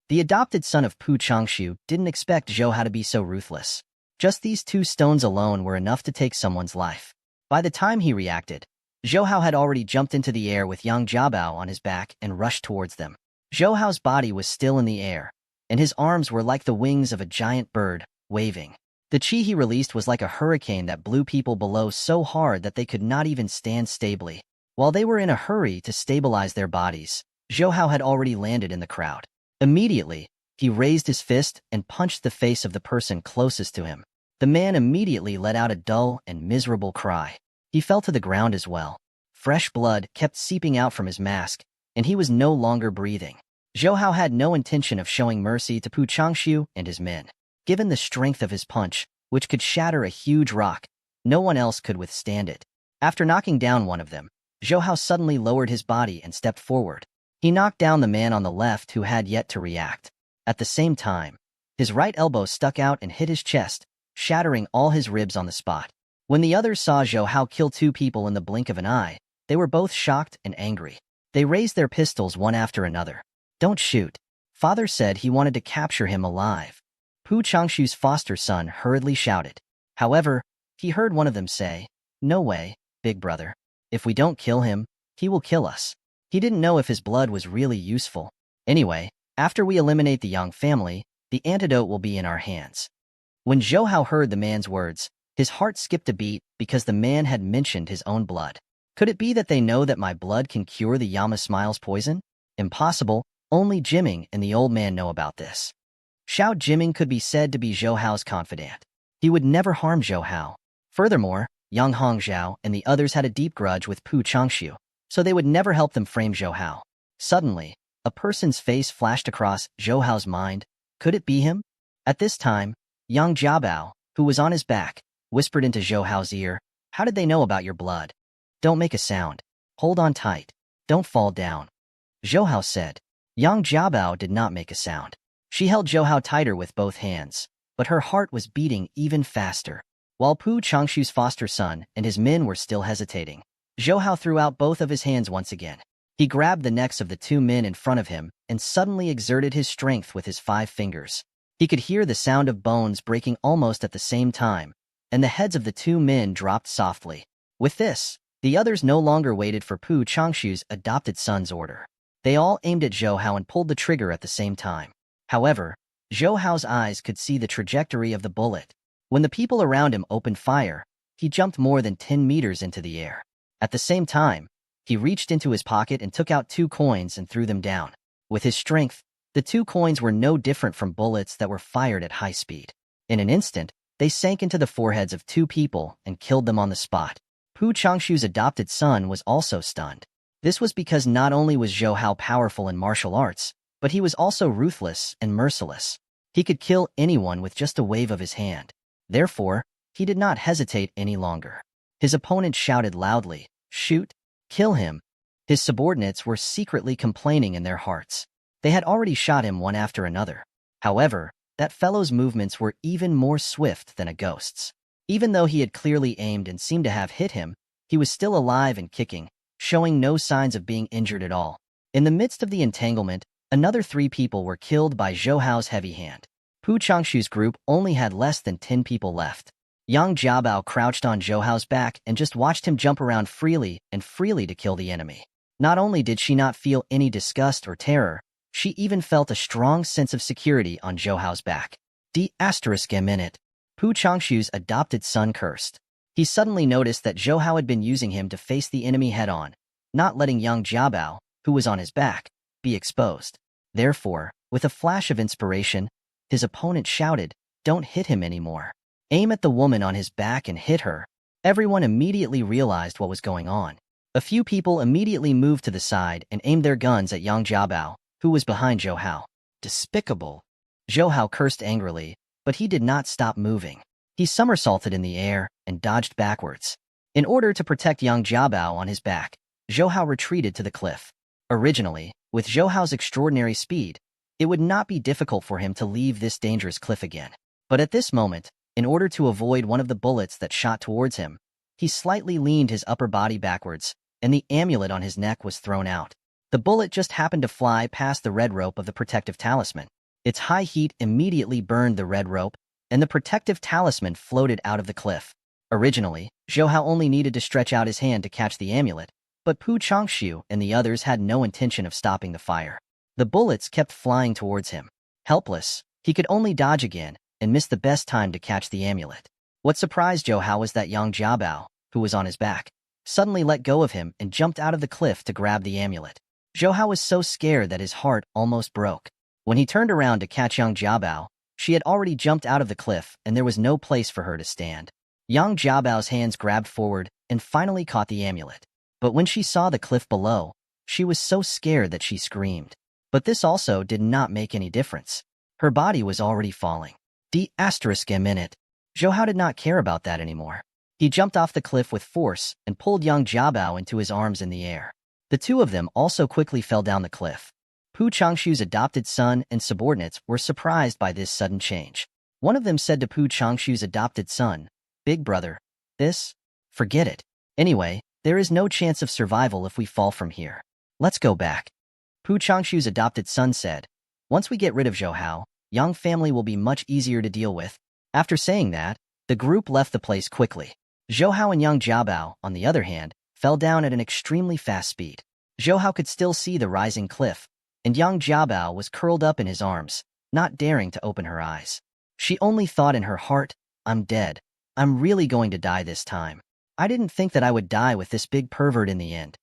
The adopted son of Pu Changshu didn't expect Zhou Hao to be so ruthless. Just these 2 stones alone were enough to take someone's life. By the time he reacted, Zhou Hao had already jumped into the air with Yang Jiabao on his back and rushed towards them. Zhou Hao's body was still in the air, and his arms were like the wings of a giant bird, waving. The chi he released was like a hurricane that blew people below so hard that they could not even stand stably. While they were in a hurry to stabilize their bodies, Zhou Hao had already landed in the crowd. Immediately, he raised his fist and punched the face of the person closest to him. The man immediately let out a dull and miserable cry. He fell to the ground as well. Fresh blood kept seeping out from his mask, and he was no longer breathing. Zhou Hao had no intention of showing mercy to Pu Changshu and his men. Given the strength of his punch, which could shatter a huge rock, no one else could withstand it. After knocking down one of them, Zhou Hao suddenly lowered his body and stepped forward. He knocked down the man on the left who had yet to react. At the same time, his right elbow stuck out and hit his chest, shattering all his ribs on the spot. When the others saw Zhou Hao kill 2 people in the blink of an eye, they were both shocked and angry. They raised their pistols one after another. "Don't shoot." Father said he wanted to capture him alive. Pu Changshu's foster son hurriedly shouted. However, he heard one of them say, "No way, big brother. If we don't kill him, he will kill us." He didn't know if his blood was really useful. Anyway, after we eliminate the Yang family, the antidote will be in our hands. When Zhou Hao heard the man's words, his heart skipped a beat because the man had mentioned his own blood. Could it be that they know that my blood can cure the Yama Smile's poison? Impossible. Only Jiming and the old man know about this. Xiao Jiming could be said to be Zhou Hao's confidant. He would never harm Zhou Hao. Furthermore, Yang Hongzhao and the others had a deep grudge with Pu Changshu, so they would never help them frame Zhou Hao. Suddenly, a person's face flashed across Zhou Hao's mind. Could it be him? At this time, Yang Jiabao, who was on his back, whispered into Zhou Hao's ear, "How did they know about your blood? Don't make a sound. Hold on tight. Don't fall down." Zhou Hao said. Yang Jiabao did not make a sound. She held Zhou Hao tighter with both hands, but her heart was beating even faster. While Pu Changshu's foster son and his men were still hesitating, Zhou Hao threw out both of his hands once again. He grabbed the necks of the 2 men in front of him and suddenly exerted his strength with his 5 fingers. He could hear the sound of bones breaking almost at the same time, and the heads of the 2 men dropped softly. With this, the others no longer waited for Pu Changshu's adopted son's order. They all aimed at Zhou Hao and pulled the trigger at the same time. However, Zhou Hao's eyes could see the trajectory of the bullet. When the people around him opened fire, he jumped more than 10 meters into the air. At the same time, he reached into his pocket and took out 2 coins and threw them down. With his strength, the 2 coins were no different from bullets that were fired at high speed. In an instant, they sank into the foreheads of 2 people and killed them on the spot. Pu Changshu's adopted son was also stunned. This was because not only was Zhou Hao powerful in martial arts, but he was also ruthless and merciless. He could kill anyone with just a wave of his hand. Therefore, he did not hesitate any longer. His opponent shouted loudly, "Shoot! Kill him!" His subordinates were secretly complaining in their hearts. They had already shot him one after another. However, that fellow's movements were even more swift than a ghost's. Even though he had clearly aimed and seemed to have hit him, he was still alive and kicking, showing no signs of being injured at all. In the midst of the entanglement, another 3 people were killed by Zhou Hao's heavy hand. Pu Changshu's group only had less than 10 people left. Yang Jiabao crouched on Zhou Hao's back and just watched him jump around freely to kill the enemy. Not only did she not feel any disgust or terror, she even felt a strong sense of security on Zhou Hao's back. ***. Pu Changshu's adopted son cursed. He suddenly noticed that Zhou Hao had been using him to face the enemy head-on, not letting Yang Jiabao, who was on his back, be exposed. Therefore, with a flash of inspiration, his opponent shouted, "Don't hit him anymore. Aim at the woman on his back and hit her." Everyone immediately realized what was going on. A few people immediately moved to the side and aimed their guns at Yang Jiabao, who was behind Zhou Hao. Despicable. Zhou Hao cursed angrily, but he did not stop moving. He somersaulted in the air and dodged backwards. In order to protect Yang Jiabao on his back, Zhou Hao retreated to the cliff. Originally, with Zhou Hao's extraordinary speed, it would not be difficult for him to leave this dangerous cliff again. But at this moment, in order to avoid one of the bullets that shot towards him, he slightly leaned his upper body backwards, and the amulet on his neck was thrown out. The bullet just happened to fly past the red rope of the protective talisman. Its high heat immediately burned the red rope, and the protective talisman floated out of the cliff. Originally, Zhou Hao only needed to stretch out his hand to catch the amulet, but Pu Changxiu and the others had no intention of stopping the fire. The bullets kept flying towards him. Helpless, he could only dodge again and miss the best time to catch the amulet. What surprised Zhou Hao was that Yang Jiabao, who was on his back, suddenly let go of him and jumped out of the cliff to grab the amulet. Zhou Hao was so scared that his heart almost broke. When he turned around to catch Yang Jiabao, she had already jumped out of the cliff and there was no place for her to stand. Yang Jiabao's hands grabbed forward and finally caught the amulet. But when she saw the cliff below, she was so scared that she screamed. But this also did not make any difference. Her body was already falling. D***minute. Zhou Hao did not care about that anymore. He jumped off the cliff with force and pulled Yang Jiabao into his arms in the air. The two of them also quickly fell down the cliff. Pu Changxiu's adopted son and subordinates were surprised by this sudden change. One of them said to Pu Changxiu's adopted son, "Big brother, forget it. Anyway, there is no chance of survival if we fall from here. Let's go back." Pu Changxiu's adopted son said, "Once we get rid of Zhou Hao, Yang family will be much easier to deal with." After saying that, the group left the place quickly. Zhou Hao and Yang Jiabao, on the other hand, fell down at an extremely fast speed. Zhou Hao could still see the rising cliff, and Yang Jiabao was curled up in his arms, not daring to open her eyes. She only thought in her heart, "I'm dead. I'm really going to die this time. I didn't think that I would die with this big pervert in the end."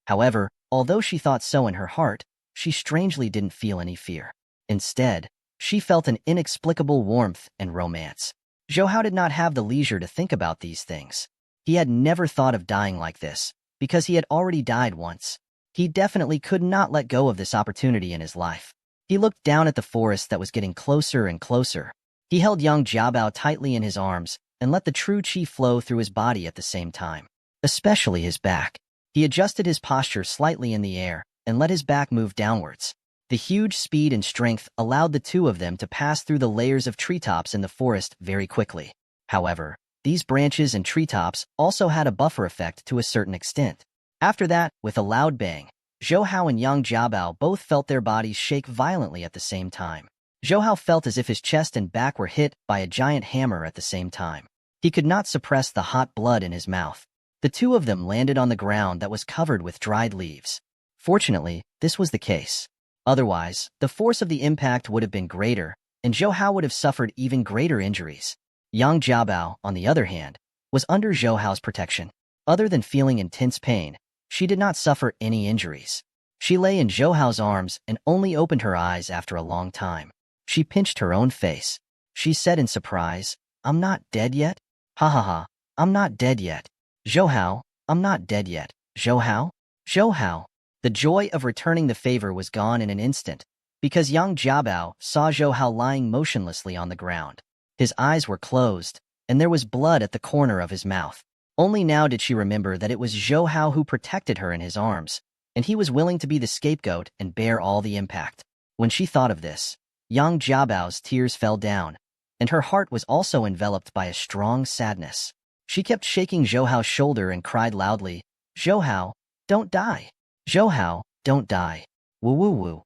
However, although she thought so in her heart, she strangely didn't feel any fear. Instead, she felt an inexplicable warmth and romance. Zhou Hao did not have the leisure to think about these things. He had never thought of dying like this, because he had already died once. He definitely could not let go of this opportunity in his life. He looked down at the forest that was getting closer and closer. He held Yang Jiabao tightly in his arms and let the true qi flow through his body at the same time, especially his back. He adjusted his posture slightly in the air and let his back move downwards. The huge speed and strength allowed the two of them to pass through the layers of treetops in the forest very quickly. However, these branches and treetops also had a buffer effect to a certain extent. After that, with a loud bang, Zhou Hao and Yang Jiabao both felt their bodies shake violently at the same time. Zhou Hao felt as if his chest and back were hit by a giant hammer at the same time. He could not suppress the hot blood in his mouth. The two of them landed on the ground that was covered with dried leaves. Fortunately, this was the case. Otherwise, the force of the impact would have been greater, and Zhou Hao would have suffered even greater injuries. Yang Jiabao, on the other hand, was under Zhou Hao's protection. Other than feeling intense pain, she did not suffer any injuries. She lay in Zhou Hao's arms and only opened her eyes after a long time. She pinched her own face. She said in surprise, "I'm not dead yet? Ha ha ha, I'm not dead yet. Zhou Hao, I'm not dead yet. Zhou Hao? Zhou Hao." The joy of returning the favor was gone in an instant, because Yang Jiabao saw Zhou Hao lying motionlessly on the ground. His eyes were closed, and there was blood at the corner of his mouth. Only now did she remember that it was Zhou Hao who protected her in his arms, and he was willing to be the scapegoat and bear all the impact. When she thought of this, Yang Jiabao's tears fell down, and her heart was also enveloped by a strong sadness. She kept shaking Zhou Hao's shoulder and cried loudly, "Zhou Hao, don't die. Zhou Hao, don't die. Woo woo woo."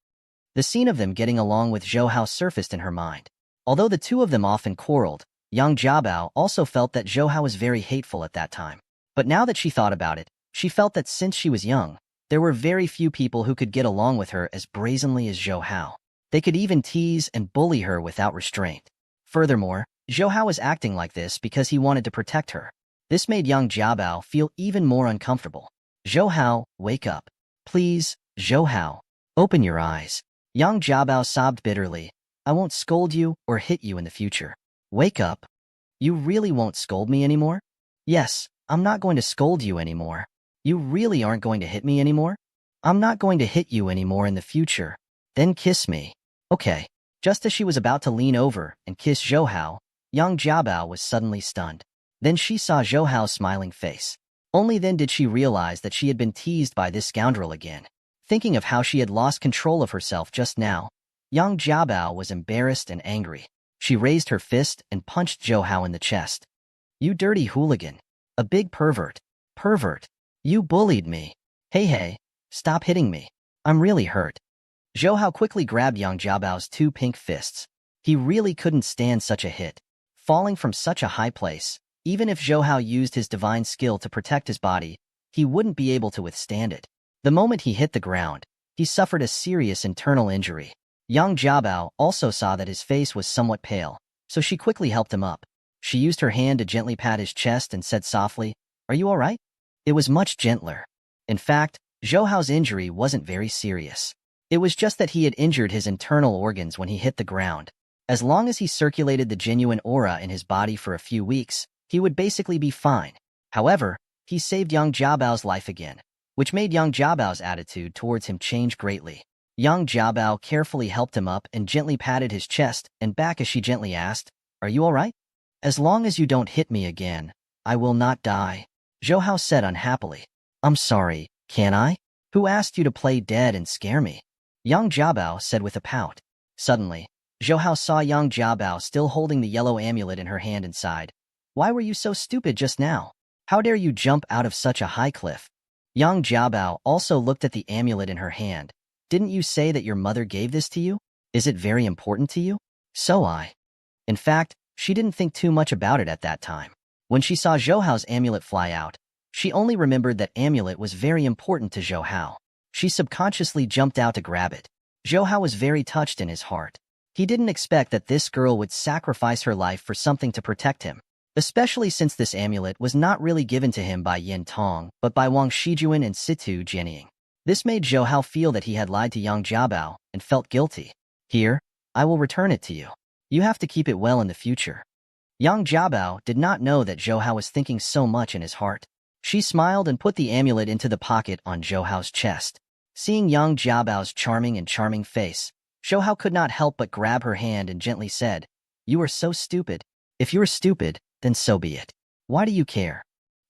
The scene of them getting along with Zhou Hao surfaced in her mind. Although the two of them often quarreled, Yang Jiabao also felt that Zhou Hao was very hateful at that time. But now that she thought about it, she felt that since she was young, there were very few people who could get along with her as brazenly as Zhou Hao. They could even tease and bully her without restraint. Furthermore, Zhou Hao was acting like this because he wanted to protect her. This made Yang Jiabao feel even more uncomfortable. "Zhou Hao, wake up. Please, Zhou Hao, open your eyes." Yang Jiabao sobbed bitterly. "I won't scold you or hit you in the future. Wake up. You really won't scold me anymore?" "Yes, I'm not going to scold you anymore." "You really aren't going to hit me anymore?" "I'm not going to hit you anymore in the future." "Then kiss me." "Okay." Just as she was about to lean over and kiss Zhou Hao, Yang Jiabao was suddenly stunned. Then she saw Zhou Hao's smiling face. Only then did she realize that she had been teased by this scoundrel again. Thinking of how she had lost control of herself just now, Yang Jiabao was embarrassed and angry. She raised her fist and punched Zhou Hao in the chest. "You dirty hooligan. A big pervert. Pervert. You bullied me. Hey hey, stop hitting me. I'm really hurt." Zhou Hao quickly grabbed Yang Jiabao's two pink fists. He really couldn't stand such a hit. Falling from such a high place, even if Zhou Hao used his divine skill to protect his body, he wouldn't be able to withstand it. The moment he hit the ground, he suffered a serious internal injury. Yang Jiabao also saw that his face was somewhat pale, so she quickly helped him up. She used her hand to gently pat his chest and said softly, "Are you all right?" It was much gentler. In fact, Zhou Hao's injury wasn't very serious. It was just that he had injured his internal organs when he hit the ground. As long as he circulated the genuine aura in his body for a few weeks, he would basically be fine. However, he saved Yang Jiabao's life again, which made Yang Jiabao's attitude towards him change greatly. Yang Jiabao carefully helped him up and gently patted his chest and back as she gently asked, "Are you all right?" "As long as you don't hit me again, I will not die," Zhou Hao said unhappily. "I'm sorry, can I? Who asked you to play dead and scare me?" Yang Jiabao said with a pout. Suddenly, Zhou Hao saw Yang Jiabao still holding the yellow amulet in her hand and sighed. "Why were you so stupid just now? How dare you jump out of such a high cliff?" Yang Jiabao also looked at the amulet in her hand. "Didn't you say that your mother gave this to you? Is it very important to you?" In fact, she didn't think too much about it at that time. When she saw Zhou Hao's amulet fly out, she only remembered that amulet was very important to Zhou Hao. She subconsciously jumped out to grab it. Zhou Hao was very touched in his heart. He didn't expect that this girl would sacrifice her life for something to protect him, especially since this amulet was not really given to him by Yin Tong, but by Wang Shijuan and Situ Jianying. This made Zhou Hao feel that he had lied to Yang Jiabao and felt guilty. "Here, I will return it to you. You have to keep it well in the future." Yang Jiabao did not know that Zhou Hao was thinking so much in his heart. She smiled and put the amulet into the pocket on Zhou Hao's chest. Seeing Yang Jiabao's charming face, Zhou Hao could not help but grab her hand and gently said, "You are so stupid. If you're stupid, then so be it. Why do you care?"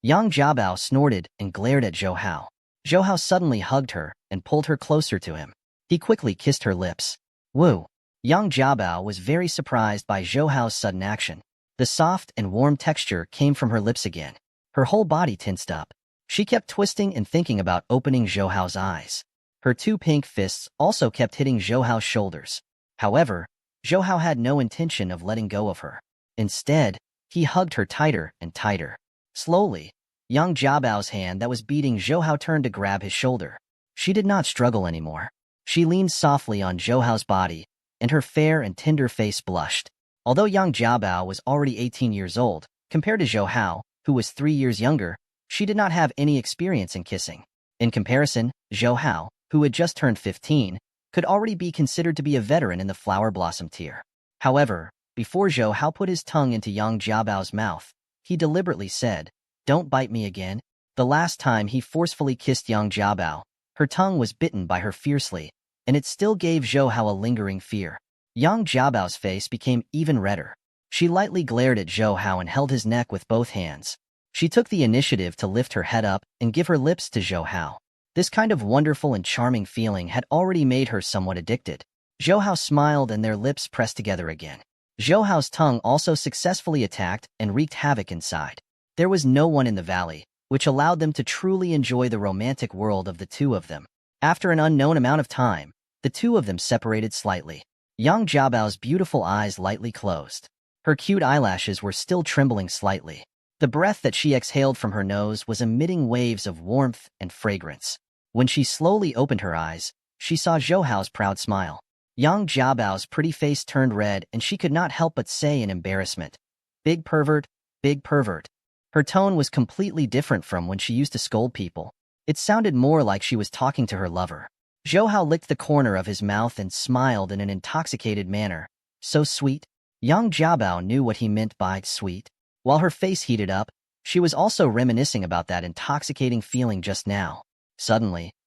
Yang Jiabao snorted and glared at Zhou Hao. Zhou Hao suddenly hugged her and pulled her closer to him. He quickly kissed her lips. Woo! Yang Jiabao was very surprised by Zhou Hao's sudden action. The soft and warm texture came from her lips again. Her whole body tensed up. She kept twisting and thinking about opening Zhou Hao's eyes. Her two pink fists also kept hitting Zhou Hao's shoulders. However, Zhou Hao had no intention of letting go of her. Instead, he hugged her tighter and tighter. Slowly, Yang Jiabao's hand that was beating Zhou Hao turned to grab his shoulder. She did not struggle anymore. She leaned softly on Zhou Hao's body, and her fair and tender face blushed. Although Yang Jiabao was already 18 years old, compared to Zhou Hao, who was 3 years younger, she did not have any experience in kissing. In comparison, Zhou Hao, who had just turned 15, could already be considered to be a veteran in the flower blossom tier. However, before Zhou Hao put his tongue into Yang Jiabao's mouth, he deliberately said, "Don't bite me again." The last time he forcefully kissed Yang Jiabao, her tongue was bitten by her fiercely, and it still gave Zhou Hao a lingering fear. Yang Jiabao's face became even redder. She lightly glared at Zhou Hao and held his neck with both hands. She took the initiative to lift her head up and give her lips to Zhou Hao. This kind of wonderful and charming feeling had already made her somewhat addicted. Zhou Hao smiled and their lips pressed together again. Zhou Hao's tongue also successfully attacked and wreaked havoc inside. There was no one in the valley, which allowed them to truly enjoy the romantic world of the two of them. After an unknown amount of time, the two of them separated slightly. Yang Jiabao's beautiful eyes lightly closed. Her cute eyelashes were still trembling slightly. The breath that she exhaled from her nose was emitting waves of warmth and fragrance. When she slowly opened her eyes, she saw Zhou Hao's proud smile. Yang Jiabao's pretty face turned red and she could not help but say in embarrassment, "Big pervert, big pervert." Her tone was completely different from when she used to scold people. It sounded more like she was talking to her lover. Zhou Hao licked the corner of his mouth and smiled in an intoxicated manner. "So sweet?" Yang Jiabao knew what he meant by sweet. While her face heated up, she was also reminiscing about that intoxicating feeling just now.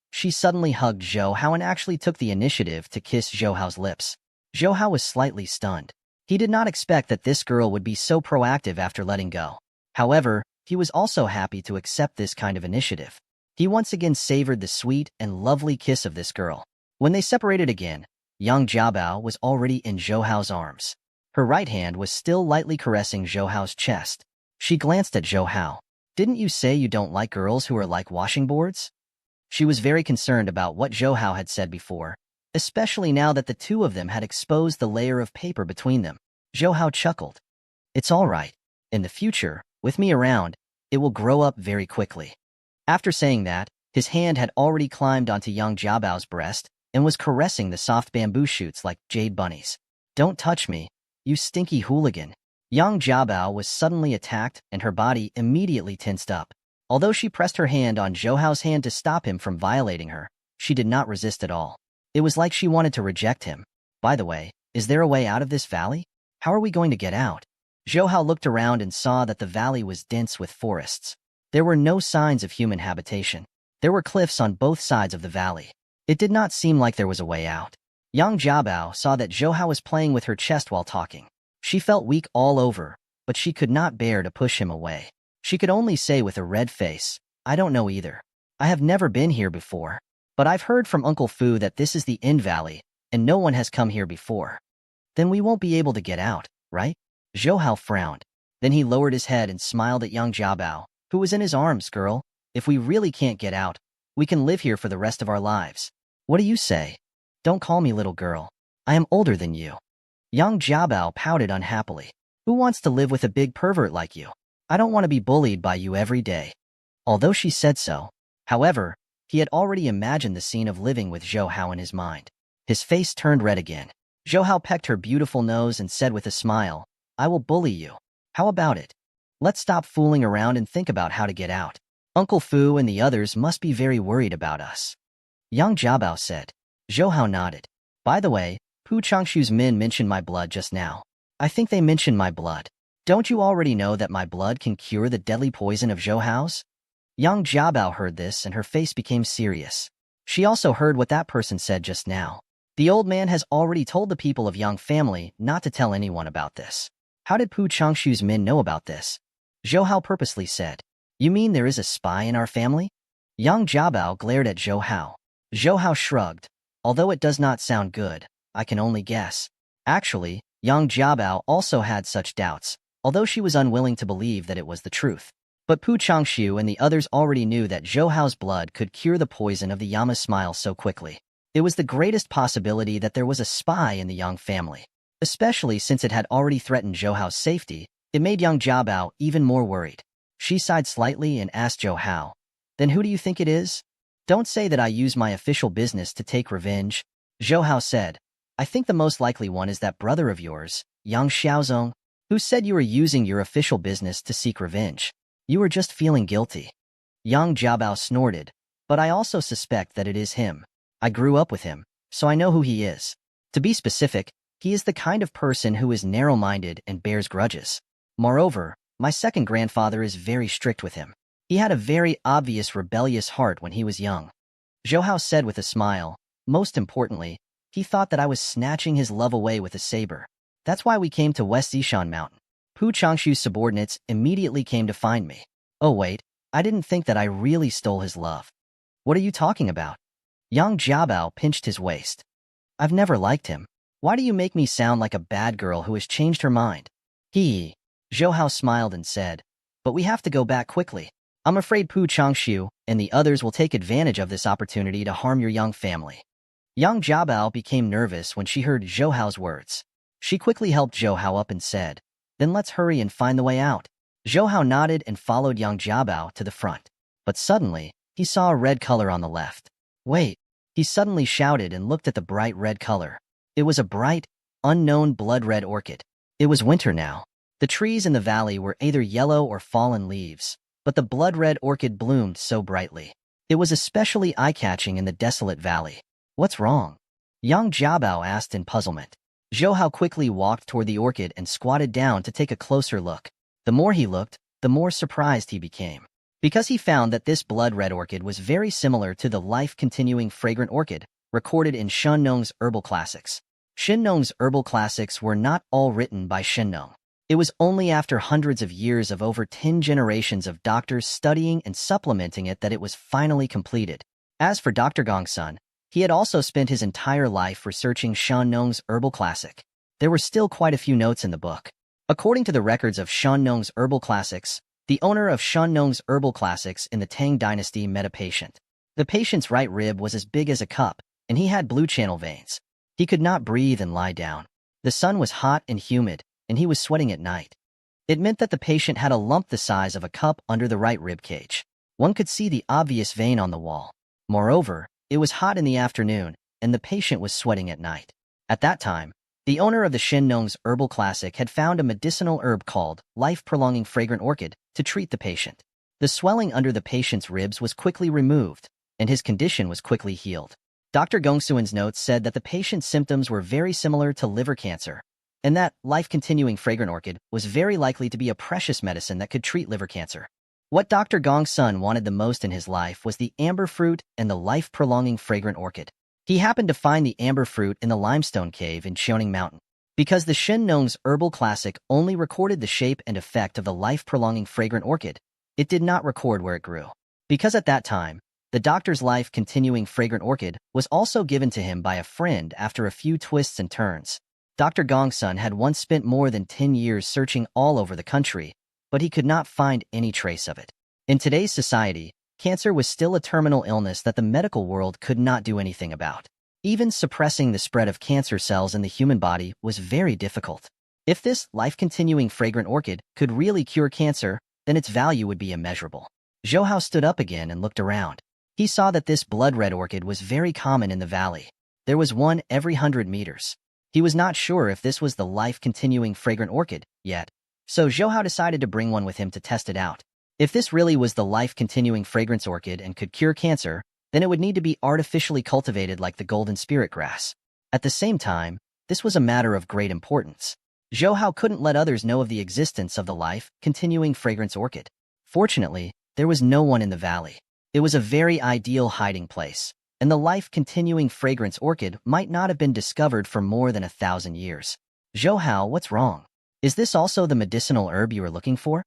She suddenly hugged Zhou Hao and actually took the initiative to kiss Zhou Hao's lips. Zhou Hao was slightly stunned. He did not expect that this girl would be so proactive after letting go. However, he was also happy to accept this kind of initiative. He once again savored the sweet and lovely kiss of this girl. When they separated again, Yang Jiabao was already in Zhou Hao's arms. Her right hand was still lightly caressing Zhou Hao's chest. She glanced at Zhou Hao. "Didn't you say you don't like girls who are like washing boards?" She was very concerned about what Zhou Hao had said before. especially now that the two of them had exposed the layer of paper between them. Zhou Hao chuckled. It's all right. In the future, with me around, it will grow up very quickly. After saying that, his hand had already climbed onto young Jiabao's breast and was caressing the soft bamboo shoots like jade bunnies. Don't touch me, you stinky hooligan. Young Jiabao was suddenly attacked and her body immediately tensed up. Although she pressed her hand on Zhou Hao's hand to stop him from violating her, she did not resist at all. It was like she wanted to reject him. By the way, is there a way out of this valley? How are we going to get out? Zhou Hao looked around and saw that the valley was dense with forests. There were no signs of human habitation. There were cliffs on both sides of the valley. It did not seem like there was a way out. Young Jiabao saw that Zhou Hao was playing with her chest while talking. She felt weak all over, but she could not bear to push him away. She could only say with a red face, I don't know either. I have never been here before. But I've heard from Uncle Fu that this is the Inn Valley, and no one has come here before. Then we won't be able to get out, right? Zhou Hao frowned. Then he lowered his head and smiled at young Jiabao, who was in his arms. Girl, if we really can't get out, we can live here for the rest of our lives. What do you say? Don't call me little girl. I am older than you. Young Jiabao pouted unhappily. Who wants to live with a big pervert like you? I don't want to be bullied by you every day. Although she said so, however, he had already imagined the scene of living with Zhou Hao in his mind. His face turned red again. Zhou Hao pecked her beautiful nose and said with a smile, I will bully you. How about it? Let's stop fooling around and think about how to get out. Uncle Fu and the others must be very worried about us. Young Jiabao said. Zhou Hao nodded. By the way, Pu Changshu's men mentioned my blood just now. I think they mentioned my blood. Don't you already know that my blood can cure the deadly poison of Zhou Hao's? Young Jiabao heard this and her face became serious. She also heard what that person said just now. The old man has already told the people of Yang family not to tell anyone about this. How did Pu Changshu's men know about this? Zhou Hao purposely said. You mean there is a spy in our family? Young Jiabao glared at Zhou Hao. Zhou Hao shrugged. Although it does not sound good, I can only guess. Actually, young Jiabao also had such doubts, although she was unwilling to believe that it was the truth. But Pu Changshu and the others already knew that Zhou Hao's blood could cure the poison of the Yama's smile so quickly. It was the greatest possibility that there was a spy in the Yang family. Especially since it had already threatened Zhou Hao's safety, it made young Jiabao even more worried. She sighed slightly and asked Zhou Hao, Then who do you think it is? Don't say that I use my official business to take revenge. Zhou Hao said, I think the most likely one is that brother of yours, Yang Xiaozong, who said you were using your official business to seek revenge. You were just feeling guilty. Young Jiabao snorted, but I also suspect that it is him. I grew up with him, so I know who he is. To be specific, he is the kind of person who is narrow-minded and bears grudges. Moreover, my second grandfather is very strict with him. He had a very obvious rebellious heart when he was young. Zhou Hao said with a smile, most importantly, he thought that I was snatching his love away with a saber. That's why we came to West Xishan Mountain. Pu Changshu's subordinates immediately came to find me. Oh wait, I didn't think that I really stole his love. What are you talking about? Young Jiabao pinched his waist. I've never liked him. Why do you make me sound like a bad girl who has changed her mind? Zhou Hao smiled and said, but we have to go back quickly. I'm afraid Pu Changshu and the others will take advantage of this opportunity to harm your young family. Young Jiabao became nervous when she heard Zhou Hao's words. She quickly helped Zhou Hao up and said, Then let's hurry and find the way out. Zhou Hao nodded and followed young Jiabao to the front. But suddenly, he saw a red color on the left. Wait, he suddenly shouted and looked at the bright red color. It was a bright, unknown blood-red orchid. It was winter now. The trees in the valley were either yellow or fallen leaves, but the blood-red orchid bloomed so brightly. It was especially eye-catching in the desolate valley. What's wrong? Young Jiabao asked in puzzlement. Zhou Hao quickly walked toward the orchid and squatted down to take a closer look. The more he looked, the more surprised he became. Because he found that this blood-red orchid was very similar to the life-continuing fragrant orchid recorded in Shen Nong's herbal classics. Shen Nong's herbal classics were not all written by Shen Nong. It was only after hundreds of years of over 10 generations of doctors studying and supplementing it that it was finally completed. As for Dr. Gongsun, he had also spent his entire life researching Shen Nong's herbal classic. There were still quite a few notes in the book. According to the records of Shen Nong's herbal classics, the owner of Shen Nong's herbal classics in the Tang dynasty met a patient. The patient's right rib was as big as a cup, and he had blue channel veins. He could not breathe and lie down. The sun was hot and humid, and he was sweating at night. It meant that the patient had a lump the size of a cup under the right rib cage. One could see the obvious vein on the wall. Moreover, it was hot in the afternoon, and the patient was sweating at night. At that time, the owner of the Shin-Nong's herbal classic had found a medicinal herb called life-prolonging fragrant orchid to treat the patient. The swelling under the patient's ribs was quickly removed, and his condition was quickly healed. Dr. Gongsuen's notes said that the patient's symptoms were very similar to liver cancer, and that life-continuing fragrant orchid was very likely to be a precious medicine that could treat liver cancer. What Dr. Gongsun wanted the most in his life was the amber fruit and the life-prolonging fragrant orchid. He happened to find the amber fruit in the limestone cave in Cheoning Mountain. Because the Shin-Nong's herbal classic only recorded the shape and effect of the life-prolonging fragrant orchid, it did not record where it grew. Because at that time, the doctor's life-continuing fragrant orchid was also given to him by a friend after a few twists and turns. Dr. Gongsun had once spent more than 10 years searching all over the country, but he could not find any trace of it. In today's society, cancer was still a terminal illness that the medical world could not do anything about. Even suppressing the spread of cancer cells in the human body was very difficult. If this life-continuing fragrant orchid could really cure cancer, then its value would be immeasurable. Zhou Hao stood up again and looked around. He saw that this blood-red orchid was very common in the valley. There was one every 100 meters. He was not sure if this was the life-continuing fragrant orchid yet, so Zhou Hao decided to bring one with him to test it out. If this really was the life-continuing fragrance orchid and could cure cancer, then it would need to be artificially cultivated like the golden spirit grass. At the same time, this was a matter of great importance. Zhou Hao couldn't let others know of the existence of the life-continuing fragrance orchid. Fortunately, there was no one in the valley. It was a very ideal hiding place, and the life-continuing fragrance orchid might not have been discovered for more than 1,000 years. Zhou Hao, what's wrong? Is this also the medicinal herb you were looking for?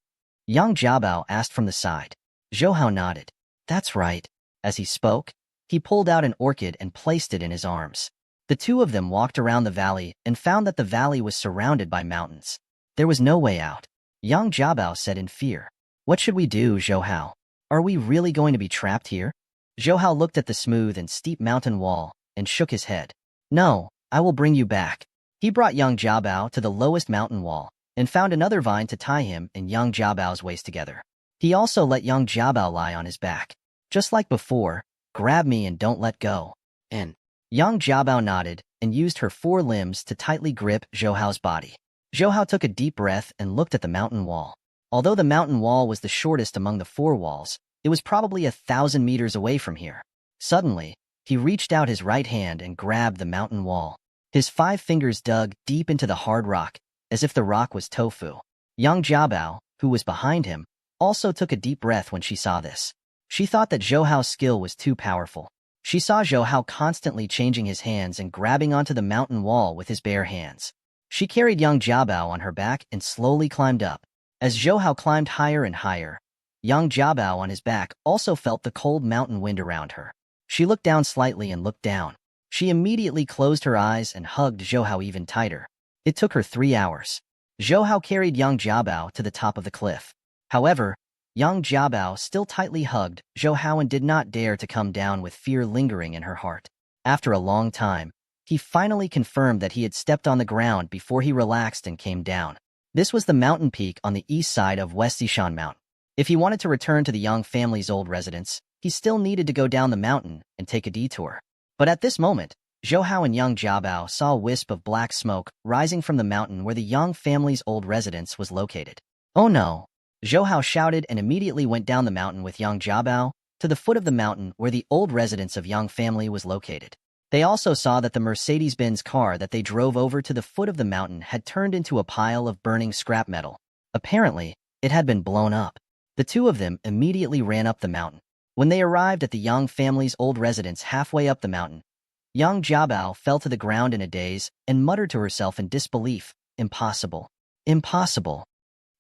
Yang Jiabao asked from the side. Zhou Hao nodded. That's right. As he spoke, he pulled out an orchid and placed it in his arms. The two of them walked around the valley and found that the valley was surrounded by mountains. There was no way out. Yang Jiabao said in fear. What should we do, Zhou Hao? Are we really going to be trapped here? Zhou Hao looked at the smooth and steep mountain wall and shook his head. No, I will bring you back. He brought Yang Jiabao to the lowest mountain wall and found another vine to tie him and Yang Jiabao's waist together. He also let Yang Jiabao lie on his back. Just like before, grab me and don't let go. And Yang Jiabao nodded and used her 4 limbs to tightly grip Zhou Hao's body. Zhou Hao took a deep breath and looked at the mountain wall. Although the mountain wall was the shortest among the 4 walls, it was probably 1,000 meters away from here. Suddenly, he reached out his right hand and grabbed the mountain wall. His 5 fingers dug deep into the hard rock, as if the rock was tofu. Yang Jiabao, who was behind him, also took a deep breath when she saw this. She thought that Zhou Hao's skill was too powerful. She saw Zhou Hao constantly changing his hands and grabbing onto the mountain wall with his bare hands. She carried Yang Jiabao on her back and slowly climbed up. As Zhou Hao climbed higher and higher, Yang Jiabao on his back also felt the cold mountain wind around her. She looked down slightly and looked down. She immediately closed her eyes and hugged Zhou Hao even tighter. It took her 3 hours. Zhou Hao carried Yang Jiabao to the top of the cliff. However, Yang Jiabao still tightly hugged Zhou Hao and did not dare to come down with fear lingering in her heart. After a long time, he finally confirmed that he had stepped on the ground before he relaxed and came down. This was the mountain peak on the east side of West Xishan Mountain. If he wanted to return to the Yang family's old residence, he still needed to go down the mountain and take a detour. But at this moment, Zhou Hao and Yang Jiabao saw a wisp of black smoke rising from the mountain where the Yang family's old residence was located. Oh no! Zhou Hao shouted and immediately went down the mountain with Yang Jiabao to the foot of the mountain where the old residence of Yang family was located. They also saw that the Mercedes-Benz car that they drove over to the foot of the mountain had turned into a pile of burning scrap metal. Apparently, it had been blown up. The two of them immediately ran up the mountain. When they arrived at the Yang family's old residence halfway up the mountain, Yang Jiabao fell to the ground in a daze and muttered to herself in disbelief, "Impossible. Impossible."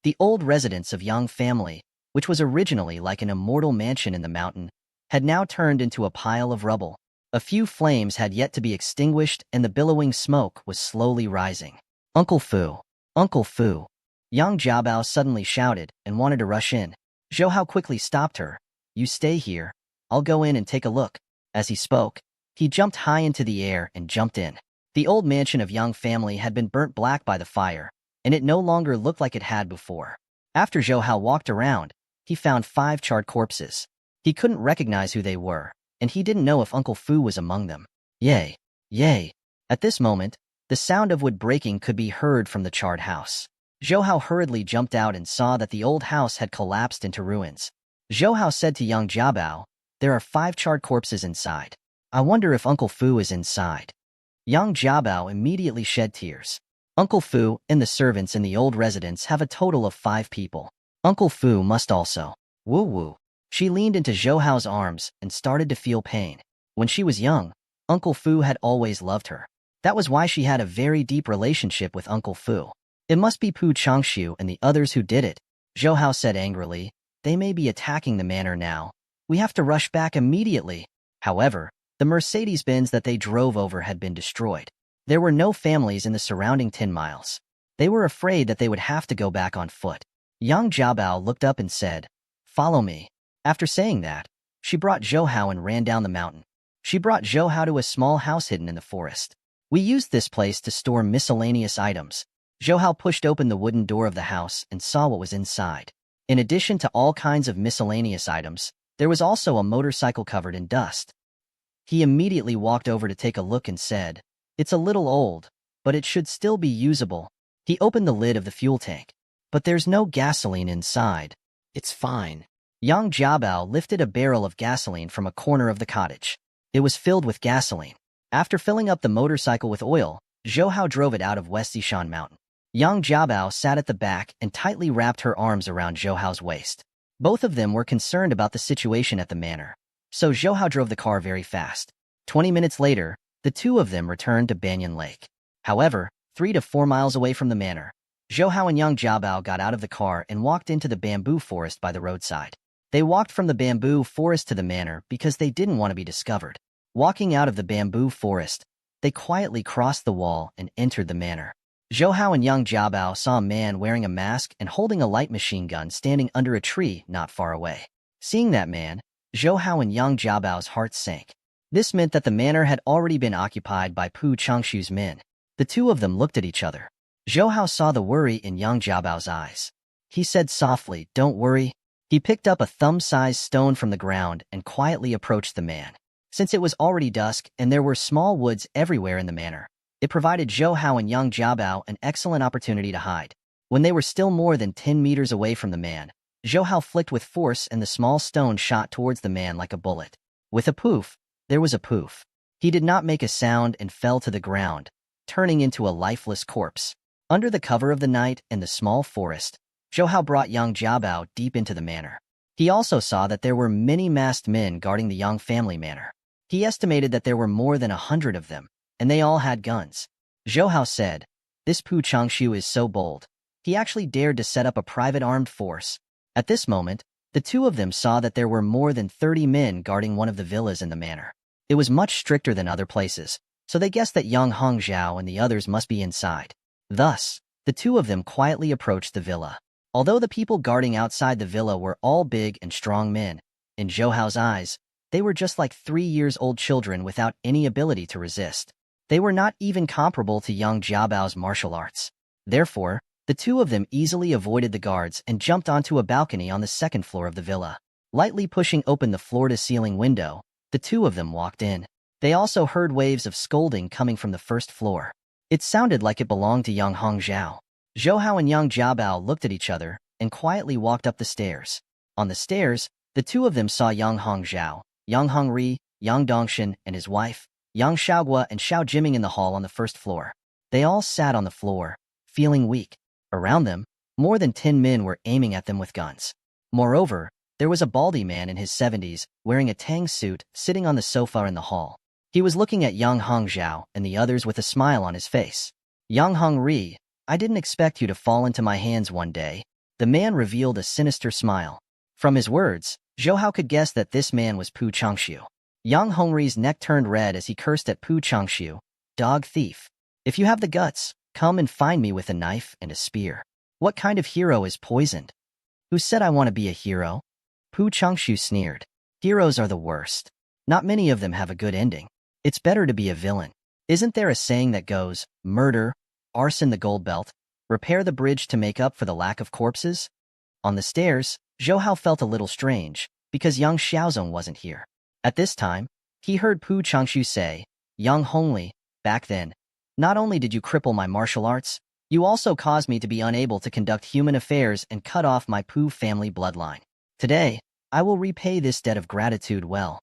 The old residence of Yang family, which was originally like an immortal mansion in the mountain, had now turned into a pile of rubble. A few flames had yet to be extinguished and the billowing smoke was slowly rising. Uncle Fu! Uncle Fu! Yang Jiabao suddenly shouted and wanted to rush in. Zhou Hao quickly stopped her. You stay here. I'll go in and take a look. As he spoke, He jumped high into the air and jumped in. The old mansion of Young family had been burnt black by the fire, and it no longer looked like it had before. After Zhou Hao walked around, he found 5 charred corpses. He couldn't recognize who they were, and he didn't know if Uncle Fu was among them. Yay! Yay! At this moment, the sound of wood breaking could be heard from the charred house. Zhou Hao hurriedly jumped out and saw that the old house had collapsed into ruins. Zhou Hao said to young Jiabao, "There are 5 charred corpses inside. I wonder if Uncle Fu is inside." Young Jiabao immediately shed tears. Uncle Fu and the servants in the old residence have a total of 5 people. Uncle Fu must also. Woo-woo. She leaned into Zhou Hao's arms and started to feel pain. When she was young, Uncle Fu had always loved her. That was why she had a very deep relationship with Uncle Fu. It must be Pu Changshu and the others who did it, Zhou Hao said angrily. They may be attacking the manor now. We have to rush back immediately. However, the Mercedes-Benz that they drove over had been destroyed. There were no families in the surrounding 10 miles. They were afraid that they would have to go back on foot. Yang Jiabao looked up and said, "Follow me." After saying that, she brought Zhou Hao and ran down the mountain. She brought Zhou Hao to a small house hidden in the forest. We used this place to store miscellaneous items. Zhou Hao pushed open the wooden door of the house and saw what was inside. In addition to all kinds of miscellaneous items, there was also a motorcycle covered in dust. He immediately walked over to take a look and said, "It's a little old, but it should still be usable." He opened the lid of the fuel tank. "But there's no gasoline inside." "It's fine." Yang Jiabao lifted a barrel of gasoline from a corner of the cottage. It was filled with gasoline. After filling up the motorcycle with oil, Zhou Hao drove it out of West Xishan Mountain. Yang Jiabao sat at the back and tightly wrapped her arms around Zhou Hao's waist. Both of them were concerned about the situation at the manor, so Zhou Hao drove the car very fast. 20 minutes later, the two of them returned to Banyan Lake. However, 3 to 4 miles away from the manor, Zhou Hao and Yang Jiabao got out of the car and walked into the bamboo forest by the roadside. They walked from the bamboo forest to the manor because they didn't want to be discovered. Walking out of the bamboo forest, they quietly crossed the wall and entered the manor. Zhou Hao and Yang Jiabao saw a man wearing a mask and holding a light machine gun standing under a tree not far away. Seeing that man, Zhou Hao and Yang Jiabao's hearts sank. This meant that the manor had already been occupied by Pu Changshu's men. The two of them looked at each other. Zhou Hao saw the worry in Yang Jiabao's eyes. He said softly, "Don't worry." He picked up a thumb-sized stone from the ground and quietly approached the man. Since it was already dusk and there were small woods everywhere in the manor, it provided Zhou Hao and Yang Jiabao an excellent opportunity to hide. When they were still more than 10 meters away from the man, Zhou Hao flicked with force and the small stone shot towards the man like a bullet. With a poof, there was a poof. He did not make a sound and fell to the ground, turning into a lifeless corpse. Under the cover of the night and the small forest, Zhou Hao brought Yang Jiabao deep into the manor. He also saw that there were many masked men guarding the Yang family manor. He estimated that there were more than 100 of them, and they all had guns. Zhou Hao said, "This Pu Changshu is so bold. He actually dared to set up a private armed force." At this moment, the two of them saw that there were more than 30 men guarding one of the villas in the manor. It was much stricter than other places, so they guessed that Yang Hongzhao and the others must be inside. Thus, the two of them quietly approached the villa. Although the people guarding outside the villa were all big and strong men, in Zhou Hao's eyes, they were just like 3-year-old children without any ability to resist. They were not even comparable to Yang Jiabao's martial arts. Therefore, the two of them easily avoided the guards and jumped onto a balcony on the 2nd floor of the villa. Lightly pushing open the floor-to-ceiling window, the two of them walked in. They also heard waves of scolding coming from the 1st floor. It sounded like it belonged to Yang Hongzhao. Zhou Hao and Yang Jiabao looked at each other and quietly walked up the stairs. On the stairs, the two of them saw Yang Hongzhao, Yang Hongri, Yang Dongshan, and his wife, Yang Xiaogua and Xiao Jiming in the hall on the 1st floor. They all sat on the floor, feeling weak. Around them, more than 10 men were aiming at them with guns. Moreover, there was a baldy man in his 70s, wearing a tang suit, sitting on the sofa in the hall. He was looking at Yang Hongzhao and the others with a smile on his face. "Yang Hongri, I didn't expect you to fall into my hands one day." The man revealed a sinister smile. From his words, Zhou Hao could guess that this man was Pu Changshu. Yang Hongri's neck turned red as he cursed at Pu Changshu, "Dog thief. If you have the guts, come and find me with a knife and a spear." "What kind of hero is poisoned?" "Who said I want to be a hero?" Pu Changshu sneered. "Heroes are the worst. Not many of them have a good ending." It's better to be a villain. Isn't there a saying that goes, murder, arson the gold belt, repair the bridge to make up for the lack of corpses? On the stairs, Zhou Hao felt a little strange, because young Xiaozong wasn't here. At this time, he heard Pu Changshu say, "Young Hongli, back then, not only did you cripple my martial arts, you also caused me to be unable to conduct human affairs and cut off my Pu family bloodline. Today, I will repay this debt of gratitude well."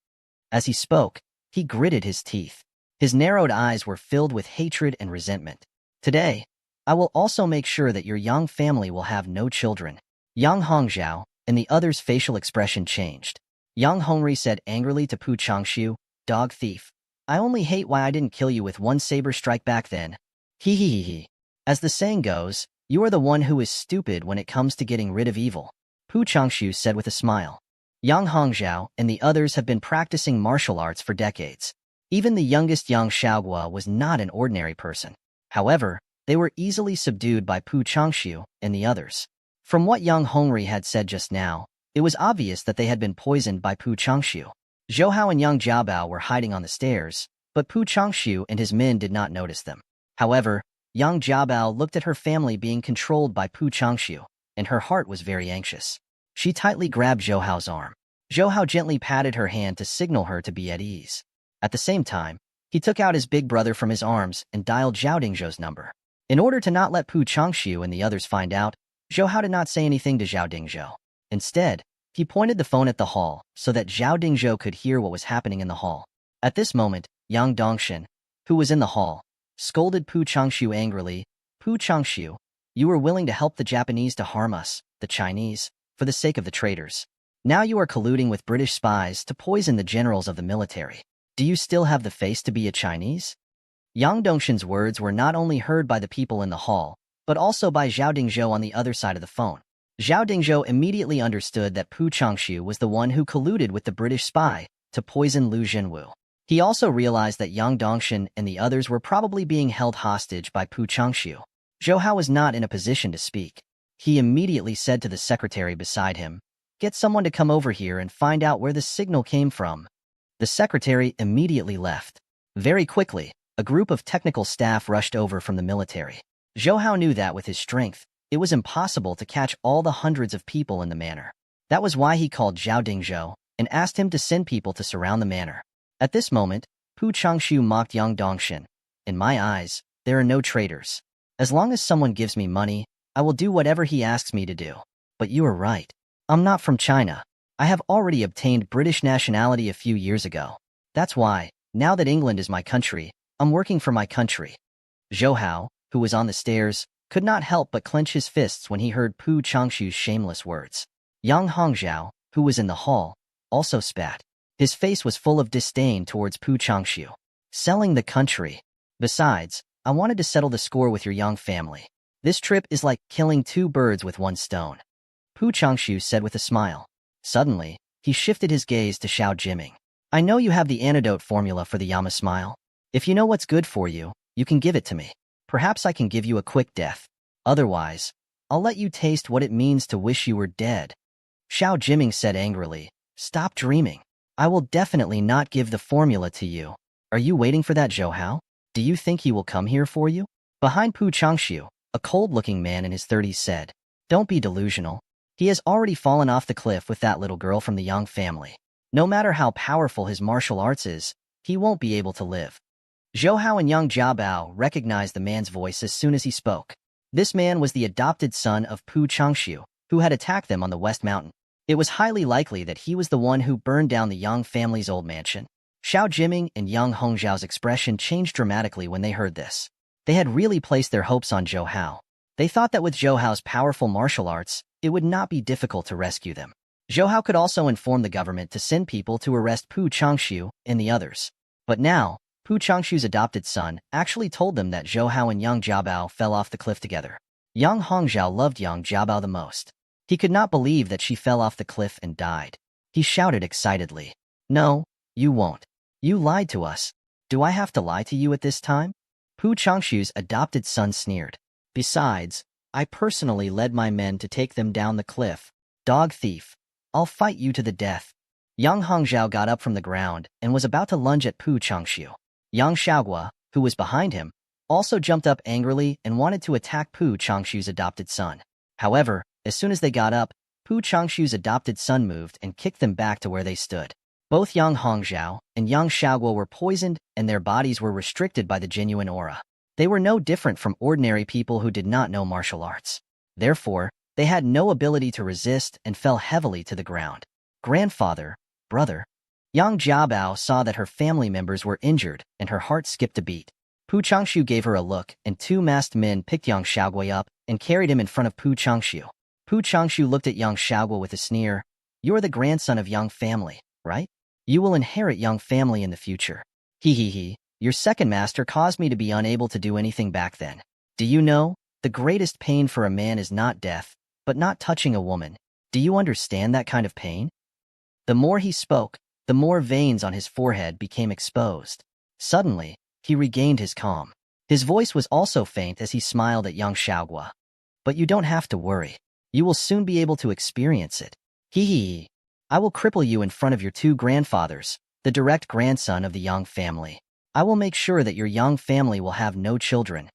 As he spoke, he gritted his teeth. His narrowed eyes were filled with hatred and resentment. "Today, I will also make sure that your young family will have no children." Yang Hongzhao and the other's facial expression changed. Yang Hongri said angrily to Pu Changshu, "Dog thief, I only hate why I didn't kill you with one saber strike back then. Hee hee hee hee. As the saying goes, you are the one who is stupid when it comes to getting rid of evil," Pu Changshu said with a smile. Yang Hongzhao and the others have been practicing martial arts for decades. Even the youngest Yang Xiaoguo was not an ordinary person. However, they were easily subdued by Pu Changshu and the others. From what Yang Hongri had said just now, it was obvious that they had been poisoned by Pu Changshu. Zhou Hao and Yang Jiabao were hiding on the stairs, but Pu Changshu and his men did not notice them. However, Yang Jiabao looked at her family being controlled by Pu Changshu, and her heart was very anxious. She tightly grabbed Zhou Hao's arm. Zhou Hao gently patted her hand to signal her to be at ease. At the same time, he took out his big brother from his arms and dialed Zhao Dingzhou's number. In order to not let Pu Changshu and the others find out, Zhou Hao did not say anything to Zhao Dingzhou. Instead, he pointed the phone at the hall so that Zhao Dingzhou could hear what was happening in the hall. At this moment, Yang Dongshan, who was in the hall, scolded Pu Changshu angrily. "Pu Changshu, you were willing to help the Japanese to harm us, the Chinese, for the sake of the traitors. Now you are colluding with British spies to poison the generals of the military. Do you still have the face to be a Chinese?" Yang Dongshan's words were not only heard by the people in the hall, but also by Zhao Dingzhou on the other side of the phone. Zhao Dingzhou immediately understood that Pu Changshu was the one who colluded with the British spy to poison Lu Zhenwu. He also realized that Yang Dongshan and the others were probably being held hostage by Pu Changshu. Zhou Hao was not in a position to speak. He immediately said to the secretary beside him, "Get someone to come over here and find out where the signal came from." The secretary immediately left. Very quickly, a group of technical staff rushed over from the military. Zhou Hao knew that with his strength, it was impossible to catch all the hundreds of people in the manor. That was why he called Zhao Dingzhou and asked him to send people to surround the manor. At this moment, Pu Changshu mocked Yang Dongshan. "In my eyes, there are no traitors. As long as someone gives me money, I will do whatever he asks me to do. But you are right. I'm not from China. I have already obtained British nationality a few years ago. That's why, now that England is my country, I'm working for my country." Zhou Hao, who was on the stairs, could not help but clench his fists when he heard Pu Changshu's shameless words. Yang Hongzhao, who was in the hall, also spat. His face was full of disdain towards Pu Changshu. "Selling the country. Besides, I wanted to settle the score with your young family. This trip is like killing two birds with one stone," Pu Changshu said with a smile. Suddenly, he shifted his gaze to Xiao Jiming. "I know you have the antidote formula for the Yama smile. If you know what's good for you, you can give it to me. Perhaps I can give you a quick death. Otherwise, I'll let you taste what it means to wish you were dead." Xiao Jiming said angrily, "Stop dreaming. I will definitely not give the formula to you. Are you waiting for that Zhou Hao? Do you think he will come here for you?" Behind Pu Changshu, a cold-looking man in his 30s said, "Don't be delusional. He has already fallen off the cliff with that little girl from the Yang family. No matter how powerful his martial arts is, he won't be able to live." Zhou Hao and Yang Jiabao recognized the man's voice as soon as he spoke. This man was the adopted son of Pu Changshu, who had attacked them on the West Mountain. It was highly likely that he was the one who burned down the Yang family's old mansion. Xiao Jiming and Yang Hongzhao's expression changed dramatically when they heard this. They had really placed their hopes on Zhou Hao. They thought that with Zhou Hao's powerful martial arts, it would not be difficult to rescue them. Zhou Hao could also inform the government to send people to arrest Pu Changshu and the others. But now, Pu Changshu's adopted son actually told them that Zhou Hao and Yang Jiabao fell off the cliff together. Yang Hongzhao loved Yang Jiabao the most. He could not believe that she fell off the cliff and died. He shouted excitedly, "No, you won't. You lied to us. Do I have to lie to you at this time?" Pu Changshu's adopted son sneered. "Besides, I personally led my men to take them down the cliff. Dog thief, I'll fight you to the death." Yang Hongzhao got up from the ground and was about to lunge at Pu Changshu. Yang Xiaogua, who was behind him, also jumped up angrily and wanted to attack Pu Changshu's adopted son. However, as soon as they got up, Pu Changshu's adopted son moved and kicked them back to where they stood. Both Yang Hongzhao and Yang Xiaogua were poisoned and their bodies were restricted by the genuine aura. They were no different from ordinary people who did not know martial arts. Therefore, they had no ability to resist and fell heavily to the ground. Grandfather, brother. Yang Jiabao saw that her family members were injured and her heart skipped a beat. Pu Changshu gave her a look and two masked men picked Yang Xiaogua up and carried him in front of Pu Changshu. Pu Changshu looked at Yang Xiaogua with a sneer. "You're the grandson of Yang family, right? You will inherit Yang family in the future. He. Your second master caused me to be unable to do anything back then. Do you know, the greatest pain for a man is not death, but not touching a woman. Do you understand that kind of pain?" The more he spoke, the more veins on his forehead became exposed. Suddenly, he regained his calm. His voice was also faint as he smiled at Yang Xiaogua. "But you don't have to worry. You will soon be able to experience it. He. I will cripple you in front of your two grandfathers, the direct grandson of the Yang family. I will make sure that your Yang family will have no children."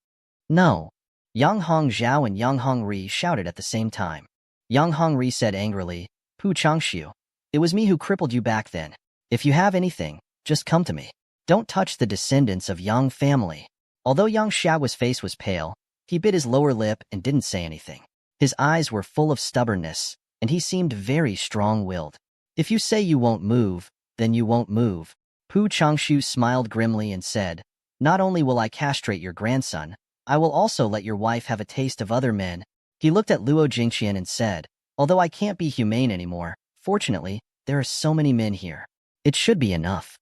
"No." Yang Hongzhao and Yang Hongri shouted at the same time. Yang Hongri said angrily, "Pu Changshu, it was me who crippled you back then. If you have anything, just come to me. Don't touch the descendants of Yang family." Although Yang Xiaogua's face was pale, he bit his lower lip and didn't say anything. His eyes were full of stubbornness, and he seemed very strong-willed. "If you say you won't move, then you won't move." Pu Changshu smiled grimly and said, "Not only will I castrate your grandson, I will also let your wife have a taste of other men." He looked at Luo Jingqian and said, "Although I can't be humane anymore, fortunately, there are so many men here. It should be enough."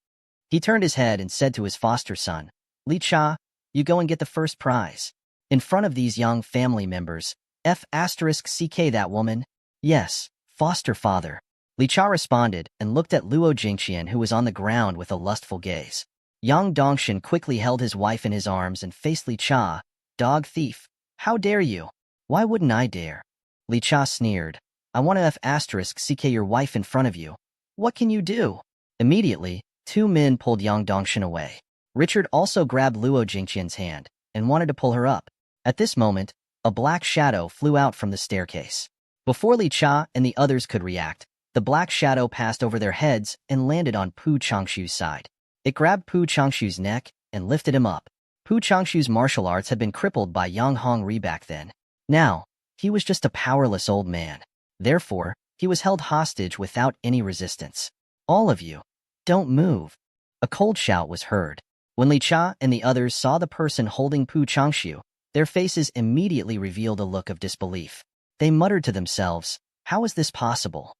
He turned his head and said to his foster son, "Li Cha, you go and get the first prize." In front of these young family members, *CK that woman? "Yes, foster father." Li Cha responded and looked at Luo Jingqian, who was on the ground with a lustful gaze. Yang Dongshan quickly held his wife in his arms and faced Li Cha. "Dog thief, how dare you?" "Why wouldn't I dare?" Li Cha sneered. "I want to *CK your wife in front of you. What can you do?" Immediately, two men pulled Yang Dongshan away. Richard also grabbed Luo Jingqian's hand and wanted to pull her up. At this moment, a black shadow flew out from the staircase. Before Li Cha and the others could react, the black shadow passed over their heads and landed on Pu Changshu's side. It grabbed Pu Changshu's neck and lifted him up. Pu Changshu's martial arts had been crippled by Yang Hongri back then. Now, he was just a powerless old man. Therefore, he was held hostage without any resistance. "All of you, don't move." A cold shout was heard. When Li Cha and the others saw the person holding Pu Changshu, their faces immediately revealed a look of disbelief. They muttered to themselves, "How is this possible?"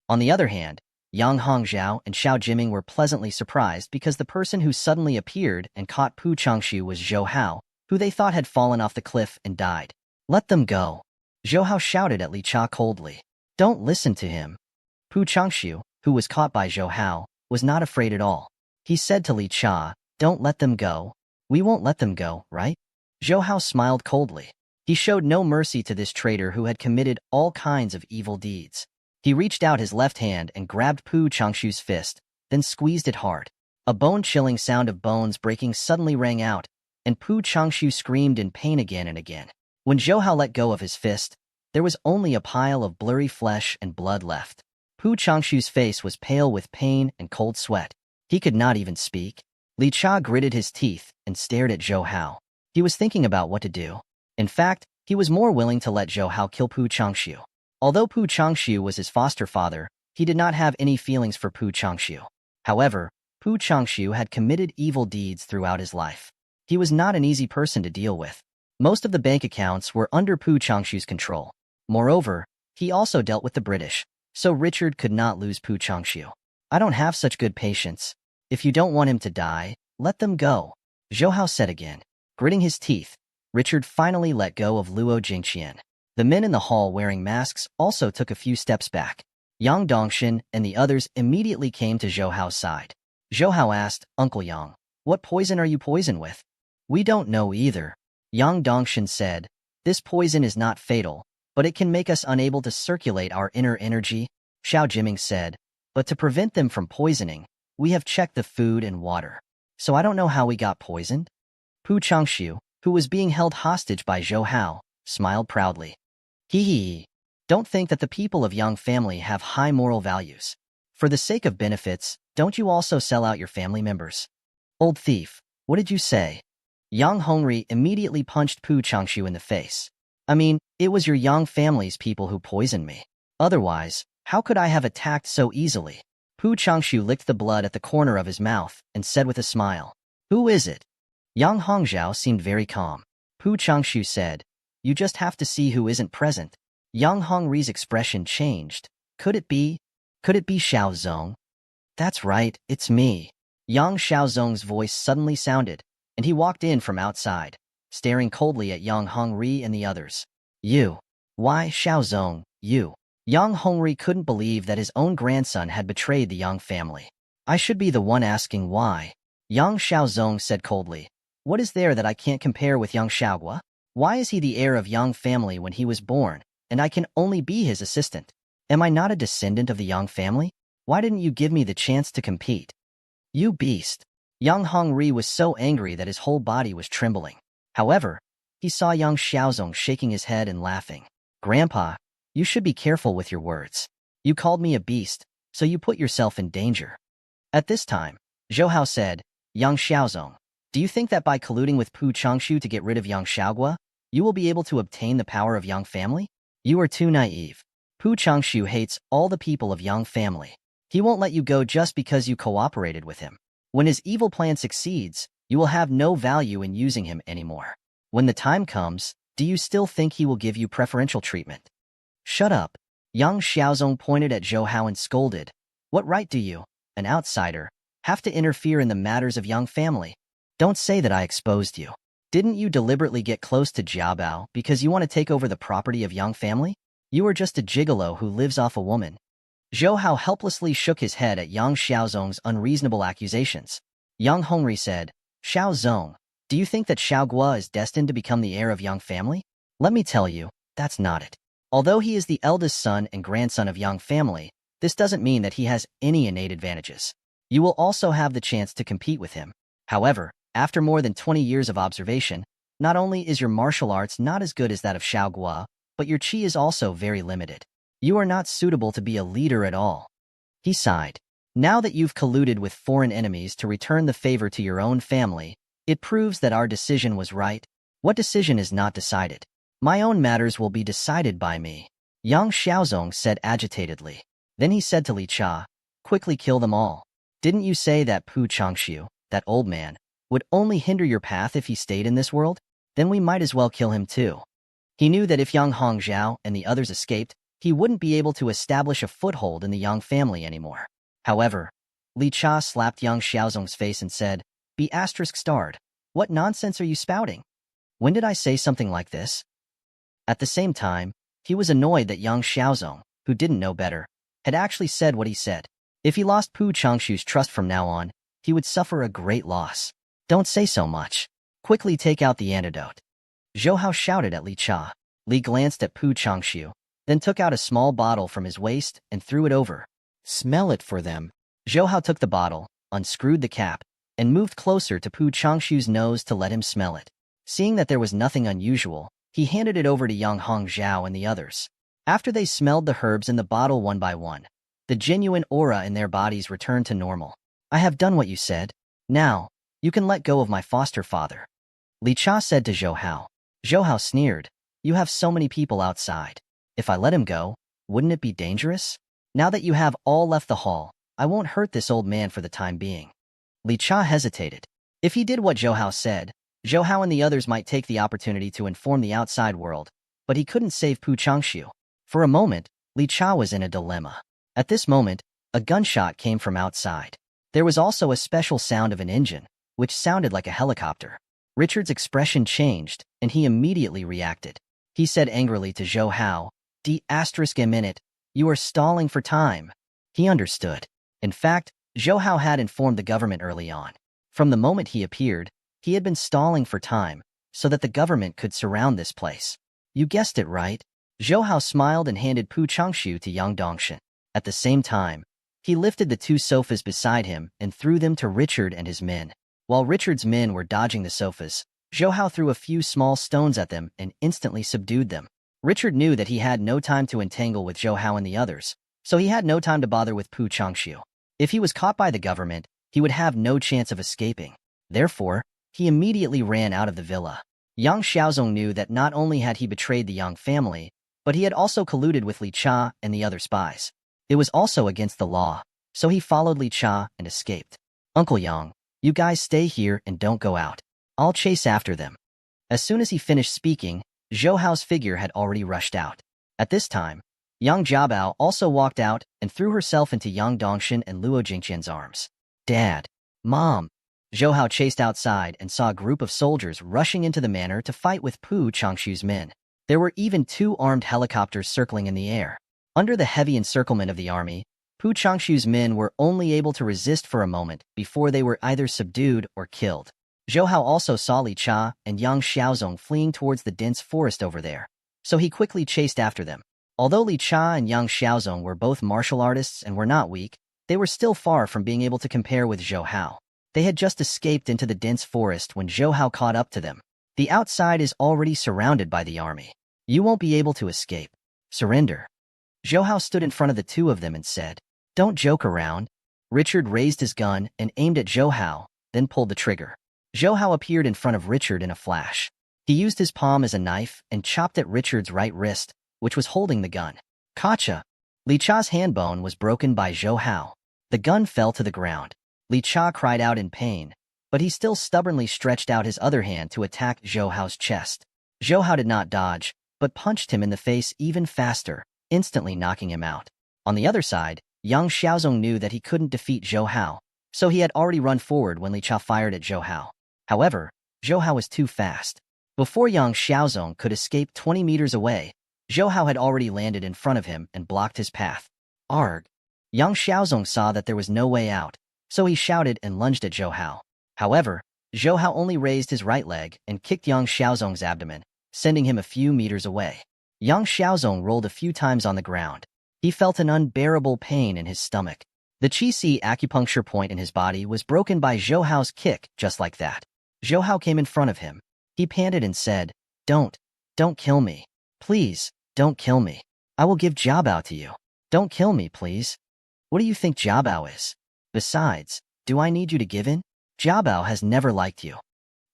On the other hand, Yang Hongzhao and Xiao Jiming were pleasantly surprised because the person who suddenly appeared and caught Pu Changshu was Zhou Hao, who they thought had fallen off the cliff and died. "Let them go." Zhou Hao shouted at Li Cha coldly. "Don't listen to him." Pu Changshu, who was caught by Zhou Hao, was not afraid at all. He said to Li Cha, "Don't let them go." "We won't let them go, right?" Zhou Hao smiled coldly. He showed no mercy to this traitor who had committed all kinds of evil deeds. He reached out his left hand and grabbed Pu Changshu's fist, then squeezed it hard. A bone-chilling sound of bones breaking suddenly rang out, and Pu Changshu screamed in pain again and again. When Zhou Hao let go of his fist, there was only a pile of blurry flesh and blood left. Pu Changshu's face was pale with pain and cold sweat. He could not even speak. Li Cha gritted his teeth and stared at Zhou Hao. He was thinking about what to do. In fact, he was more willing to let Zhou Hao kill Pu Changshu. Although Pu Changshu was his foster father, he did not have any feelings for Pu Changshu. However, Pu Changshu had committed evil deeds throughout his life. He was not an easy person to deal with. Most of the bank accounts were under Pu Changshu's control. Moreover, he also dealt with the British, so Richard could not lose Pu Changshu. "I don't have such good patience. If you don't want him to die, let them go," Zhou Hao said again. Gritting his teeth, Richard finally let go of Luo Jingqian. The men in the hall wearing masks also took a few steps back. Yang Dongshan and the others immediately came to Zhou Hao's side. Zhou Hao asked, "Uncle Yang, what poison are you poisoned with?" "We don't know either." Yang Dongshan said, "This poison is not fatal, but it can make us unable to circulate our inner energy." Xiao Jiming said, "But to prevent them from poisoning, we have checked the food and water." So I don't know how we got poisoned? Pu Changshu, who was being held hostage by Zhou Hao, smiled proudly. Hee hee. Don't think that the people of Yang family have high moral values. For the sake of benefits, don't you also sell out your family members? Old thief, what did you say? Yang Hongri immediately punched Pu Changshu in the face. I mean, it was your Yang family's people who poisoned me. Otherwise, how could I have attacked so easily? Pu Changshu licked the blood at the corner of his mouth and said with a smile, Who is it? Yang Hongzhao seemed very calm. Pu Changshu said, You just have to see who isn't present. Yang Hongri's expression changed. Could it be? Could it be Xiao Zong? That's right, it's me. Yang Xiaozong's voice suddenly sounded, and he walked in from outside, staring coldly at Yang Hongri and the others. You. Why, Xiaozong, you. Yang Hongri couldn't believe that his own grandson had betrayed the Yang family. I should be the one asking why. Yang Xiaozong said coldly. What is there that I can't compare with Yang Xiaogua? Why is he the heir of Yang family when he was born, and I can only be his assistant? Am I not a descendant of the Yang family? Why didn't you give me the chance to compete? You beast. Yang Hongri was so angry that his whole body was trembling. However, he saw Yang Xiaozong shaking his head and laughing. Grandpa, you should be careful with your words. You called me a beast, so you put yourself in danger. At this time, Zhou Hao said, Yang Xiaozong, do you think that by colluding with Pu Changshu to get rid of Yang Xiaogua, you will be able to obtain the power of Yang family? You are too naive. Pu Changshu hates all the people of Yang family. He won't let you go just because you cooperated with him. When his evil plan succeeds, you will have no value in using him anymore. When the time comes, do you still think he will give you preferential treatment? Shut up. Yang Xiaozong pointed at Zhou Hao and scolded. What right do you, an outsider, have to interfere in the matters of Yang family? Don't say that I exposed you. Didn't you deliberately get close to Jiabao because you want to take over the property of Yang family? You are just a gigolo who lives off a woman. Zhou Hao helplessly shook his head at Yang Xiaozong's unreasonable accusations. Yang Hongri said, Xiao Zong, do you think that Xiaogua is destined to become the heir of Yang family? Let me tell you, that's not it. Although he is the eldest son and grandson of Yang family, this doesn't mean that he has any innate advantages. You will also have the chance to compete with him. However, after more than 20 years of observation, not only is your martial arts not as good as that of Xiaogua, but your chi is also very limited. You are not suitable to be a leader at all. He sighed. Now that you've colluded with foreign enemies to return the favor to your own family, it proves that our decision was right. What decision is not decided? My own matters will be decided by me. Yang Xiaozong said agitatedly. Then he said to Li Cha, quickly kill them all. Didn't you say that Pu Changshu, that old man, would only hinder your path if he stayed in this world? Then we might as well kill him too. He knew that if Yang Hongzhao and the others escaped, he wouldn't be able to establish a foothold in the Yang family anymore. However, Li Cha slapped Yang Xiaozong's face and said, Be *starred. What nonsense are you spouting? When did I say something like this? At the same time, he was annoyed that Yang Xiaozong, who didn't know better, had actually said what he said. If he lost Pu Changshu's trust from now on, he would suffer a great loss. Don't say so much. Quickly take out the antidote. Zhou Hao shouted at Li Cha. Li glanced at Pu Changshu, then took out a small bottle from his waist and threw it over. Smell it for them. Zhou Hao took the bottle, unscrewed the cap, and moved closer to Pu Changshu's nose to let him smell it. Seeing that there was nothing unusual, he handed it over to Yang Hongzhao and the others. After they smelled the herbs in the bottle one by one, the genuine aura in their bodies returned to normal. I have done what you said. Now, you can let go of my foster father. Li Cha said to Zhou Hao. Zhou Hao sneered. You have so many people outside. If I let him go, wouldn't it be dangerous? Now that you have all left the hall, I won't hurt this old man for the time being. Li Cha hesitated. If he did what Zhou Hao said, Zhou Hao and the others might take the opportunity to inform the outside world, but he couldn't save Pu Changshu. For a moment, Li Cha was in a dilemma. At this moment, a gunshot came from outside. There was also a special sound of an engine, which sounded like a helicopter. Richard's expression changed, and he immediately reacted. He said angrily to Zhou Hao, a minute, you are stalling for time. He understood. In fact, Zhou Hao had informed the government early on. From the moment he appeared, he had been stalling for time, so that the government could surround this place. You guessed it right. Zhou Hao smiled and handed Pu Changshu to Yang Dongshan. At the same time, he lifted the two sofas beside him and threw them to Richard and his men. While Richard's men were dodging the sofas, Zhou Hao threw a few small stones at them and instantly subdued them. Richard knew that he had no time to entangle with Zhou Hao and the others, so he had no time to bother with Pu Changshu. If he was caught by the government, he would have no chance of escaping. Therefore, he immediately ran out of the villa. Yang Xiaozong knew that not only had he betrayed the Yang family, but he had also colluded with Li Cha and the other spies. It was also against the law, so he followed Li Cha and escaped. Uncle Yang, you guys stay here and don't go out. I'll chase after them. As soon as he finished speaking, Zhou Hao's figure had already rushed out. At this time, Yang Jiabao also walked out and threw herself into Yang Dongshan and Luo Jingqian's arms. Dad, Mom. Zhou Hao chased outside and saw a group of soldiers rushing into the manor to fight with Pu Changshu's men. There were even 2 armed helicopters circling in the air. Under the heavy encirclement of the army, Pu Changshu's men were only able to resist for a moment before they were either subdued or killed. Zhou Hao also saw Li Cha and Yang Xiaozong fleeing towards the dense forest over there, so he quickly chased after them. Although Li Cha and Yang Xiaozong were both martial artists and were not weak, they were still far from being able to compare with Zhou Hao. They had just escaped into the dense forest when Zhou Hao caught up to them. The outside is already surrounded by the army. You won't be able to escape. Surrender. Zhou Hao stood in front of the 2 of them and said, Don't joke around. Richard raised his gun and aimed at Zhou Hao, then pulled the trigger. Zhou Hao appeared in front of Richard in a flash. He used his palm as a knife and chopped at Richard's right wrist, which was holding the gun. Kacha! Li Cha's hand bone was broken by Zhou Hao. The gun fell to the ground. Li Cha cried out in pain, but he still stubbornly stretched out his other hand to attack Zhou Hao's chest. Zhou Hao did not dodge, but punched him in the face even faster, instantly knocking him out. On the other side, Yang Xiaozong knew that he couldn't defeat Zhou Hao, so he had already run forward when Li Cha fired at Zhou Hao. However, Zhou Hao was too fast. Before Yang Xiaozong could escape 20 meters away, Zhou Hao had already landed in front of him and blocked his path. Arg! Yang Xiaozong saw that there was no way out, so he shouted and lunged at Zhou Hao. However, Zhou Hao only raised his right leg and kicked Yang Xiaozong's abdomen, sending him a few meters away. Yang Xiaozong rolled a few times on the ground. He felt an unbearable pain in his stomach. The Qi acupuncture point in his body was broken by Zhou Hao's kick just like that. Zhou Hao came in front of him. He panted and said, Don't kill me. Please, don't kill me. I will give Jiabao to you. Don't kill me, please. What do you think Jiabao is? Besides, do I need you to give in? Jiabao has never liked you.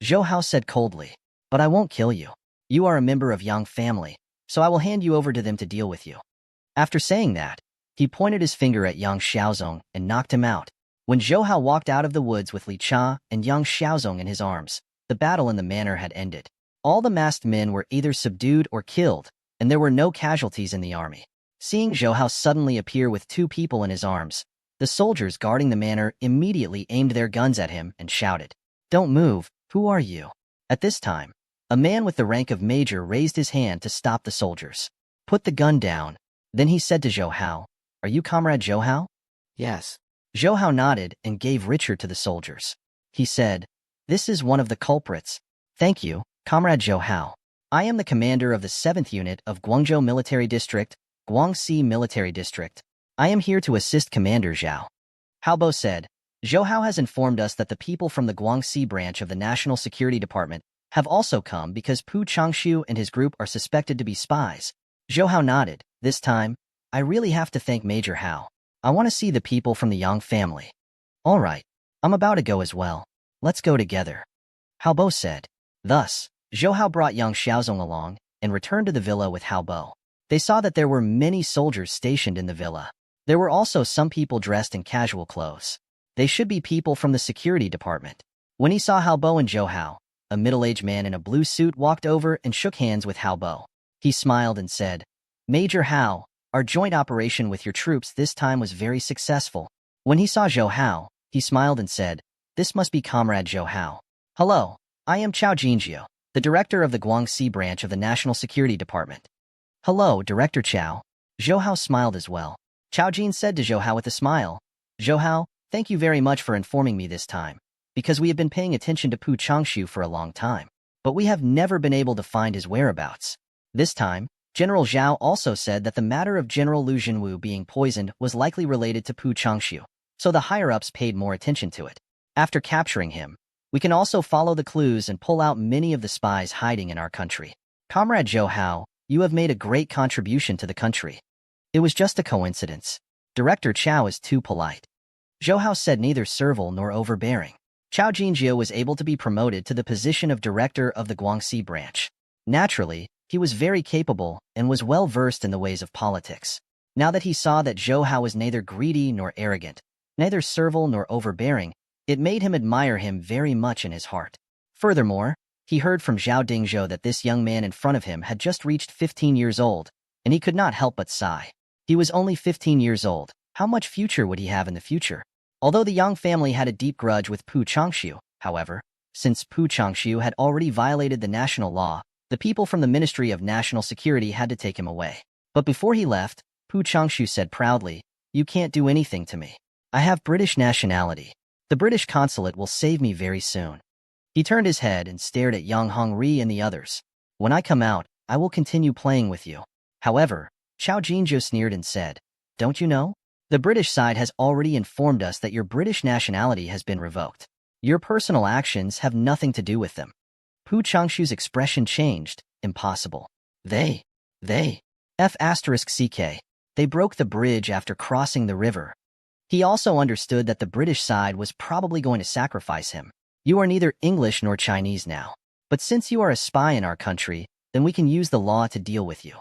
Zhou Hao said coldly, But I won't kill you. You are a member of Yang family, so I will hand you over to them to deal with you. After saying that, he pointed his finger at Yang Xiaozong and knocked him out. When Zhou Hao walked out of the woods with Li Cha and Yang Xiaozong in his arms, the battle in the manor had ended. All the masked men were either subdued or killed, and there were no casualties in the army. Seeing Zhou Hao suddenly appear with 2 people in his arms, the soldiers guarding the manor immediately aimed their guns at him and shouted, Don't move, who are you? At this time, a man with the rank of major raised his hand to stop the soldiers. Put the gun down. Then he said to Zhou Hao, Are you Comrade Zhou Hao? Yes. Zhou Hao nodded and gave Richard to the soldiers. He said, This is one of the culprits. Thank you, Comrade Zhou Hao. I am the commander of the 7th Unit of Guangzhou Military District, Guangxi Military District. I am here to assist Commander Zhao. Haobo said, Zhou Hao has informed us that the people from the Guangxi branch of the National Security Department have also come because Pu Changshu and his group are suspected to be spies. Zhou Hao nodded. This time, I really have to thank Major Hao. I want to see the people from the Yang family. All right, I'm about to go as well. Let's go together. Haobo said. Thus, Zhou Hao brought Yang Xiaozong along and returned to the villa with Haobo. They saw that there were many soldiers stationed in the villa. There were also some people dressed in casual clothes. They should be people from the security department. When he saw Haobo and Zhou Hao, a middle-aged man in a blue suit walked over and shook hands with Haobo. He smiled and said, Major Hao, our joint operation with your troops this time was very successful. When he saw Zhou Hao, he smiled and said, This must be Comrade Zhou Hao. Hello, I am Chao Jinjiu, the director of the Guangxi branch of the National Security Department. Hello, Director Chao. Zhou Hao smiled as well. Chao Jin said to Zhou Hao with a smile, Zhou Hao, thank you very much for informing me this time, because we have been paying attention to Pu Changshu for a long time, but we have never been able to find his whereabouts. This time, General Zhao also said that the matter of General Lu Jinwu being poisoned was likely related to Pu Changshu, so the higher-ups paid more attention to it. After capturing him, We can also follow the clues and pull out many of the spies hiding in our country. Comrade Zhou Hao, you have made a great contribution to the country. It was just a coincidence. Director Chao is too polite. Zhou Hao said, neither servile nor overbearing. Chao Jinjiu was able to be promoted to the position of director of the Guangxi branch. Naturally, he was very capable and was well versed in the ways of politics. Now that he saw that Zhou Hao was neither greedy nor arrogant, neither servile nor overbearing, it made him admire him very much in his heart. Furthermore, he heard from Zhao Dingzhou that this young man in front of him had just reached 15 years old, and he could not help but sigh. He was only 15 years old. How much future would he have in the future? Although the Yang family had a deep grudge with Pu Changshu, however, since Pu Changshu had already violated the national law, the people from the Ministry of National Security had to take him away. But before he left, Pu Changshu said proudly, "You can't do anything to me. I have British nationality. The British consulate will save me very soon." He turned his head and stared at Yang Hongri and the others. "When I come out, I will continue playing with you." However, Chao Jinzhou sneered and said, "Don't you know? The British side has already informed us that your British nationality has been revoked. Your personal actions have nothing to do with them." Pu Changshu's expression changed. Impossible. They F***CK. They broke the bridge after crossing the river. He also understood that the British side was probably going to sacrifice him. "You are neither English nor Chinese now. But since you are a spy in our country, then we can use the law to deal with you,"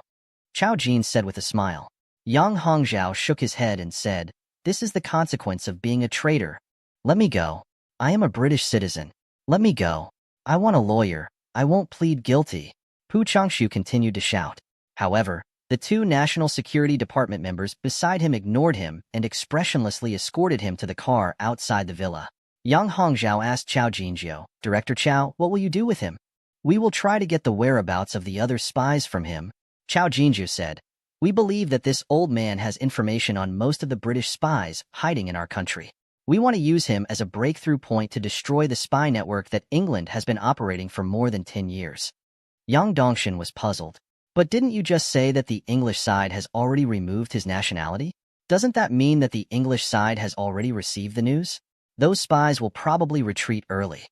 Chao Jin said with a smile. Yang Hongzhao shook his head and said, "This is the consequence of being a traitor. Let me go. I am a British citizen. Let me go. I want a lawyer. I won't plead guilty." Pu Changshu continued to shout. However, the two National Security Department members beside him ignored him and expressionlessly escorted him to the car outside the villa. Yang Hongzhao asked Chao Jinjiu, "Director Chao, what will you do with him?" "We will try to get the whereabouts of the other spies from him," Chao Jinjiu said. "We believe that this old man has information on most of the British spies hiding in our country. We want to use him as a breakthrough point to destroy the spy network that England has been operating for more than 10 years. Yang Dongshan was puzzled. "But didn't you just say that the English side has already removed his nationality? Doesn't that mean that the English side has already received the news? Those spies will probably retreat early."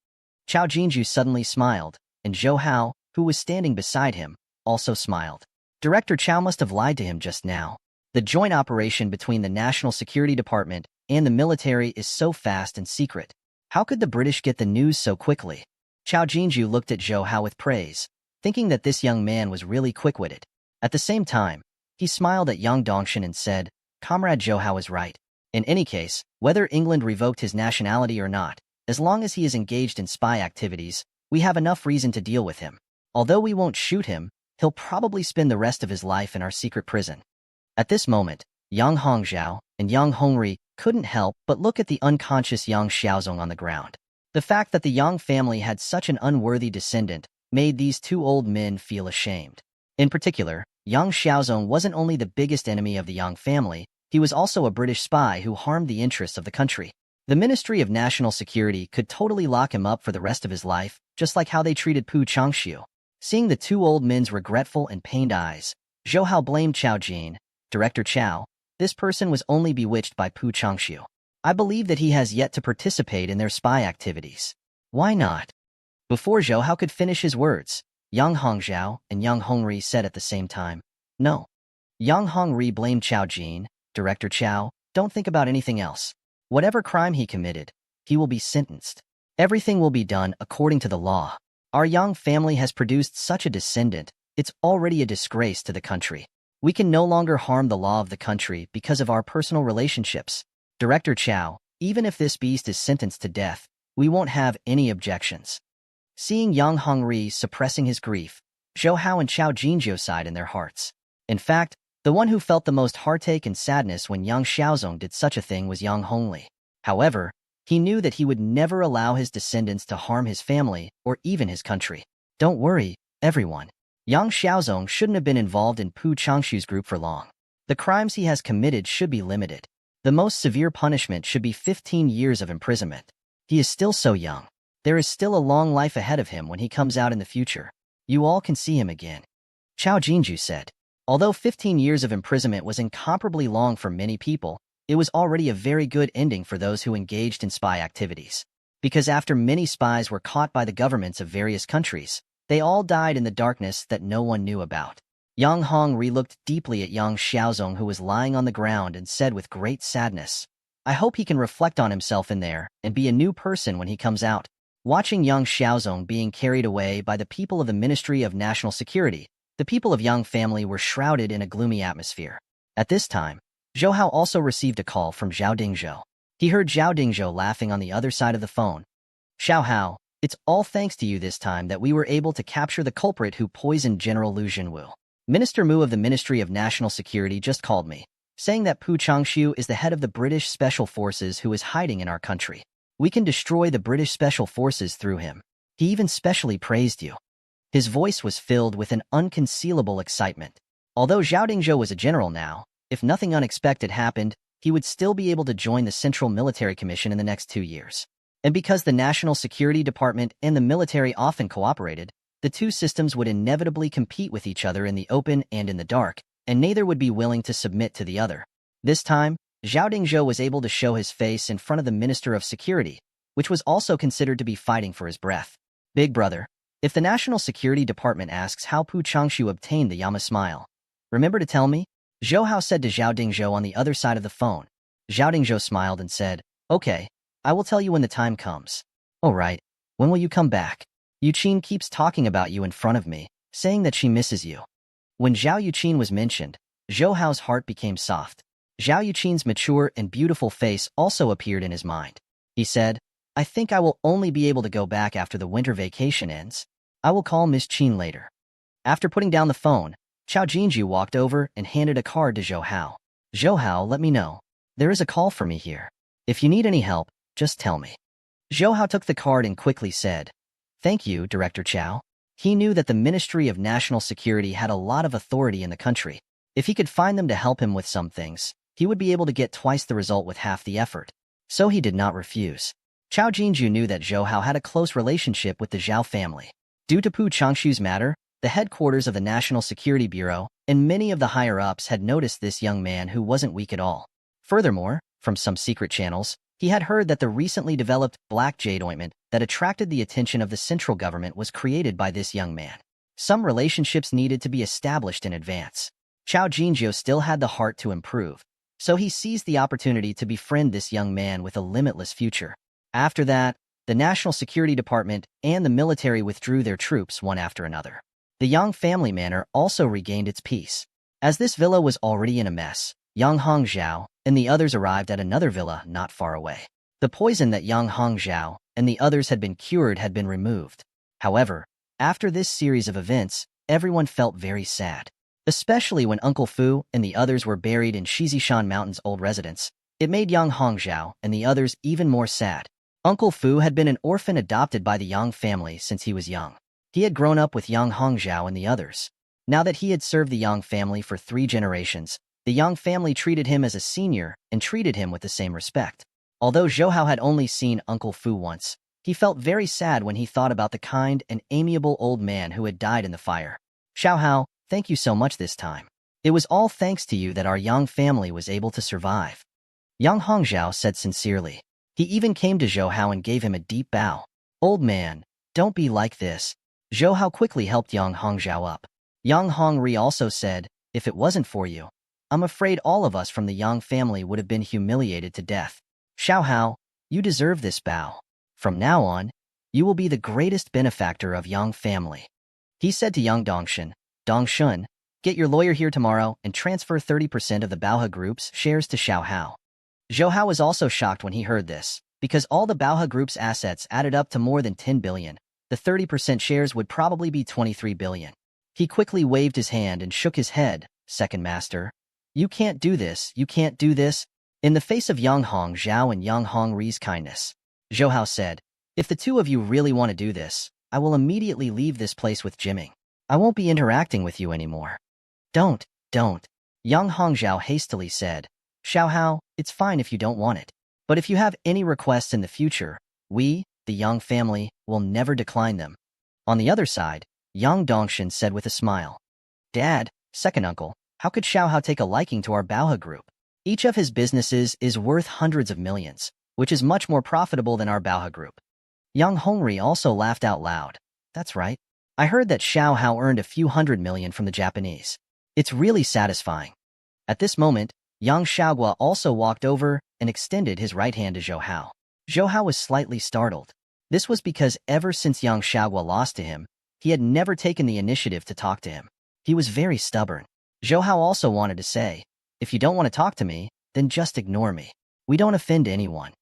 Chao Jinju suddenly smiled, and Zhou Hao, who was standing beside him, also smiled. Director Chao must have lied to him just now. The joint operation between the National Security Department and the military is so fast and secret. How could the British get the news so quickly? Chao Jinju looked at Zhou Hao with praise, thinking that this young man was really quick-witted. At the same time, he smiled at Yang Dongshan and said, "Comrade Zhou Hao is right. In any case, whether England revoked his nationality or not, as long as he is engaged in spy activities, we have enough reason to deal with him. Although we won't shoot him, he'll probably spend the rest of his life in our secret prison." At this moment, Yang Hongzhao and Yang Hongri couldn't help but look at the unconscious Yang Xiaozong on the ground. The fact that the Yang family had such an unworthy descendant made these two old men feel ashamed. In particular, Yang Xiaozong wasn't only the biggest enemy of the Yang family, he was also a British spy who harmed the interests of the country. The Ministry of National Security could totally lock him up for the rest of his life, just like how they treated Pu Changshu. Seeing the two old men's regretful and pained eyes, Zhou Hao blamed Chao Jin. "Director Chao, this person was only bewitched by Pu Changshu. I believe that he has yet to participate in their spy activities." "Why not?" Before Zhou Hao could finish his words, Yang Hongzhao and Yang Hongri said at the same time, "No." Yang Hongri blamed Chao Jin. "Director Chao, don't think about anything else. Whatever crime he committed, he will be sentenced. Everything will be done according to the law. Our Yang family has produced such a descendant, it's already a disgrace to the country. We can no longer harm the law of the country because of our personal relationships. Director Chao, even if this beast is sentenced to death, we won't have any objections." Seeing Yang Hongri suppressing his grief, Zhou Hao and Chao Jinjiu sighed in their hearts. In fact, the one who felt the most heartache and sadness when Yang Xiaozong did such a thing was Yang Hongli. However, he knew that he would never allow his descendants to harm his family or even his country. "Don't worry, everyone. Yang Xiaozong shouldn't have been involved in Pu Changshu's group for long. The crimes he has committed should be limited. The most severe punishment should be 15 years of imprisonment. He is still so young. There is still a long life ahead of him when he comes out in the future. You all can see him again," Chao Jinju said. Although 15 years of imprisonment was incomparably long for many people, it was already a very good ending for those who engaged in spy activities. because after many spies were caught by the governments of various countries, they all died in the darkness that no one knew about. Yang Hongri looked deeply at Yang Xiaozong, who was lying on the ground, and said with great sadness, "I hope he can reflect on himself in there and be a new person when he comes out." Watching Yang Xiaozong being carried away by the people of the Ministry of National Security, the people of Yang family were shrouded in a gloomy atmosphere. At this time, Zhou Hao also received a call from Zhao Dingzhou. He heard Zhao Dingzhou laughing on the other side of the phone. "Xiao Hao, it's all thanks to you this time that we were able to capture the culprit who poisoned General Liu Jinwu. Minister Mu of the Ministry of National Security just called me, saying that Pu Changshu is the head of the British Special Forces who is hiding in our country. We can destroy the British Special Forces through him. He even specially praised you." His voice was filled with an unconcealable excitement. Although Zhao Dingzhou was a general now, if nothing unexpected happened, he would still be able to join the Central Military Commission in the next 2 years. And because the National Security Department and the military often cooperated, the two systems would inevitably compete with each other in the open and in the dark, and neither would be willing to submit to the other. This time, Zhao Dingzhou was able to show his face in front of the Minister of Security, which was also considered to be fighting for his breath. "Big brother, if the National Security Department asks how Pu Changshu obtained the Yama smile, remember to tell me?" Zhou Hao said to Zhao Dingzhou on the other side of the phone. Zhao Dingzhou smiled and said, "Okay, I will tell you when the time comes." "All right, when will you come back? Yuqin keeps talking about you in front of me, saying that she misses you." When Zhao Yuqin was mentioned, Zhou Hao's heart became soft. Zhao Yuqin's mature and beautiful face also appeared in his mind. He said, "I think I will only be able to go back after the winter vacation ends. I will call Miss Qin later." After putting down the phone, Chao Jinju walked over and handed a card to Zhou Hao. "Zhou Hao, let me know. There is a call for me here. If you need any help, just tell me." Zhou Hao took the card and quickly said, "Thank you, Director Chao." He knew that the Ministry of National Security had a lot of authority in the country. If he could find them to help him with some things, he would be able to get twice the result with half the effort. So he did not refuse. Chao Jinju knew that Zhou Hao had a close relationship with the Zhao family. Due to Pu Changshu's matter, the headquarters of the National Security Bureau and many of the higher-ups had noticed this young man who wasn't weak at all. Furthermore, from some secret channels, he had heard that the recently developed black jade ointment that attracted the attention of the central government was created by this young man. Some relationships needed to be established in advance. Chao Jinju still had the heart to improve, so he seized the opportunity to befriend this young man with a limitless future. After that, the National Security Department and the military withdrew their troops one after another. The Yang family manor also regained its peace. As this villa was already in a mess, Yang Hongzhou and the others arrived at another villa not far away. The poison that Yang Hongzhou and the others had been cured had been removed. However, after this series of events, everyone felt very sad. Especially when Uncle Fu and the others were buried in Shizishan Mountain's old residence, it made Yang Hongzhou and the others even more sad. Uncle Fu had been an orphan adopted by the Yang family since he was young. He had grown up with Yang Hongzhou and the others. Now that he had served the Yang family for 3 generations, the Yang family treated him as a senior and treated him with the same respect. Although Zhou Hao had only seen Uncle Fu once, he felt very sad when he thought about the kind and amiable old man who had died in the fire. "Xiao Hao, thank you so much this time. It was all thanks to you that our Yang family was able to survive." Yang Hongzhou said sincerely. He even came to Zhou Hao and gave him a deep bow. "Old man, don't be like this." Zhou Hao quickly helped Yang Hongzhou up. Yang Hongri also said, "If it wasn't for you, I'm afraid all of us from the Yang family would have been humiliated to death. Xiao Hao, you deserve this bow. From now on, you will be the greatest benefactor of Yang family." He said to Yang Dongshun, "Dongshun, get your lawyer here tomorrow and transfer 30% of the Baohe Group's shares to Xiao Hao." Zhou Hao was also shocked when he heard this, because all the Baohe Group's assets added up to more than 10 billion. The 30% shares would probably be 23 billion. He quickly waved his hand and shook his head. "Second master, you can't do this, you can't do this." In the face of Yang Hongzhou and Yang Hongri's kindness, Zhou Hao said, "If the two of you really want to do this, I will immediately leave this place with Jimming. I won't be interacting with you anymore." Don't. Yang Hongzhou hastily said, "Xiao Hao, it's fine if you don't want it. But if you have any requests in the future, we, the Yang family, will never decline them." On the other side, Yang Dongshun said with a smile, "Dad, second uncle, how could Xiao Hao take a liking to our Baohe Group? Each of his businesses is worth hundreds of millions, which is much more profitable than our Baohe Group. Young Hongri also laughed out loud. That's right. I heard that Xiao Hao earned a few hundred million from the Japanese. It's really satisfying. At this moment, young Xiaogua also walked over and extended his right hand to Zhou Hao. Zhou Hao was slightly startled. This was because ever since young Xiaogua lost to him, he had never taken the initiative to talk to him. He was very stubborn. Zhou Hao also wanted to say, if you don't want to talk to me, then just ignore me. We don't offend anyone.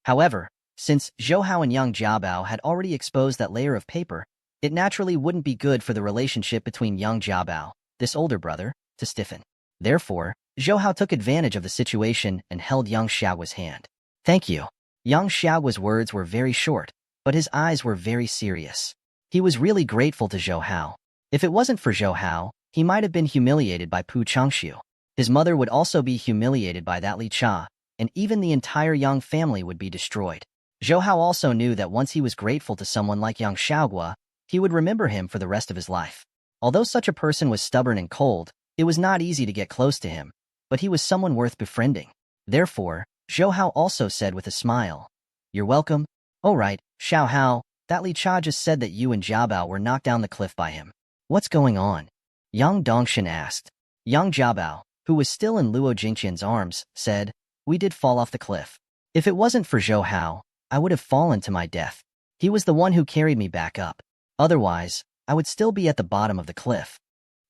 However, since Zhou Hao and young Jiabao had already exposed that layer of paper, it naturally wouldn't be good for the relationship between young Jiabao, this older brother, to stiffen. Therefore, Zhou Hao took advantage of the situation and held young Xiaogua's hand. Thank you. Young Xiaogua's words were very short, but his eyes were very serious. He was really grateful to Zhou Hao. If it wasn't for Zhou Hao, he might have been humiliated by Pu Changshu. His mother would also be humiliated by that Li Cha, and even the entire Yang family would be destroyed. Zhou Hao also knew that once he was grateful to someone like young Xiaogua, he would remember him for the rest of his life. Although such a person was stubborn and cold, it was not easy to get close to him, but he was someone worth befriending. Therefore, Zhou Hao also said with a smile, "You're welcome." "Oh right, Xiao Hao, that Li Cha just said that you and Jiabao were knocked down the cliff by him. What's going on?" Yang Dongshin asked. Young Jiabao, who was still in Luo Jingqian's arms, said, "We did fall off the cliff. If it wasn't for Zhou Hao, I would have fallen to my death. He was the one who carried me back up. Otherwise, I would still be at the bottom of the cliff."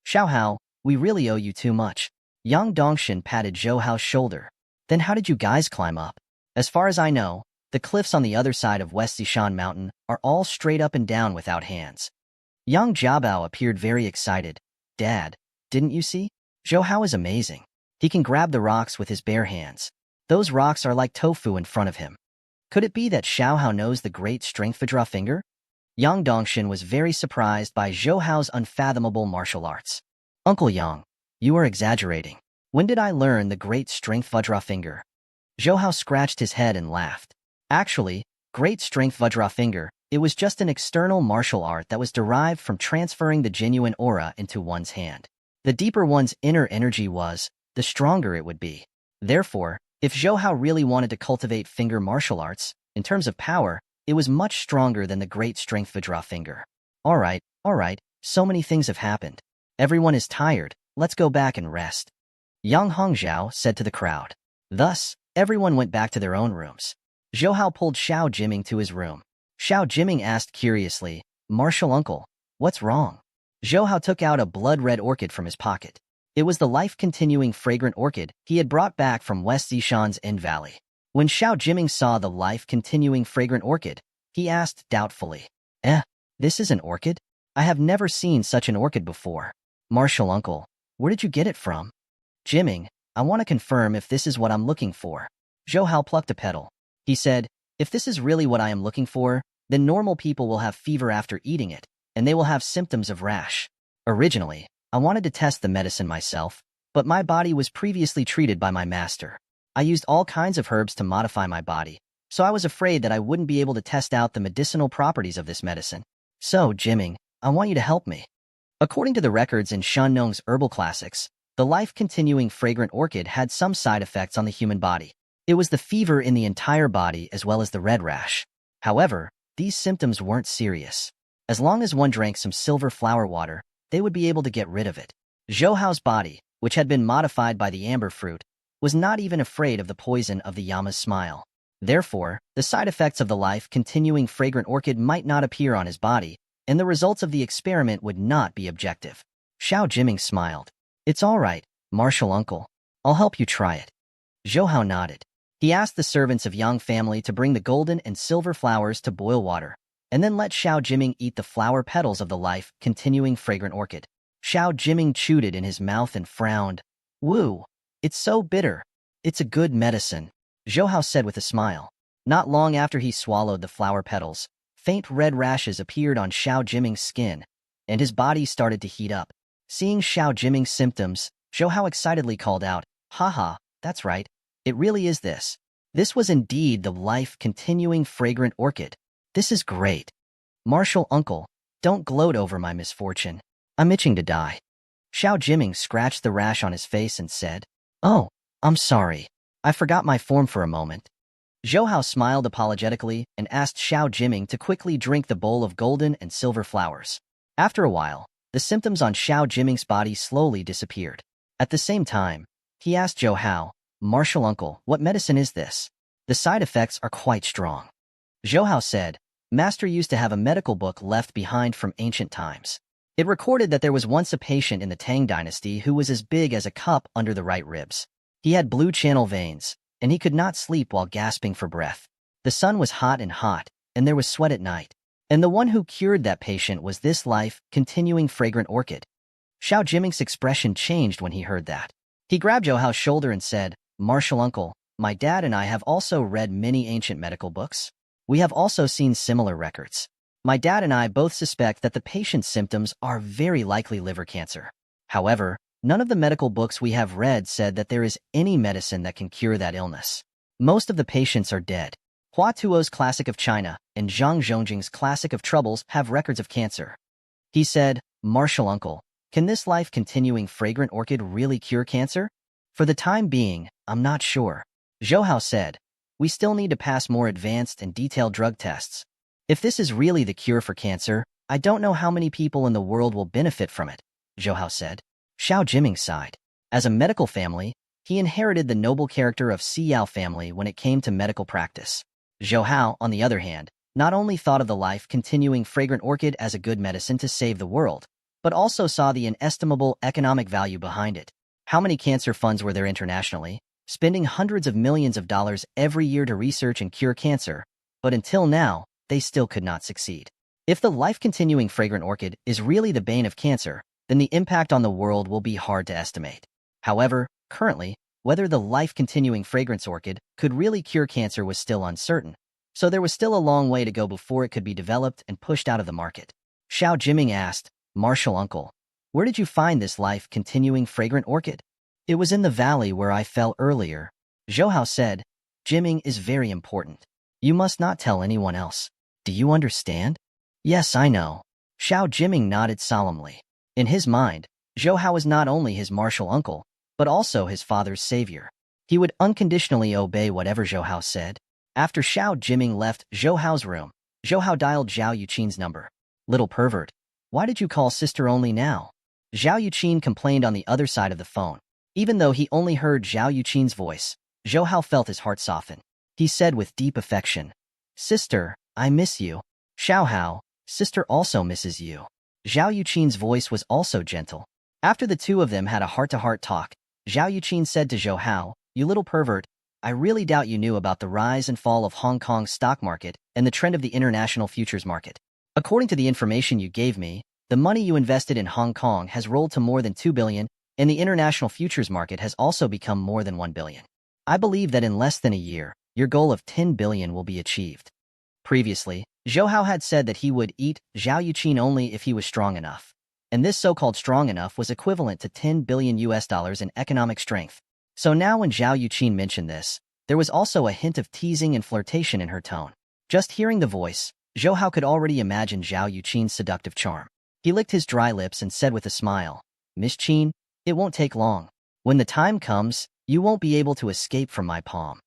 "Xiao Hao, we really owe you too much." Yang Dongshin patted Zhou Hao's shoulder. "Then how did you guys climb up?" "As far as I know, the cliffs on the other side of West Xishan Mountain are all straight up and down without hands." Young Jiabao appeared very excited. "Dad, didn't you see? Zhou Hao is amazing. He can grab the rocks with his bare hands. Those rocks are like tofu in front of him. Could it be that Xiao Hao knows the great strength Vajra finger?" Yang Dongshin was very surprised by Zhou Hao's unfathomable martial arts. "Uncle Yang, you are exaggerating. When did I learn the great strength Vajra finger?" Zhou Hao scratched his head and laughed. Actually, great strength Vajra finger, it was just an external martial art that was derived from transferring the genuine aura into one's hand. The deeper one's inner energy was, the stronger it would be. Therefore, if Zhou Hao really wanted to cultivate finger martial arts, in terms of power, it was much stronger than the great strength Vajra finger. All right, so many things have happened. Everyone is tired, let's go back and rest." Yang Hongzhao said to the crowd. Thus, everyone went back to their own rooms. Zhou Hao pulled Xiao Jiming to his room. Xiao Jiming asked curiously, "Martial uncle, what's wrong?" Zhou Hao took out a blood-red orchid from his pocket. It was the life-continuing fragrant orchid he had brought back from West Xishan's End Valley. When Xiao Jiming saw the life-continuing fragrant orchid, he asked doubtfully, this is an orchid? I have never seen such an orchid before." "Martial uncle, where did you get it from?" "Jiming, I want to confirm if this is what I'm looking for." Zhou Hao plucked a petal. He said, "If this is really what I am looking for, then normal people will have fever after eating it, and they will have symptoms of rash. Originally, I wanted to test the medicine myself, but my body was previously treated by my master. I used all kinds of herbs to modify my body, so I was afraid that I wouldn't be able to test out the medicinal properties of this medicine. So, Jiming, I want you to help me." According to the records in Shunnong's herbal classics, the life-continuing fragrant orchid had some side effects on the human body. It was the fever in the entire body as well as the red rash. However, these symptoms weren't serious. As long as one drank some silver flower water, they would be able to get rid of it. Zhou Hao's body, which had been modified by the amber fruit, was not even afraid of the poison of the Yama's smile. Therefore, the side effects of the life-continuing fragrant orchid might not appear on his body, and the results of the experiment would not be objective. Xiao Jiming smiled. "It's all right, martial uncle. I'll help you try it." Zhou Hao nodded. He asked the servants of Yang family to bring the golden and silver flowers to boil water, and then let Xiao Jiming eat the flower petals of the life-continuing fragrant orchid. Xiao Jiming chewed it in his mouth and frowned. "Woo! It's so bitter. It's a good medicine," Zhou Hao said with a smile. Not long after he swallowed the flower petals, faint red rashes appeared on Xiao Jiming's skin, and his body started to heat up. Seeing Xiao Jiming's symptoms, Zhou Hao excitedly called out, "Haha, that's right. It really is this. This was indeed the life-continuing fragrant orchid. This is great. Martial uncle, don't gloat over my misfortune. I'm itching to die." Xiao Jiming scratched the rash on his face and said, "Oh, I'm sorry. I forgot my form for a moment." Zhou Hao smiled apologetically and asked Xiao Jiming to quickly drink the bowl of golden and silver flowers. After a while, the symptoms on Xiao Jiming's body slowly disappeared. At the same time, he asked Zhou Hao, "Martial uncle, what medicine is this? The side effects are quite strong." Zhou Hao said, "Master used to have a medical book left behind from ancient times. It recorded that there was once a patient in the Tang dynasty who was as big as a cup under the right ribs. He had blue channel veins, and he could not sleep while gasping for breath. The sun was hot, and there was sweat at night. And the one who cured that patient was this life-continuing fragrant orchid." Xiao Jiming's expression changed when he heard that. He grabbed Zhou Hao's shoulder and said, "Martial uncle, my dad and I have also read many ancient medical books. We have also seen similar records. My dad and I both suspect that the patient's symptoms are very likely liver cancer. However, none of the medical books we have read said that there is any medicine that can cure that illness. Most of the patients are dead. Hua Tuo's Classic of China and Zhang Zhongjing's Classic of Troubles have records of cancer." He said, "Martial uncle, can this life-continuing fragrant orchid really cure cancer? For the time being, I'm not sure." Zhou Hao said, "We still need to pass more advanced and detailed drug tests. If this is really the cure for cancer, I don't know how many people in the world will benefit from it," Zhou Hao said. Xiao Jiming sighed. As a medical family, he inherited the noble character of Siyao family when it came to medical practice. Zhou Hao, on the other hand, not only thought of the life-continuing fragrant orchid as a good medicine to save the world, but also saw the inestimable economic value behind it. How many cancer funds were there internationally, spending hundreds of millions of dollars every year to research and cure cancer, but until now, they still could not succeed. If the life-continuing fragrant orchid is really the bane of cancer, then the impact on the world will be hard to estimate. However, currently, whether the life-continuing fragrance orchid could really cure cancer was still uncertain, so there was still a long way to go before it could be developed and pushed out of the market. Xiao Jiming asked, "Martial uncle, where did you find this life-continuing fragrant orchid?" "It was in the valley where I fell earlier." Zhou Hao said, "Jiming is very important. You must not tell anyone else. Do you understand?" "Yes, I know." Xiao Jiming nodded solemnly. In his mind, Zhou Hao was not only his martial uncle, but also his father's savior. He would unconditionally obey whatever Zhou Hao said. After Xiao Jiming left Zhou Hao's room, Zhou Hao dialed Zhao Yuqin's number. "Little pervert, why did you call sister only now?" Zhao Yuqin complained on the other side of the phone. Even though he only heard Zhao Yuqin's voice, Zhou Hao felt his heart soften. He said with deep affection, "Sister, I miss you." "Xiao Hao, sister also misses you." Zhao Yuqin's voice was also gentle. After the two of them had a heart-to-heart talk, Zhao Yuqin said to Zhou Hao, "You little pervert, I really doubt you knew about the rise and fall of Hong Kong's stock market and the trend of the international futures market. According to the information you gave me, the money you invested in Hong Kong has rolled to more than 2 billion, and the international futures market has also become more than 1 billion. I believe that in less than a year, your goal of 10 billion will be achieved." Previously, Zhou Hao had said that he would eat Zhao Yuqin only if he was strong enough, and this so-called strong enough was equivalent to 10 billion US dollars in economic strength. So now when Zhao Yuqin mentioned this, there was also a hint of teasing and flirtation in her tone. Just hearing the voice, Zhou Hao could already imagine Zhao Yuqin's seductive charm. He licked his dry lips and said with a smile, "Miss Qin, it won't take long. When the time comes, you won't be able to escape from my palm."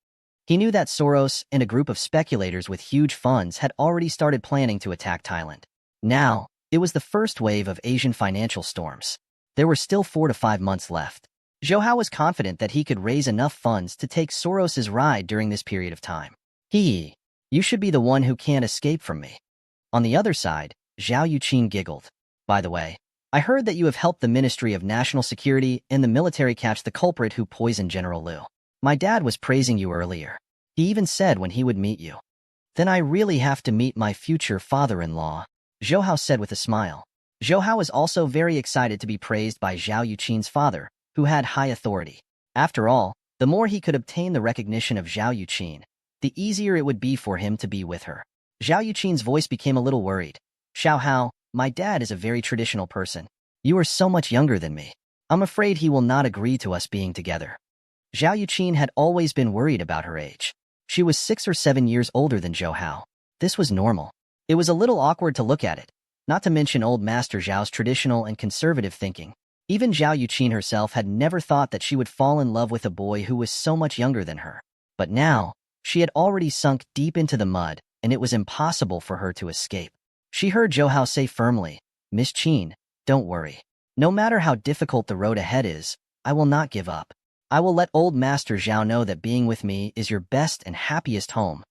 He knew that Soros and a group of speculators with huge funds had already started planning to attack Thailand. Now, it was the first wave of Asian financial storms. There were still 4 to 5 months left. Zhou Hao was confident that he could raise enough funds to take Soros's ride during this period of time. You should be the one who can't escape from me." On the other side, Zhao Yuqin giggled. "By the way, I heard that you have helped the Ministry of National Security and the military catch the culprit who poisoned General Liu. My dad was praising you earlier. He even said when he would meet you." "Then I really have to meet my future father-in-law," Zhou Hao said with a smile. Zhou Hao was also very excited to be praised by Zhao Yuqin's father, who had high authority. After all, the more he could obtain the recognition of Zhao Yuqin, the easier it would be for him to be with her. Zhao Yuqin's voice became a little worried. "Xiao Hao, my dad is a very traditional person. You are so much younger than me. I'm afraid he will not agree to us being together." Zhao Yuqin had always been worried about her age. She was 6 or 7 years older than Zhou Hao. This was normal. It was a little awkward to look at it, not to mention old Master Zhao's traditional and conservative thinking. Even Zhao Yuqin herself had never thought that she would fall in love with a boy who was so much younger than her. But now, She had already sunk deep into the mud, and it was impossible for her to escape. She heard Zhou Hao say firmly, "Miss Qin, don't worry. No matter how difficult the road ahead is, I will not give up. I will let old Master Zhao know that being with me is your best and happiest home."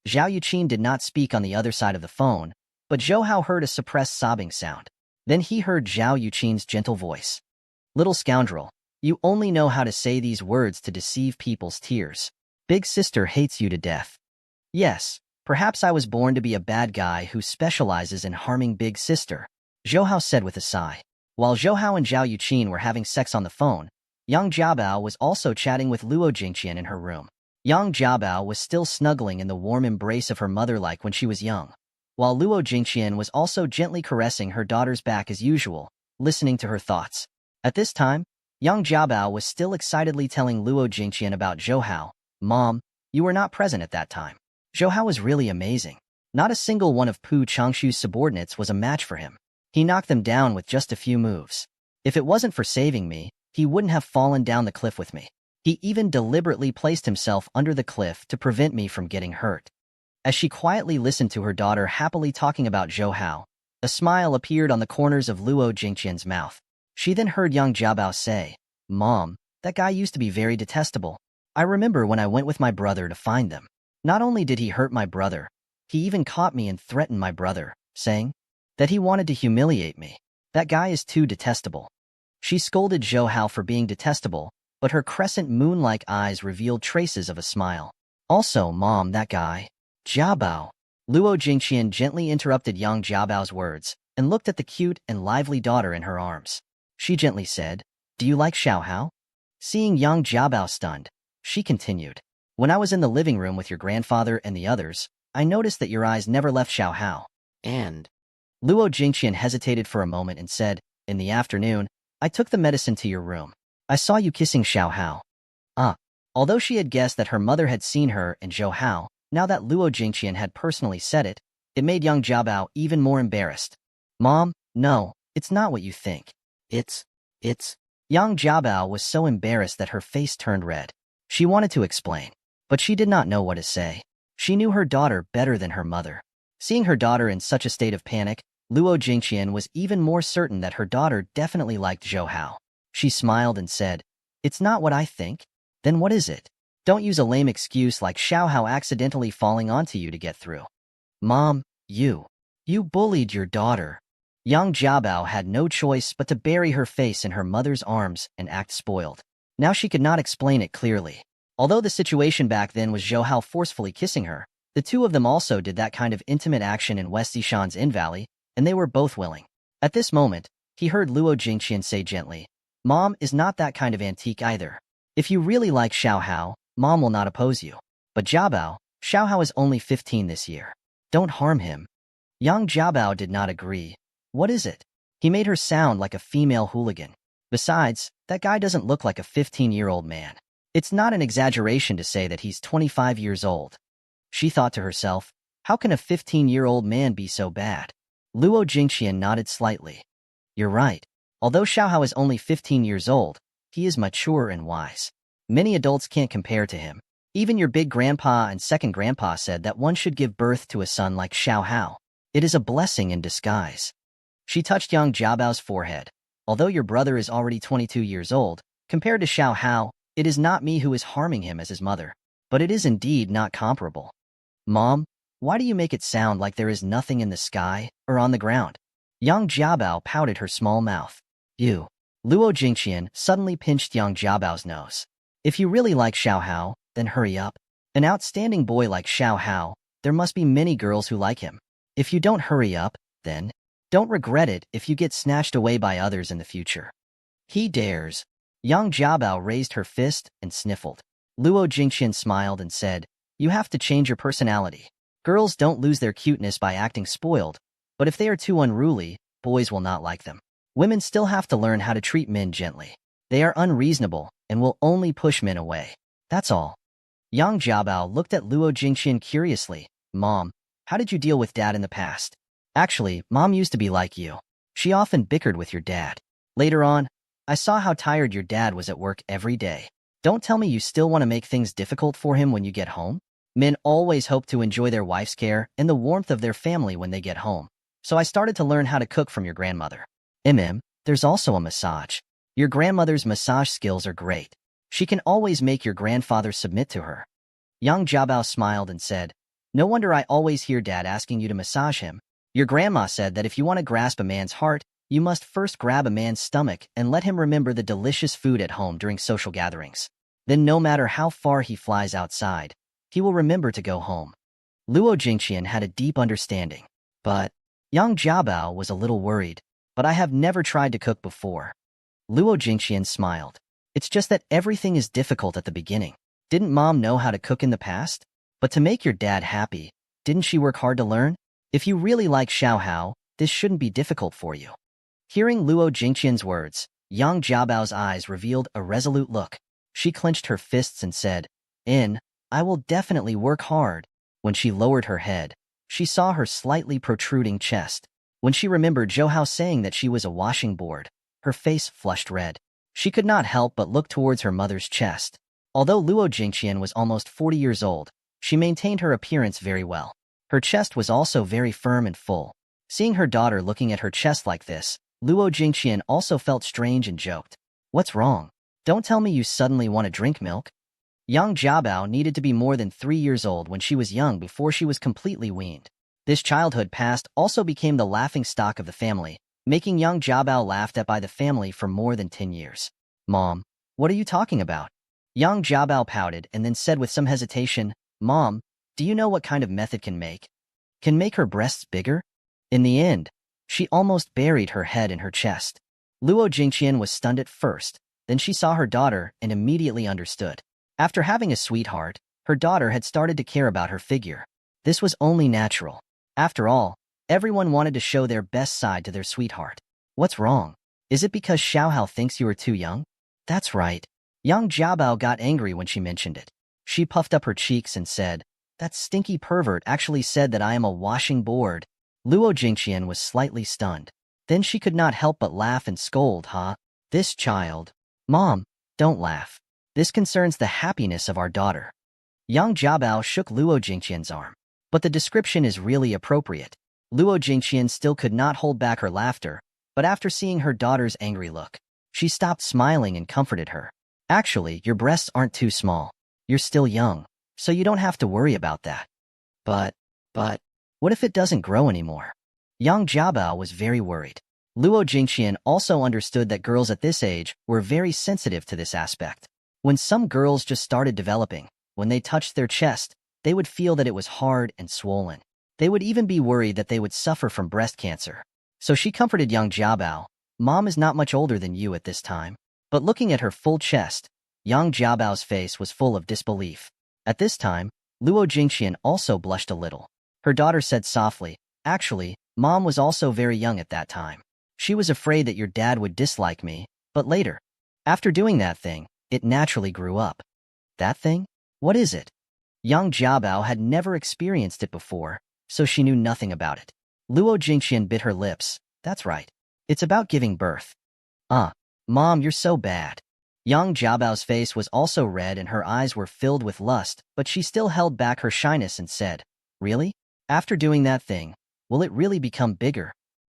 Zhao Yuqin did not speak on the other side of the phone, but Zhou Hao heard a suppressed sobbing sound. Then he heard Zhao Yuqin's gentle voice. "Little scoundrel, you only know how to say these words to deceive people's tears. Big sister hates you to death." "Yes, perhaps I was born to be a bad guy who specializes in harming Big Sister," Zhou Hao said with a sigh. While Zhou Hao and Zhao Yuqin were having sex on the phone, Yang Jiabao was also chatting with Luo Jingqian in her room. Yang Jiabao was still snuggling in the warm embrace of her mother like when she was young, while Luo Jingqian was also gently caressing her daughter's back as usual, listening to her thoughts. At this time, Yang Jiabao was still excitedly telling Luo Jingqian about Zhou Hao. "Mom, you were not present at that time. Zhou Hao was really amazing. Not a single one of Pu Changshu's subordinates was a match for him. He knocked them down with just a few moves. If it wasn't for saving me, he wouldn't have fallen down the cliff with me. He even deliberately placed himself under the cliff to prevent me from getting hurt." As she quietly listened to her daughter happily talking about Zhou Hao, a smile appeared on the corners of Luo Jingqian's mouth. She then heard Yang Jiabao say, "Mom, that guy used to be very detestable. I remember when I went with my brother to find them. Not only did he hurt my brother, he even caught me and threatened my brother, saying that he wanted to humiliate me. That guy is too detestable." She scolded Zhou Hao for being detestable, but her crescent moon-like eyes revealed traces of a smile. "Also, Mom, that guy, Jiabao." Luo Jingqian gently interrupted Yang Jiabao's words and looked at the cute and lively daughter in her arms. She gently said, "Do you like Xiao Hao?" Seeing Yang Jiabao stunned, she continued, "When I was in the living room with your grandfather and the others, I noticed that your eyes never left Xiao Hao. And..." Luo Jingqian hesitated for a moment and said, "In the afternoon, I took the medicine to your room. I saw you kissing Xiao Hao." Although she had guessed that her mother had seen her and Zhou Hao, now that Luo Jingqian had personally said it, it made Yang Jiabao even more embarrassed. "Mom, no, it's not what you think. It's... Yang Jiabao was so embarrassed that her face turned red. She wanted to explain, but she did not know what to say. She knew her daughter better than her mother. Seeing her daughter in such a state of panic, Luo Jingqian was even more certain that her daughter definitely liked Zhou Hao. She smiled and said, "It's not what I think. Then what is it? Don't use a lame excuse like Xiao Hao accidentally falling onto you to get through." "Mom, you bullied your daughter." Yang Jiabao had no choice but to bury her face in her mother's arms and act spoiled. Now she could not explain it clearly. Although the situation back then was Zhou Hao forcefully kissing her, the two of them also did that kind of intimate action in West Xishan's Inn Valley, and they were both willing. At this moment, he heard Luo Jingqian say gently, "Mom is not that kind of antique either. If you really like Xiao Hao, Mom will not oppose you. But Jiabao, Xiao Hao is only 15 this year. Don't harm him." Yang Jiabao did not agree. "What is it?" He made her sound like a female hooligan. Besides, that guy doesn't look like a 15-year-old man. It's not an exaggeration to say that he's 25 years old. She thought to herself, how can a 15-year-old man be so bad? Luo Jingqian nodded slightly. "You're right. Although Xiao Hao is only 15 years old, he is mature and wise. Many adults can't compare to him. Even your big grandpa and second grandpa said that one should give birth to a son like Xiao Hao. It is a blessing in disguise." She touched Yang Jiabao's forehead. "Although your brother is already 22 years old, compared to Xiao Hao, it is not me who is harming him as his mother. But it is indeed not comparable." "Mom, why do you make it sound like there is nothing in the sky or on the ground?" Yang Jiabao pouted her small mouth. "You." Luo Jingqian suddenly pinched Yang Jiabao's nose. "If you really like Xiao Hao, then hurry up. An outstanding boy like Xiao Hao, there must be many girls who like him. If you don't hurry up, then don't regret it if you get snatched away by others in the future." "He dares." Yang Jiabao raised her fist and sniffled. Luo Jingqian smiled and said, "You have to change your personality. Girls don't lose their cuteness by acting spoiled, but if they are too unruly, boys will not like them. Women still have to learn how to treat men gently. They are unreasonable and will only push men away. That's all." Yang Jiabao looked at Luo Jingqian curiously. "Mom, how did you deal with Dad in the past?" "Actually, Mom used to be like you. She often bickered with your dad. Later on, I saw how tired your dad was at work every day. Don't tell me you still want to make things difficult for him when you get home?" Men always hope to enjoy their wife's care and the warmth of their family when they get home. So I started to learn how to cook from your grandmother. There's also a massage. Your grandmother's massage skills are great. She can always make your grandfather submit to her. Young Jiabao smiled and said, no wonder I always hear Dad asking you to massage him. Your grandma said that if you want to grasp a man's heart, you must first grab a man's stomach and let him remember the delicious food at home during social gatherings. Then no matter how far he flies outside, he will remember to go home. Luo Jingqian had a deep understanding, but Yang Jiabao was a little worried. But I have never tried to cook before. Luo Jingqian smiled. It's just that everything is difficult at the beginning. Didn't Mom know how to cook in the past? But to make your dad happy, didn't she work hard to learn? If you really like Xiaohao, this shouldn't be difficult for you. Hearing Luo Jingqian's words, Yang Jiabao's eyes revealed a resolute look. She clenched her fists and said, I will definitely work hard. When she lowered her head, she saw her slightly protruding chest. When she remembered Zhou Hao saying that she was a washing board, her face flushed red. She could not help but look towards her mother's chest. Although Luo Jingqian was almost 40 years old, she maintained her appearance very well. Her chest was also very firm and full. Seeing her daughter looking at her chest like this, Luo Jingqian also felt strange and joked. What's wrong? Don't tell me you suddenly want to drink milk? Yang Jiabao needed to be more than 3 years old when she was young before she was completely weaned. This childhood past also became the laughing stock of the family, making Yang Jiabao laughed at by the family for more than 10 years. Mom, what are you talking about? Yang Jiabao pouted and then said with some hesitation, Mom, do you know what kind of method can make her breasts bigger? In the end, she almost buried her head in her chest. Luo Jingqian was stunned at first, then she saw her daughter and immediately understood. After having a sweetheart, her daughter had started to care about her figure. This was only natural. After all, everyone wanted to show their best side to their sweetheart. What's wrong? Is it because Xiaohao thinks you are too young? That's right. Yang Jiabao got angry when she mentioned it. She puffed up her cheeks and said, that stinky pervert actually said that I am a washing board. Luo Jingqian was slightly stunned. Then she could not help but laugh and scold, This child. Mom, don't laugh. This concerns the happiness of our daughter. Yang Jiabao shook Luo Jingqian's arm. But the description is really appropriate. Luo Jingqian still could not hold back her laughter, but after seeing her daughter's angry look, she stopped smiling and comforted her. Actually, your breasts aren't too small. You're still young, so you don't have to worry about that. But, what if it doesn't grow anymore? Yang Jiabao was very worried. Luo Jingqian also understood that girls at this age were very sensitive to this aspect. When some girls just started developing, when they touched their chest, they would feel that it was hard and swollen. They would even be worried that they would suffer from breast cancer. So she comforted Yang Jiabao, Mom is not much older than you at this time. But looking at her full chest, Yang Jiabao's face was full of disbelief. At this time, Luo Jingqian also blushed a little. Her daughter said softly, actually, Mom was also very young at that time. She was afraid that your dad would dislike me, but later, after doing that thing, it naturally grew up. That thing? What is it? Yang Jiabao had never experienced it before, so she knew nothing about it. Luo Jingqian bit her lips. That's right. It's about giving birth. Mom, you're so bad. Yang Jiabao's face was also red and her eyes were filled with lust, but she still held back her shyness and said, really? After doing that thing, will it really become bigger?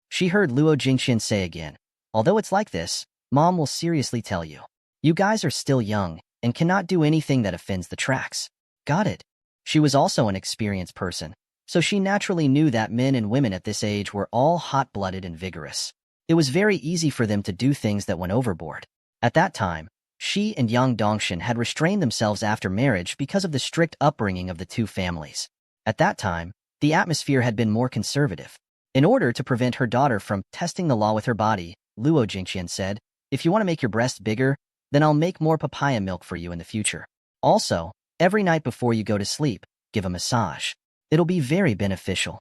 She heard Luo Jingqian say again, although it's like this, Mom will seriously tell you. You guys are still young and cannot do anything that offends the tracks. Got it. She was also an experienced person, so she naturally knew that men and women at this age were all hot-blooded and vigorous. It was very easy for them to do things that went overboard. At that time, she and Yang Dongshan had restrained themselves after marriage because of the strict upbringing of the two families. At that time, the atmosphere had been more conservative. In order to prevent her daughter from testing the law with her body, Luo Jingqian said, if you want to make your breasts bigger, then I'll make more papaya milk for you in the future. Also, every night before you go to sleep, give a massage. It'll be very beneficial.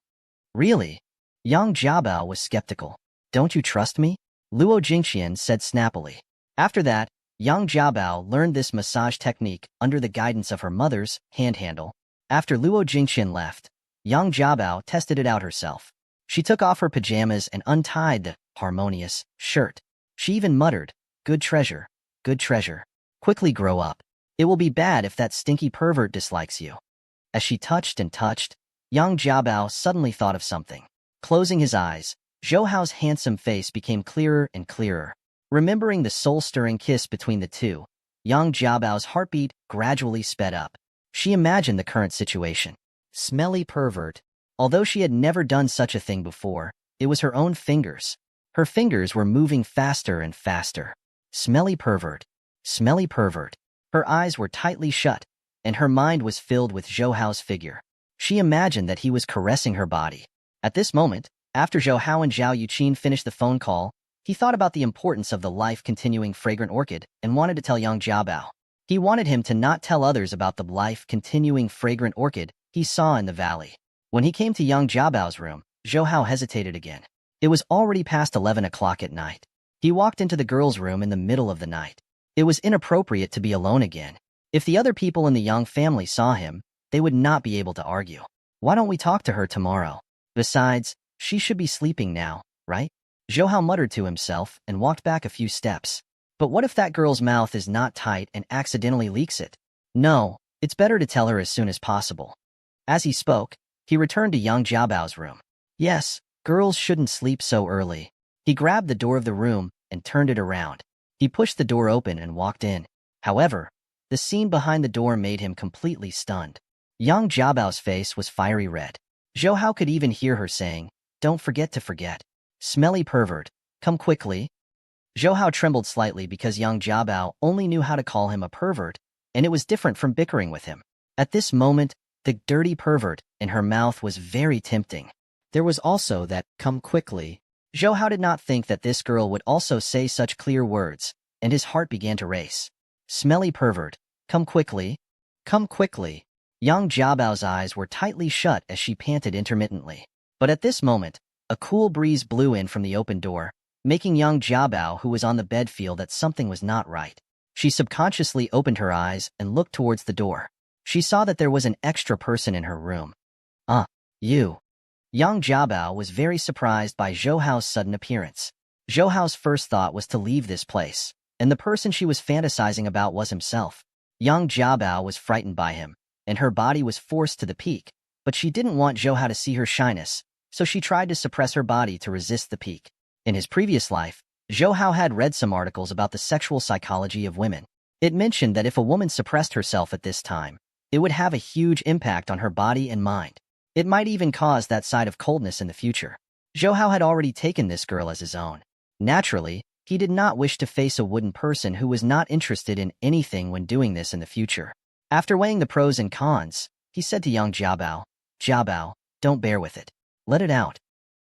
Really? Yang Jiabao was skeptical. Don't you trust me? Luo Jingqian said snappily. After that, Yang Jiabao learned this massage technique under the guidance of her mother's hand handle. After Luo Jingqian left, Yang Jiabao tested it out herself. She took off her pajamas and untied the harmonious shirt. She even muttered, good treasure, quickly grow up. It will be bad if that stinky pervert dislikes you. As she touched and touched, young Jiabao suddenly thought of something. Closing his eyes, Zhou Hao's handsome face became clearer and clearer. Remembering the soul-stirring kiss between the two, young Jiabao's heartbeat gradually sped up. She imagined the current situation. Smelly pervert. Although she had never done such a thing before, it was her own fingers. Her fingers were moving faster and faster. Smelly pervert. Smelly pervert. Her eyes were tightly shut, and her mind was filled with Zhou Hao's figure. She imagined that he was caressing her body. At this moment, after Zhou Hao and Zhao Yuqin finished the phone call, he thought about the importance of the life-continuing fragrant orchid and wanted to tell young Jiabao. He wanted him to not tell others about the life-continuing fragrant orchid he saw in the valley. When he came to young Jiabao's room, Zhou Hao hesitated again. It was already past 11 o'clock at night. He walked into the girl's room in the middle of the night. It was inappropriate to be alone again. If the other people in the Young family saw him, they would not be able to argue. Why don't we talk to her tomorrow? Besides, she should be sleeping now, right? Zhou Hao muttered to himself and walked back a few steps. But what if that girl's mouth is not tight and accidentally leaks it? No, it's better to tell her as soon as possible. As he spoke, he returned to young Jiabao's room. Yes, girls shouldn't sleep so early. He grabbed the door of the room and turned it around. He pushed the door open and walked in. However, the scene behind the door made him completely stunned. Young Jiabao's face was fiery red. Zhou Hao could even hear her saying, "Don't forget to forget. Smelly pervert, come quickly." Zhou Hao trembled slightly because young Jiabao only knew how to call him a pervert, and it was different from bickering with him. At this moment, the dirty pervert in her mouth was very tempting. There was also that, "come quickly." Zhou Hao did not think that this girl would also say such clear words, and his heart began to race. Smelly pervert, come quickly. Come quickly. Young Jiabao's eyes were tightly shut as she panted intermittently. But at this moment, a cool breeze blew in from the open door, making young Jiabao, who was on the bed, feel that something was not right. She subconsciously opened her eyes and looked towards the door. She saw that there was an extra person in her room. You. Young Jiabao was very surprised by Zhou Hao's sudden appearance. Zhou Hao's first thought was to leave this place, and the person she was fantasizing about was himself. Young Jiabao was frightened by him, and her body was forced to the peak, but she didn't want Zhou Hao to see her shyness, so she tried to suppress her body to resist the peak. In his previous life, Zhou Hao had read some articles about the sexual psychology of women. It mentioned that if a woman suppressed herself at this time, it would have a huge impact on her body and mind. It might even cause that side of coldness in the future. Zhou Hao had already taken this girl as his own. Naturally, he did not wish to face a wooden person who was not interested in anything when doing this in the future. After weighing the pros and cons, he said to young Jiabao, "Jiabao, don't bear with it. Let it out."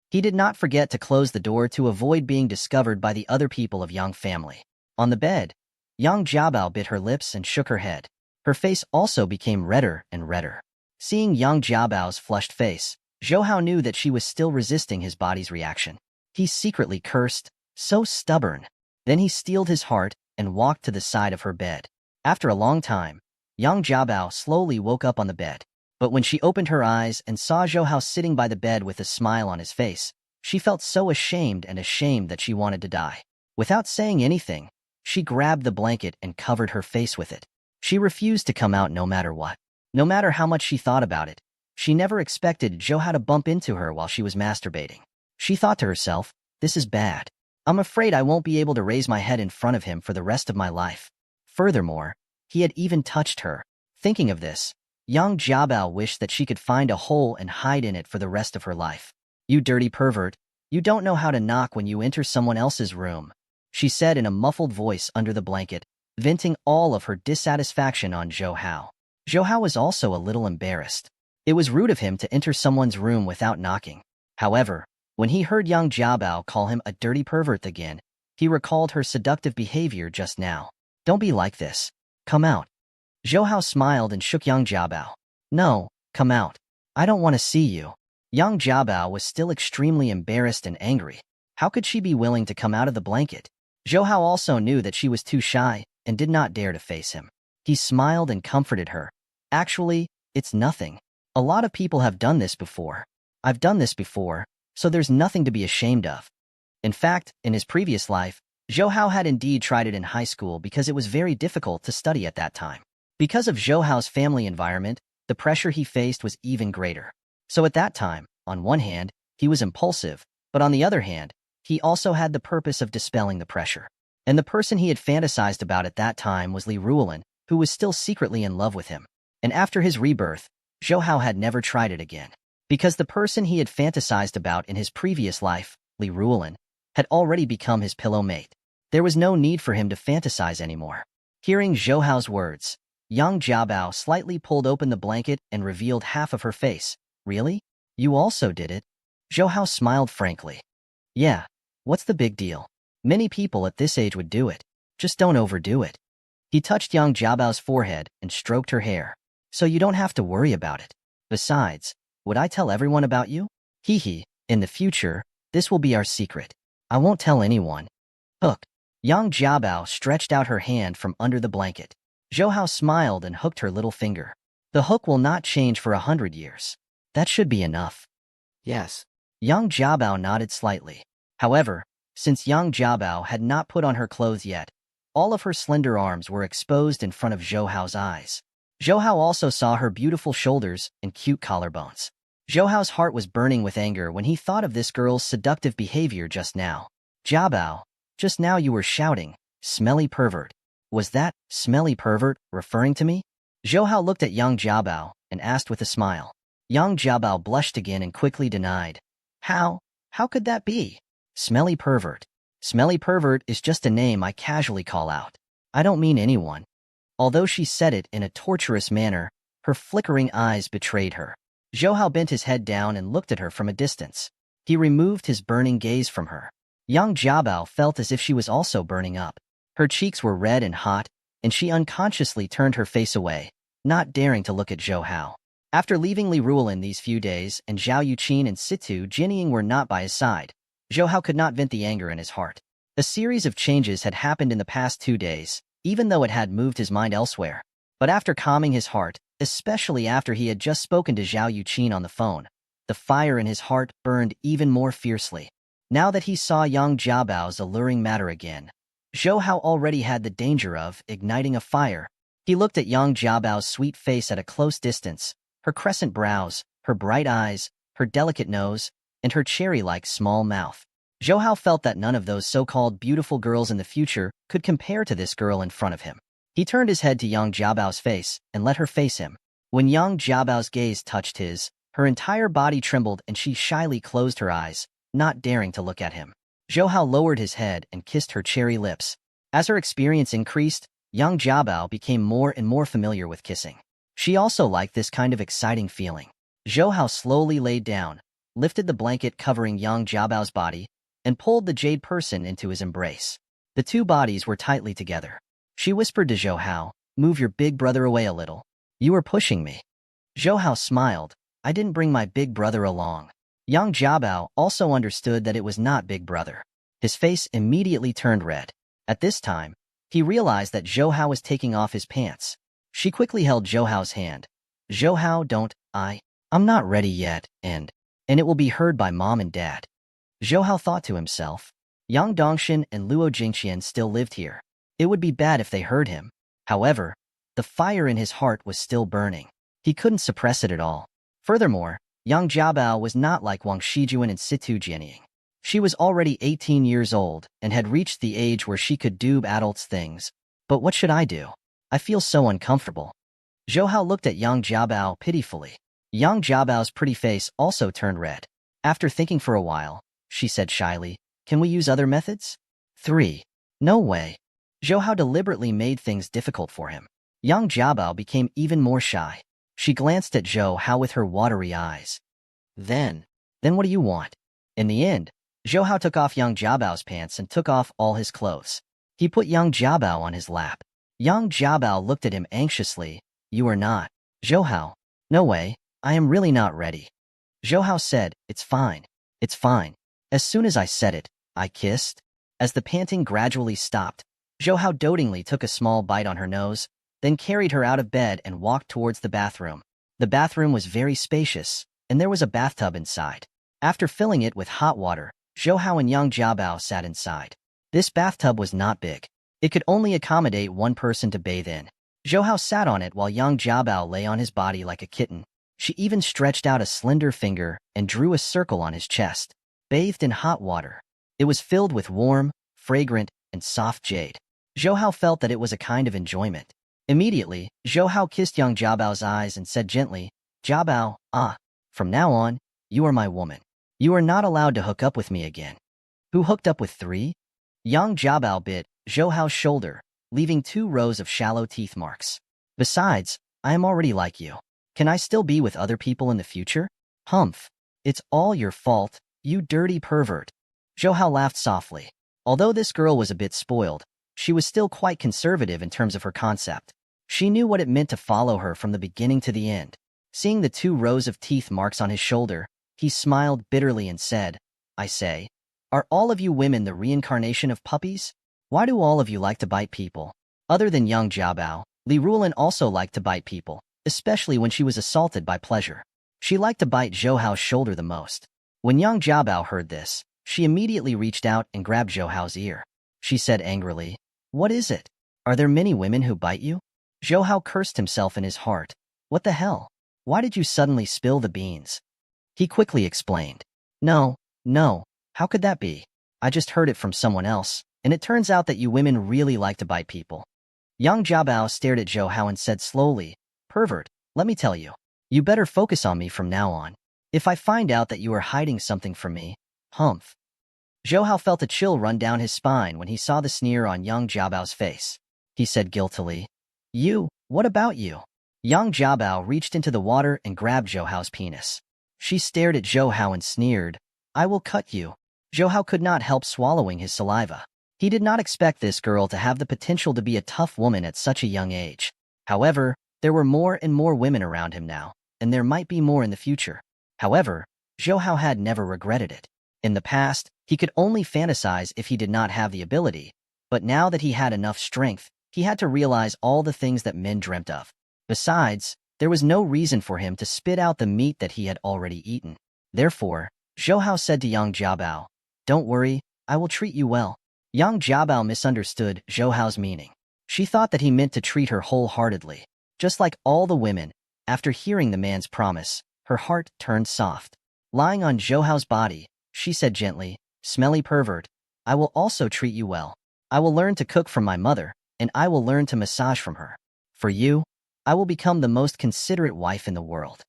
He did not forget to close the door to avoid being discovered by the other people of Young family. On the bed, young Jiabao bit her lips and shook her head. Her face also became redder and redder. Seeing young Jiabao's flushed face, Zhou Hao knew that she was still resisting his body's reaction. He secretly cursed, "So stubborn." Then he steeled his heart and walked to the side of her bed. After a long time, young Jiabao slowly woke up on the bed. But when she opened her eyes and saw Zhou Hao sitting by the bed with a smile on his face, she felt so ashamed that she wanted to die. Without saying anything, she grabbed the blanket and covered her face with it. She refused to come out no matter what. No matter how much she thought about it, she never expected Zhou Hao to bump into her while she was masturbating. She thought to herself, "This is bad. I'm afraid I won't be able to raise my head in front of him for the rest of my life." Furthermore, he had even touched her. Thinking of this, young Jiabao wished that she could find a hole and hide in it for the rest of her life. "You dirty pervert, you don't know how to knock when you enter someone else's room," she said in a muffled voice under the blanket, venting all of her dissatisfaction on Zhou Hao. Zhou Hao was also a little embarrassed. It was rude of him to enter someone's room without knocking. However, when he heard young Jiabao call him a dirty pervert again, he recalled her seductive behavior just now. "Don't be like this. Come out." Zhou Hao smiled and shook young Jiabao. "No, come out. I don't want to see you." Young Jiabao was still extremely embarrassed and angry. How could she be willing to come out of the blanket? Zhou Hao also knew that she was too shy and did not dare to face him. He smiled and comforted her. "Actually, it's nothing. A lot of people have done this before. I've done this before, so there's nothing to be ashamed of." In fact, in his previous life, Zhou Hao had indeed tried it in high school because it was very difficult to study at that time. Because of Zhou Hao's family environment, the pressure he faced was even greater. So at that time, on one hand, he was impulsive, but on the other hand, he also had the purpose of dispelling the pressure. And the person he had fantasized about at that time was Li Ruolin, who was still secretly in love with him. And after his rebirth, Zhou Hao had never tried it again. Because the person he had fantasized about in his previous life, Li Ruolin, had already become his pillow mate. There was no need for him to fantasize anymore. Hearing Zhou Hao's words, Yang Jiabao slightly pulled open the blanket and revealed half of her face. Really? You also did it? Zhou Hao smiled frankly. Yeah, what's the big deal? Many people at this age would do it. Just don't overdo it. He touched Yang Jiabao's forehead and stroked her hair. So you don't have to worry about it. Besides, would I tell everyone about you? Hee hee, in the future, this will be our secret. I won't tell anyone. Hook. Yang Jiabao stretched out her hand from under the blanket. Zhou Hao smiled and hooked her little finger. The hook will not change for 100 years. That should be enough. Yes. Yang Jiabao nodded slightly. However, since Yang Jiabao had not put on her clothes yet, all of her slender arms were exposed in front of Zhou Hao's eyes. Zhou Hao also saw her beautiful shoulders and cute collarbones. Zhou Hao's heart was burning with anger when he thought of this girl's seductive behavior just now. Jiabao, just now you were shouting, smelly pervert. Was that smelly pervert referring to me? Zhou Hao looked at Yang Jiabao and asked with a smile. Yang Jiabao blushed again and quickly denied. How could that be? Smelly pervert. Smelly pervert is just a name I casually call out. I don't mean anyone. Although she said it in a torturous manner, her flickering eyes betrayed her. Zhou Hao bent his head down and looked at her from a distance. He removed his burning gaze from her. Yang Jiabao felt as if she was also burning up. Her cheeks were red and hot, and she unconsciously turned her face away, not daring to look at Zhou Hao. After leaving Li Ruolin these few days and Zhao Yuqin and Situ Jinying were not by his side, Zhou Hao could not vent the anger in his heart. A series of changes had happened in the past 2 days, even though it had moved his mind elsewhere. But after calming his heart, especially after he had just spoken to Zhao Yuqin on the phone, the fire in his heart burned even more fiercely. Now that he saw Yang Jiabao's alluring matter again, Zhou Hao already had the danger of igniting a fire. He looked at Yang Jiabao's sweet face at a close distance, her crescent brows, her bright eyes, her delicate nose, and her cherry-like small mouth. Zhou Hao felt that none of those so-called beautiful girls in the future could compare to this girl in front of him. He turned his head to Yang Jiabao's face and let her face him. When Yang Jiabao's gaze touched his, her entire body trembled and she shyly closed her eyes, not daring to look at him. Zhou Hao lowered his head and kissed her cherry lips. As her experience increased, Yang Jiabao became more and more familiar with kissing. She also liked this kind of exciting feeling. Zhou Hao slowly laid down, lifted the blanket covering Yang Jiabao's body, and pulled the jade person into his embrace. The two bodies were tightly together. She whispered to Zhou Hao, "Move your big brother away a little. You are pushing me." Zhou Hao smiled. "I didn't bring my big brother along." Yang Jiabao also understood that it was not big brother. His face immediately turned red. At this time, he realized that Zhou Hao was taking off his pants. She quickly held Zhou Hao's hand. "Zhou Hao, I'm not ready yet, and it will be heard by mom and dad." Zhou Hao thought to himself. Yang Dongshin and Luo Jingqian still lived here. It would be bad if they heard him. However, the fire in his heart was still burning. He couldn't suppress it at all. Furthermore, Yang Jiabao was not like Wang Shijuan and Situ Jianying. She was already 18 years old and had reached the age where she could do adults' things. But what should I do? I feel so uncomfortable. Zhou Hao looked at Yang Jiabao pitifully. Yang Jiabao's pretty face also turned red. After thinking for a while, she said shyly, "Can we use other methods?" 3. No way. Zhou Hao deliberately made things difficult for him. Yang Jiabao became even more shy. She glanced at Zhou Hao with her watery eyes. Then what do you want? In the end, Zhou Hao took off Yang Jiabao's pants and took off all his clothes. He put Yang Jiabao on his lap. Yang Jiabao looked at him anxiously. "You are not." "Zhou Hao, no way, I am really not ready." Zhou Hao said, "It's fine. It's fine." As soon as I said it, I kissed. As the panting gradually stopped, Zhou Hao dotingly took a small bite on her nose, then carried her out of bed and walked towards the bathroom. The bathroom was very spacious, and there was a bathtub inside. After filling it with hot water, Zhou Hao and Yang Jiabao sat inside. This bathtub was not big. It could only accommodate one person to bathe in. Zhou Hao sat on it while young Jiabao lay on his body like a kitten. She even stretched out a slender finger and drew a circle on his chest. Bathed in hot water, it was filled with warm, fragrant, and soft jade. Zhou Hao felt that it was a kind of enjoyment. Immediately, Zhou Hao kissed young Jiabao's eyes and said gently, Jiabao, from now on, you are my woman. You are not allowed to hook up with me again. Who hooked up with 3? Young Jiabao bit Zhou Hao's shoulder, leaving 2 rows of shallow teeth marks. Besides, I am already like you. Can I still be with other people in the future? Humph. It's all your fault, you dirty pervert. Zhou Hao laughed softly. Although this girl was a bit spoiled, she was still quite conservative in terms of her concept. She knew what it meant to follow her from the beginning to the end. Seeing the 2 rows of teeth marks on his shoulder, he smiled bitterly and said, I say, are all of you women the reincarnation of puppies? Why do all of you like to bite people? Other than young Jiabao, Li Rulin also liked to bite people, especially when she was assaulted by pleasure. She liked to bite Zhou Hao's shoulder the most. When young Jiabao heard this, she immediately reached out and grabbed Zhou Hao's ear. She said angrily, What is it? Are there many women who bite you? Zhou Hao cursed himself in his heart. What the hell? Why did you suddenly spill the beans? He quickly explained. No, how could that be? I just heard it from someone else, and it turns out that you women really like to bite people. Young Jiabao stared at Zhou Hao and said slowly, Pervert, let me tell you. You better focus on me from now on. If I find out that you are hiding something from me, humph. Zhou Hao felt a chill run down his spine when he saw the sneer on young Jiabao's face. He said guiltily, What about you? Young Jiabao reached into the water and grabbed Zhou Hao's penis. She stared at Zhou Hao and sneered, I will cut you. Zhou Hao could not help swallowing his saliva. He did not expect this girl to have the potential to be a tough woman at such a young age. However, there were more and more women around him now, and there might be more in the future. However, Zhou Hao had never regretted it. In the past, he could only fantasize if he did not have the ability, but now that he had enough strength, he had to realize all the things that men dreamt of. Besides, there was no reason for him to spit out the meat that he had already eaten. Therefore, Zhou Hao said to young Jiabao, Don't worry, I will treat you well. Young Jiabao misunderstood Zhou Hao's meaning. She thought that he meant to treat her wholeheartedly. Just like all the women, after hearing the man's promise, her heart turned soft. Lying on Zhou Hao's body, she said gently, Smelly pervert, I will also treat you well. I will learn to cook from my mother, and I will learn to massage from her. For you, I will become the most considerate wife in the world.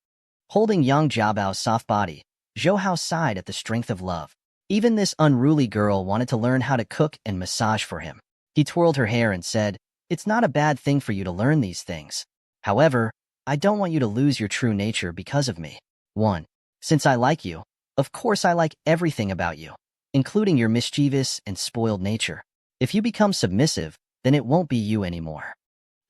Holding young Jiabao's soft body, Zhou Hao sighed at the strength of love. Even this unruly girl wanted to learn how to cook and massage for him. He twirled her hair and said, It's not a bad thing for you to learn these things. However, I don't want you to lose your true nature because of me. 1. Since I like you, of course I like everything about you, including your mischievous and spoiled nature. If you become submissive, then it won't be you anymore.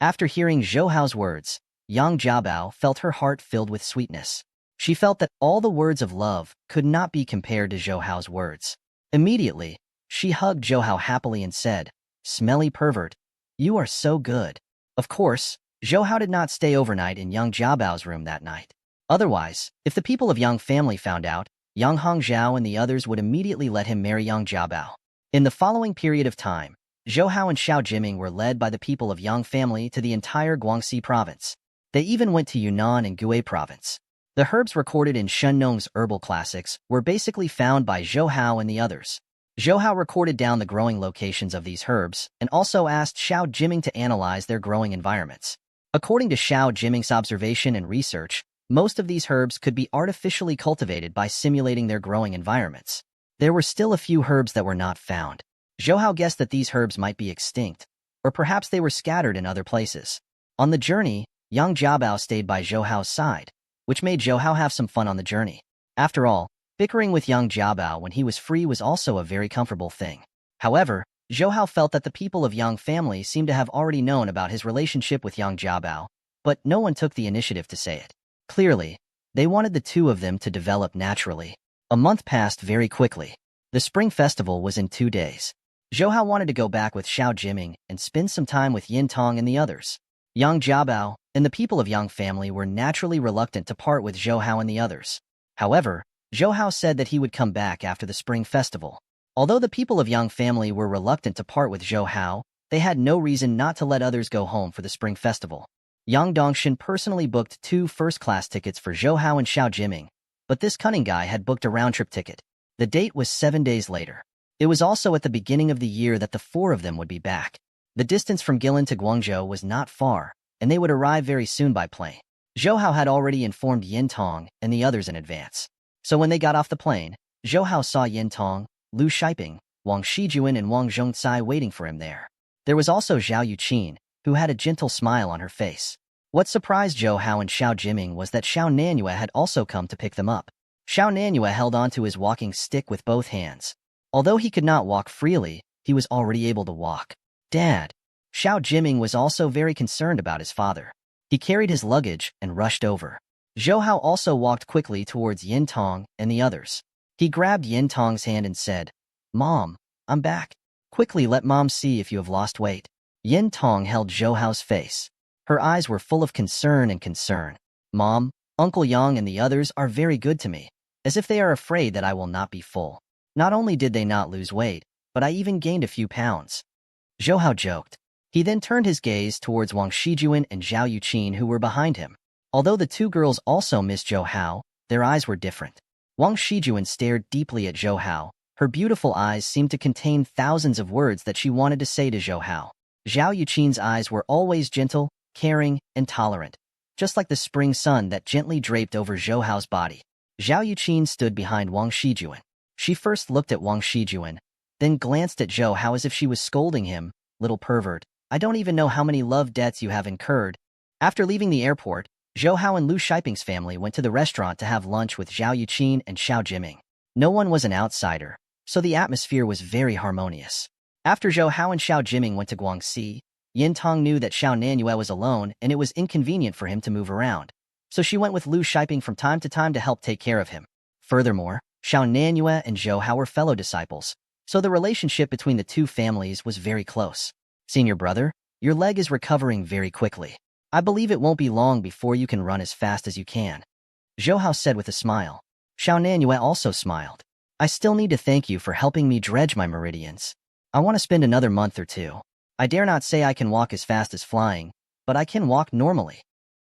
After hearing Zhou Hao's words, young Jiabao felt her heart filled with sweetness. She felt that all the words of love could not be compared to Zhou Hao's words. Immediately, she hugged Zhou Hao happily and said, Smelly pervert, you are so good. Of course, Zhou Hao did not stay overnight in young Jiabao's room that night. Otherwise, if the people of Yang family found out, young Hongzhao and the others would immediately let him marry young Jiabao. In the following period of time, Zhou Hao and Xiao Jiming were led by the people of Yang family to the entire Guangxi province. They even went to Yunnan and Gui province. The herbs recorded in Shennong's herbal classics were basically found by Zhou Hao and the others. Zhou Hao recorded down the growing locations of these herbs and also asked Xiao Jiming to analyze their growing environments. According to Xiao Jiming's observation and research, most of these herbs could be artificially cultivated by simulating their growing environments. There were still a few herbs that were not found. Zhou Hao guessed that these herbs might be extinct, or perhaps they were scattered in other places. On the journey, young Jiabao stayed by Zhou Hao's side, which made Zhou Hao have some fun on the journey. After all, bickering with young Jiabao when he was free was also a very comfortable thing. However, Zhou Hao felt that the people of Yang family seemed to have already known about his relationship with young Jiabao, but no one took the initiative to say it. Clearly, they wanted the two of them to develop naturally. A month passed very quickly. The spring festival was in 2 days. Zhou Hao wanted to go back with Xiao Jiming and spend some time with Yin Tong and the others. Young Jiabao and the people of Yang family were naturally reluctant to part with Zhou Hao and the others. However, Zhou Hao said that he would come back after the spring festival. Although the people of Yang family were reluctant to part with Zhou Hao, They had no reason not to let others go home for the Spring Festival. Yang Dongshin personally booked 2 first-class tickets for Zhou Hao and Xiao Jiming, but this cunning guy had booked a round-trip ticket. The date was 7 days later. It was also at the beginning of the year that the 4 of them would be back. The distance from Guilin to Guangzhou was not far, and they would arrive very soon by plane. Zhou Hao had already informed Yin Tong and the others in advance. So when they got off the plane, Zhou Hao saw Yin Tong, Lu Shiping, Wang Shijuan and Wang Zhongcai waiting for him there. There was also Zhao Yuqin, who had a gentle smile on her face. What surprised Zhou Hao and Xiao Jiming was that Xiao Nanyue had also come to pick them up. Xiao Nanyue held onto his walking stick with both hands. Although he could not walk freely, he was already able to walk. Dad. Xiao Jiming was also very concerned about his father. He carried his luggage and rushed over. Zhou Hao also walked quickly towards Yin Tong and the others. He grabbed Yin Tong's hand and said, "Mom, I'm back. Quickly let Mom see if you have lost weight." Yin Tong held Zhou Hao's face. Her eyes were full of concern and concern. "Mom, Uncle Yang and the others are very good to me, as if they are afraid that I will not be full. Not only did they not lose weight, but I even gained a few pounds." Zhou Hao joked. He then turned his gaze towards Wang Shijuan and Zhao Yuqin who were behind him. Although the 2 girls also missed Zhou Hao, their eyes were different. Wang Shijuan stared deeply at Zhou Hao. Her beautiful eyes seemed to contain thousands of words that she wanted to say to Zhou Hao. Zhao Yuqin's eyes were always gentle, caring, and tolerant, just like the spring sun that gently draped over Zhou Hao's body. Zhao Yuqin stood behind Wang Shijuan. She first looked at Wang Shijuan, then glanced at Zhou Hao as if she was scolding him. "Little pervert, I don't even know how many love debts you have incurred." After leaving the airport, Zhou Hao and Lu Shiping's family went to the restaurant to have lunch with Zhao Yuqin and Xiao Jiming. No one was an outsider, so the atmosphere was very harmonious. After Zhou Hao and Xiao Jiming went to Guangxi, Yin Tong knew that Xiao Nanyue was alone and it was inconvenient for him to move around, so she went with Lu Shiping from time to time to help take care of him. Furthermore, Xiao Nanyue and Zhou Hao were fellow disciples, so the relationship between the 2 families was very close. "Senior brother, your leg is recovering very quickly. I believe it won't be long before you can run as fast as you can," Zhou Hao said with a smile. Xiao Nanyue also smiled. "I still need to thank you for helping me dredge my meridians. I want to spend another month or 2. I dare not say I can walk as fast as flying, but I can walk normally."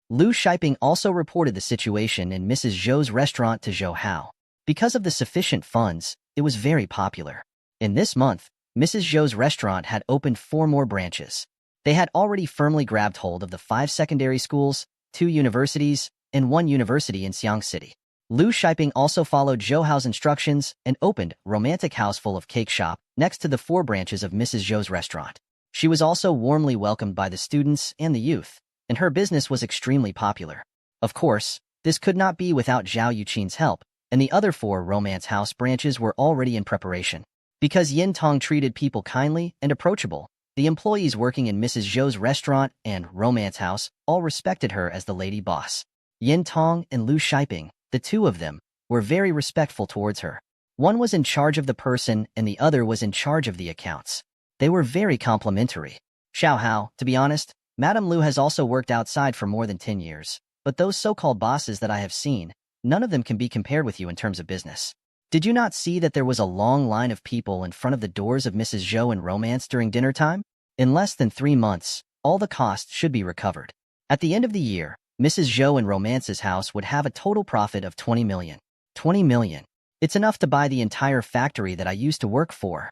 Lu Shiping also reported the situation in Mrs. Zhou's restaurant to Zhou Hao. Because of the sufficient funds, it was very popular. In this month, Mrs. Zhou's restaurant had opened 4 more branches. They had already firmly grabbed hold of the 5 secondary schools, 2 universities, and 1 university in Xiang City. Lu Shiping also followed Zhou Hao's instructions and opened a romantic house full of cake shop next to the 4 branches of Mrs. Zhou's restaurant. She was also warmly welcomed by the students and the youth, and her business was extremely popular. Of course, this could not be without Zhao Yuqin's help, and the other 4 romance house branches were already in preparation. Because Yin Tong treated people kindly and approachable, the employees working in Mrs. Zhou's restaurant and romance house all respected her as the lady boss. Yin Tong and Lu Shiping, the 2 of them, were very respectful towards her. One was in charge of the person and the other was in charge of the accounts. They were very complimentary. "Xiao Hao, to be honest, Madame Lu has also worked outside for more than 10 years, but those so-called bosses that I have seen, none of them can be compared with you in terms of business. Did you not see that there was a long line of people in front of the doors of Mrs. Zhou in romance during dinner time? In less than 3 months, all the costs should be recovered. At the end of the year, Mrs. Zhou in Romance's house would have a total profit of 20 million. 20 million. It's enough to buy the entire factory that I used to work for."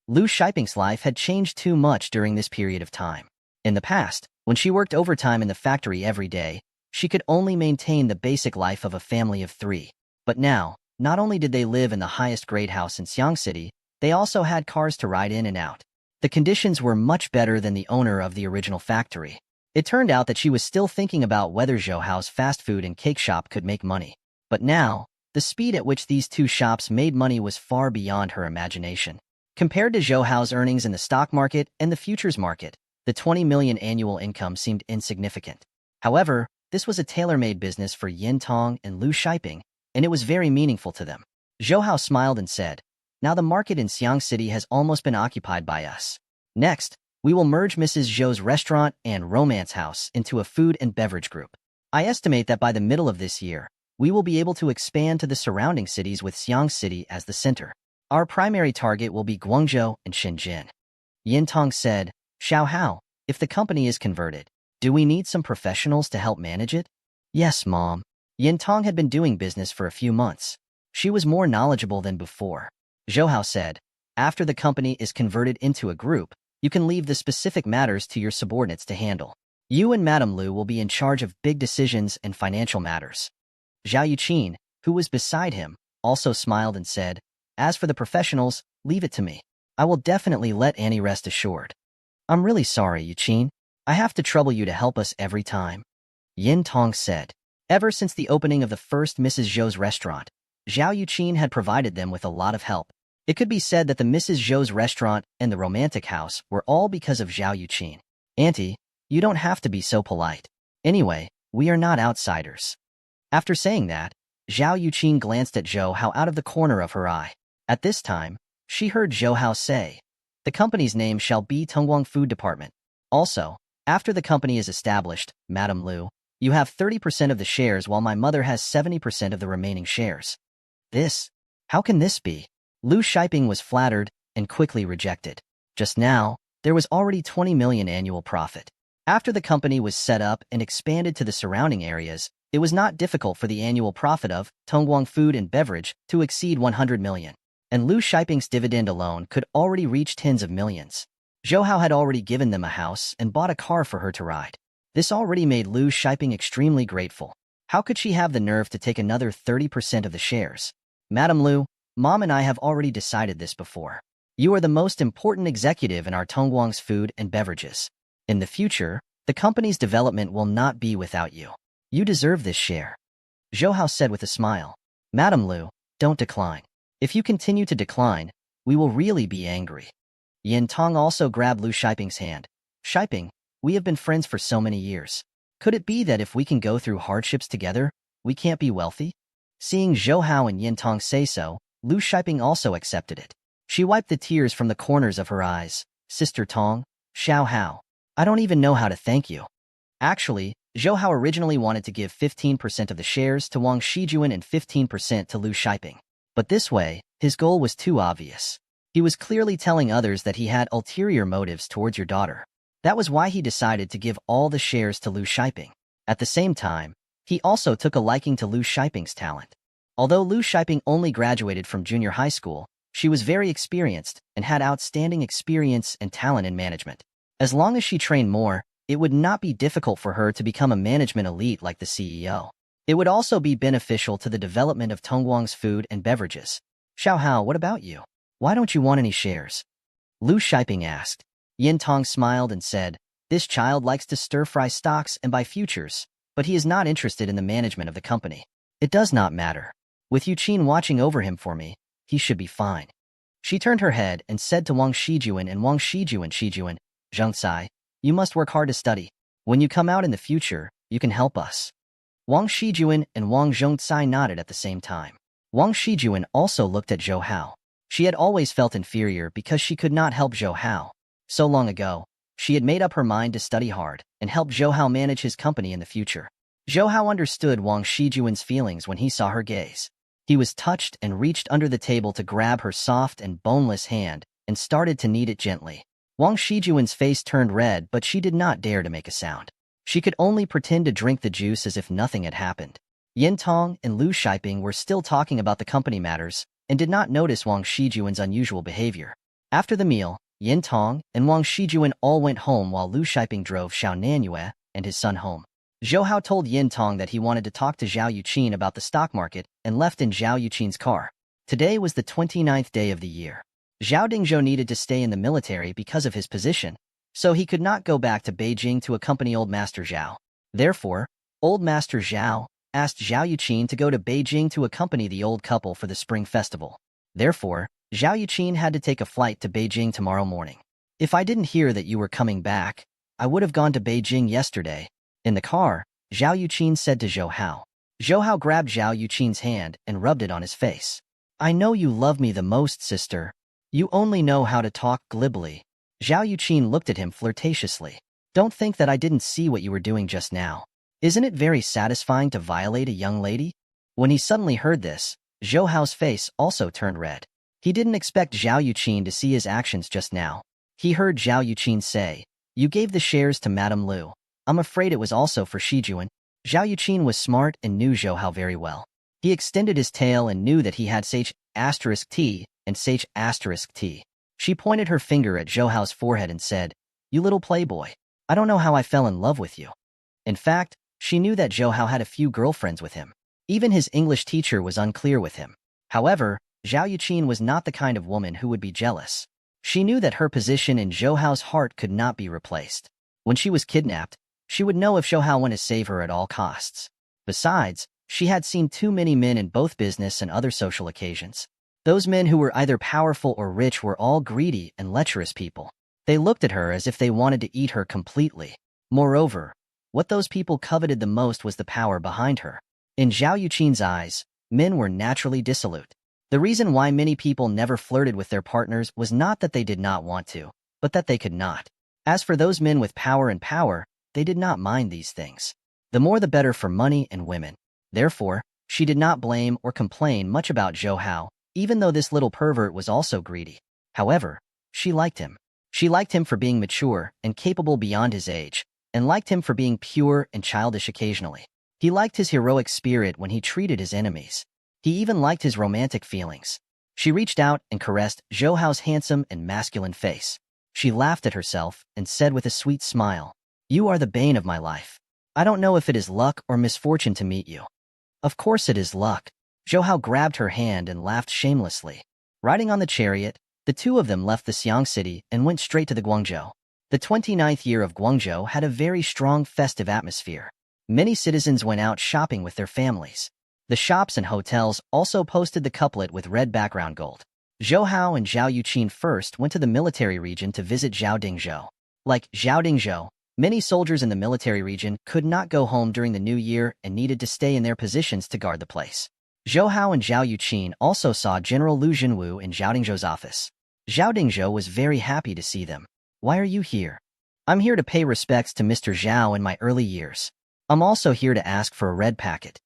Lu Shiping's life had changed too much during this period of time. In the past, when she worked overtime in the factory every day, she could only maintain the basic life of a family of 3. But now, not only did they live in the highest grade house in Xiang City, they also had cars to ride in and out. The conditions were much better than the owner of the original factory. It turned out that she was still thinking about whether Zhou Hao's fast food and cake shop could make money. But now, the speed at which these 2 shops made money was far beyond her imagination. Compared to Zhou Hao's earnings in the stock market and the futures market, the 20 million annual income seemed insignificant. However, this was a tailor-made business for Yin Tong and Lu Shiping, and it was very meaningful to them. Zhou Hao smiled and said, "Now the market in Xiang City has almost been occupied by us. Next, we will merge Mrs. Zhou's restaurant and romance house into a food and beverage group. I estimate that by the middle of this year, we will be able to expand to the surrounding cities with Xiang City as the center. Our primary target will be Guangzhou and Shenzhen." Yin Tong said, Xiao Hao, if the company is converted, do we need some professionals to help manage it? Yes, Mom. Yin Tong had been doing business for a few months. She was more knowledgeable than before. Zhou Hao said, after the company is converted into a group, you can leave the specific matters to your subordinates to handle. You and Madame Lu will be in charge of big decisions and financial matters. Zhao Yuqin, who was beside him, also smiled and said, as for the professionals, leave it to me. I will definitely let Annie rest assured. I'm really sorry, Yuqin. I have to trouble you to help us every time. Yin Tong said. Ever since the opening of the first Mrs. Zhou's restaurant, Zhao Yuqin had provided them with a lot of help. It could be said that the Mrs. Zhou's restaurant and the romantic house were all because of Zhao Yuqin. Auntie, you don't have to be so polite. Anyway, we are not outsiders. After saying that, Zhao Yuqin glanced at Zhou Hao out of the corner of her eye. At this time, she heard Zhou Hao say, the company's name shall be Tongguang Food Department. Also, after the company is established, Madame Lu, you have 30% of the shares while my mother has 70% of the remaining shares. How can this be? Lu Shiping was flattered and quickly rejected. Just now, there was already 20 million annual profit. After the company was set up and expanded to the surrounding areas, it was not difficult for the annual profit of Tongguang Food and Beverage to exceed 100 million. And Lu Shiping's dividend alone could already reach tens of millions. Zhou Hao had already given them a house and bought a car for her to ride. This already made Lu Shiping extremely grateful. How could she have the nerve to take another 30% of the shares? Madame Lu, Mom and I have already decided this before. You are the most important executive in our Tongguang's food and beverages. In the future, the company's development will not be without you. You deserve this share. Zhou Hao said with a smile. Madame Lu, don't decline. If you continue to decline, we will really be angry. Yin Tong also grabbed Lu Shiping's hand. Shiping, we have been friends for so many years. Could it be that if we can go through hardships together, we can't be wealthy? Seeing Zhou Hao and Yin Tong say so, Lu Shiping also accepted it. She wiped the tears from the corners of her eyes. Sister Tong, Xiao Hao, I don't even know how to thank you. Actually, Zhou Hao originally wanted to give 15% of the shares to Wang Shijuan and 15% to Lu Shiping. But this way, his goal was too obvious. He was clearly telling others that he had ulterior motives towards your daughter. That was why he decided to give all the shares to Lu Shiping. At the same time, he also took a liking to Lu Shiping's talent. Although Lu Shiping only graduated from junior high school, she was very experienced and had outstanding experience and talent in management. As long as she trained more, it would not be difficult for her to become a management elite like the CEO. It would also be beneficial to the development of Tongguang's food and beverages. Xiao Hao, what about you? Why don't you want any shares? Lu Shiping asked. Yin Tong smiled and said, this child likes to stir-fry stocks and buy futures, but he is not interested in the management of the company. It does not matter. With Yuqin watching over him for me, he should be fine. She turned her head and said to Wang Shijuan and Wang Shijuan, Zhengcai, you must work hard to study. When you come out in the future, you can help us. Wang Shijuan and Wang Zhengcai nodded at the same time. Wang Shijuan also looked at Zhou Hao. She had always felt inferior because she could not help Zhou Hao. So long ago, she had made up her mind to study hard and help Zhou Hao manage his company in the future. Zhou Hao understood Wang Shijuan's feelings when he saw her gaze. He was touched and reached under the table to grab her soft and boneless hand and started to knead it gently. Wang Shijuan's face turned red, but she did not dare to make a sound. She could only pretend to drink the juice as if nothing had happened. Yin Tong and Lu Shiping were still talking about the company matters and did not notice Wang Shijuan's unusual behavior. After the meal, Yin Tong and Wang Shijuan all went home while Lu Shiping drove Xiao Nanyue and his son home. Zhou Hao told Yin Tong that he wanted to talk to Zhao Yuqin about the stock market and left in Zhao Yuqin's car. Today was the 29th day of the year. Zhao Dingzhou needed to stay in the military because of his position, so he could not go back to Beijing to accompany Old Master Zhao. Therefore, Old Master Zhao asked Zhao Yuqin to go to Beijing to accompany the old couple for the Spring Festival. Therefore, Zhao Yuqin had to take a flight to Beijing tomorrow morning. If I didn't hear that you were coming back, I would have gone to Beijing yesterday. In the car, Zhao Yuqin said to Zhou Hao. Zhou Hao grabbed Zhao Yuqin's hand and rubbed it on his face. I know you love me the most, sister. You only know how to talk glibly. Zhao Yuqin looked at him flirtatiously. Don't think that I didn't see what you were doing just now. Isn't it very satisfying to violate a young lady? When he suddenly heard this, Zhou Hao's face also turned red. He didn't expect Zhao Yuqin to see his actions just now. He heard Zhao Yuqin say, "You gave the shares to Madame Lu. I'm afraid it was also for Shijuan." Zhao Yuqin was smart and knew Zhou Hao very well. He extended his tail and knew that he had Sage*T and Sage*T. She pointed her finger at Zhou Hao's forehead and said, "You little playboy. I don't know how I fell in love with you." In fact, she knew that Zhou Hao had a few girlfriends with him. Even his English teacher was unclear with him. However, Zhao Yuqin was not the kind of woman who would be jealous. She knew that her position in Zhou Hao's heart could not be replaced. When she was kidnapped, she would know if Zhou Hao wanted to save her at all costs. Besides, she had seen too many men in both business and other social occasions. Those men who were either powerful or rich were all greedy and lecherous people. They looked at her as if they wanted to eat her completely. Moreover, what those people coveted the most was the power behind her. In Zhao Yuqin's eyes, men were naturally dissolute. The reason why many people never flirted with their partners was not that they did not want to, but that they could not. As for those men with power, they did not mind these things. The more the better for money and women. Therefore, she did not blame or complain much about Zhou Hao, even though this little pervert was also greedy. However, she liked him. She liked him for being mature and capable beyond his age, and liked him for being pure and childish occasionally. He liked his heroic spirit when he treated his enemies. He even liked his romantic feelings. She reached out and caressed Zhou Hao's handsome and masculine face. She laughed at herself and said with a sweet smile, "You are the bane of my life. I don't know if it is luck or misfortune to meet you." "Of course it is luck." Zhou Hao grabbed her hand and laughed shamelessly. Riding on the chariot, the two of them left the Xiang city and went straight to the Guangzhou. The 29th year of Guangzhou had a very strong festive atmosphere. Many citizens went out shopping with their families. The shops and hotels also posted the couplet with red background gold. Zhou Hao and Zhao Yuqin first went to the military region to visit Zhao Dingzhou. Like Zhao Dingzhou, many soldiers in the military region could not go home during the new year and needed to stay in their positions to guard the place. Zhou Hao and Zhao Yuqin also saw General Lu Jinwu in Zhao Dingzhou's office. Zhao Dingzhou was very happy to see them. "Why are you here?" "I'm here to pay respects to Mr. Zhao in my early years. I'm also here to ask for a red packet,"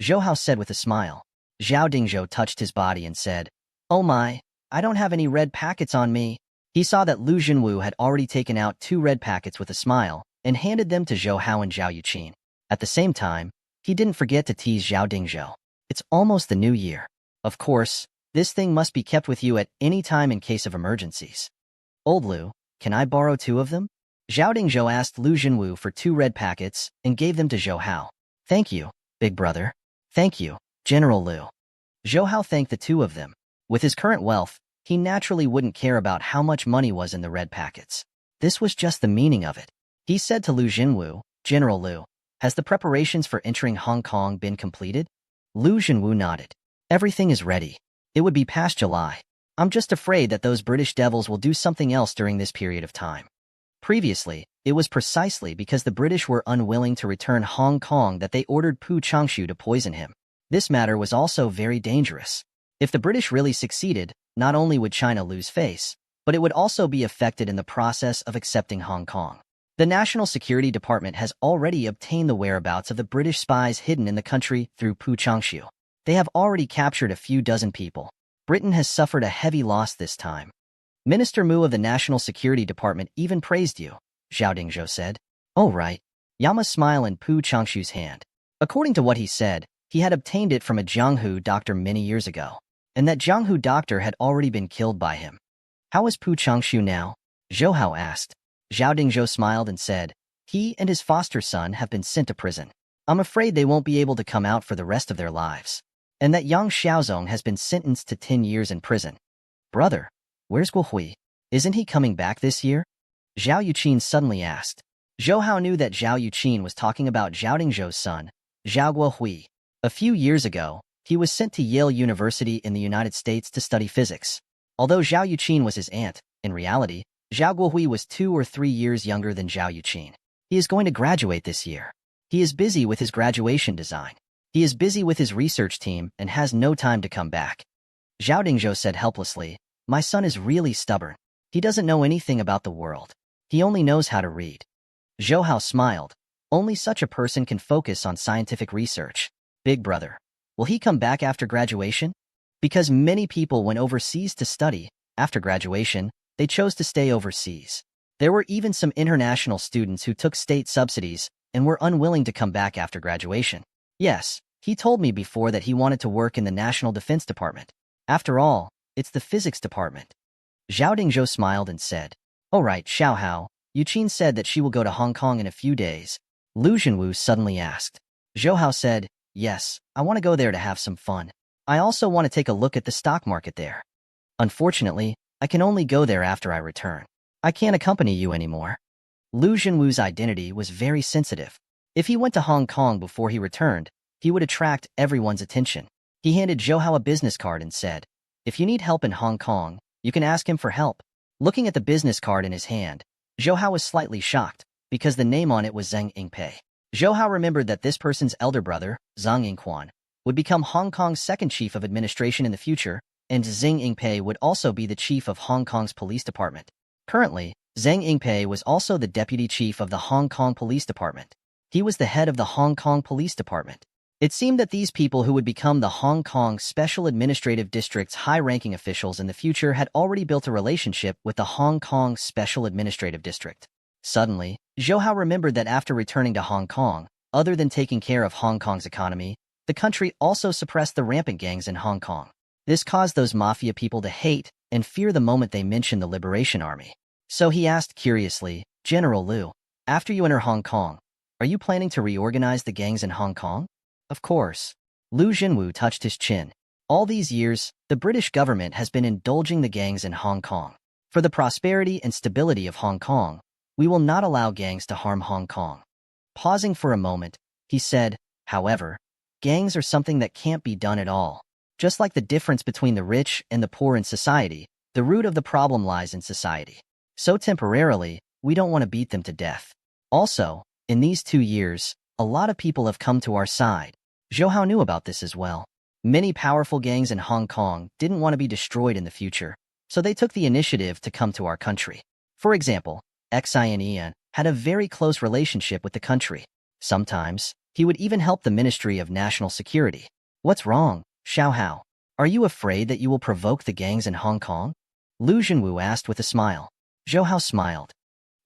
Zhou Hao said with a smile. Zhao Dingzhou touched his body and said, "Oh my, I don't have any red packets on me." He saw that Lu Jinwu had already taken out 2 red packets with a smile and handed them to Zhou Hao and Zhao Yuqin. At the same time, he didn't forget to tease Zhao Dingzhou. "It's almost the new year. Of course, this thing must be kept with you at any time in case of emergencies. Old Lu, can I borrow 2 of them?" Zhao Dingzhou asked Lu Jinwu for 2 red packets and gave them to Zhou Hao. "Thank you, big brother." "Thank you, General Lu." Zhou Hao thanked the 2 of them. With his current wealth, he naturally wouldn't care about how much money was in the red packets. This was just the meaning of it. He said to Lu Jinwu, "General Lu, has the preparations for entering Hong Kong been completed?" Lu Jinwu nodded. "Everything is ready. It would be past July. I'm just afraid that those British devils will do something else during this period of time." Previously, it was precisely because the British were unwilling to return Hong Kong that they ordered Pu Changshu to poison him. This matter was also very dangerous. If the British really succeeded, not only would China lose face, but it would also be affected in the process of accepting Hong Kong. The National Security Department has already obtained the whereabouts of the British spies hidden in the country through Pu Changshu. They have already captured a few dozen people. Britain has suffered a heavy loss this time. Minister Mu of the National Security Department even praised you, Zhao Dingzhou said. "Oh right." Yama's smile in Pu Changshu's hand. According to what he said, he had obtained it from a Jianghu doctor many years ago, and that Jianghu doctor had already been killed by him. "How is Pu Changshu now?" Zhou Hao asked. Zhao Dingzhou smiled and said, "He and his foster son have been sent to prison. I'm afraid they won't be able to come out for the rest of their lives. And that Yang Xiaozong has been sentenced to 10 years in prison." "Brother, where's Guo Hui? Isn't he coming back this year?" Zhao Yuqin suddenly asked. Zhou Hao knew that Zhao Yuqin was talking about Zhao Dingzhou's son, Zhao Guohui. A few years ago, he was sent to Yale University in the United States to study physics. Although Zhao Yuqin was his aunt, in reality, Zhao Guohui was 2 or 3 years younger than Zhao Yuqin. He is going to graduate this year. He is busy with his graduation design. He is busy with his research team and has no time to come back. Zhao Dingzhou said helplessly, "My son is really stubborn. He doesn't know anything about the world. He only knows how to read." Zhou Hao smiled. "Only such a person can focus on scientific research. Big brother, will he come back after graduation?" Because many people went overseas to study, after graduation, they chose to stay overseas. There were even some international students who took state subsidies and were unwilling to come back after graduation. Yes, he told me before that he wanted to work in the National Defense Department. After all, it's the physics department. Zhao Dingzhou smiled and said, "All right, Xiao Hao, Yuqin said that she will go to Hong Kong in a few days." Lu Zhenwu suddenly asked. Zhou Hao said, "Yes, I want to go there to have some fun. I also want to take a look at the stock market there. Unfortunately, I can only go there after I return. I can't accompany you anymore." Lu Zhenwu's identity was very sensitive. If he went to Hong Kong before he returned, he would attract everyone's attention. He handed Zhou Hao a business card and said, "If you need help in Hong Kong, you can ask him for help." Looking at the business card in his hand, Zhou Hao was slightly shocked, because the name on it was Zheng Yingpei. Zhou Hao remembered that this person's elder brother, Zhang Yingquan, would become Hong Kong's second chief of administration in the future, and Zheng Yingpei would also be the chief of Hong Kong's police department. Currently, Zheng Yingpei was also the deputy chief of the Hong Kong Police Department. He was the head of the Hong Kong Police Department. It seemed that these people who would become the Hong Kong Special Administrative District's high-ranking officials in the future had already built a relationship with the Hong Kong Special Administrative District. Suddenly, Zhou Hao remembered that after returning to Hong Kong, other than taking care of Hong Kong's economy, the country also suppressed the rampant gangs in Hong Kong. This caused those mafia people to hate and fear the moment they mentioned the Liberation Army. So he asked curiously, "General Liu, after you enter Hong Kong, are you planning to reorganize the gangs in Hong Kong?" "Of course." Lu Zhenwu touched his chin. All these years, the British government has been indulging the gangs in Hong Kong. For the prosperity and stability of Hong Kong, we will not allow gangs to harm Hong Kong. Pausing for a moment, he said, "However, gangs are something that can't be done at all. Just like the difference between the rich and the poor in society, the root of the problem lies in society. So temporarily, we don't want to beat them to death. Also, in these 2 years, a lot of people have come to our side." Zhou Hao knew about this as well. Many powerful gangs in Hong Kong didn't want to be destroyed in the future, so they took the initiative to come to our country. For example, Xian had a very close relationship with the country. Sometimes, he would even help the Ministry of National Security. "What's wrong, Xiao Hao? Are you afraid that you will provoke the gangs in Hong Kong?" Lu Zhenwu asked with a smile. Zhou Hao smiled.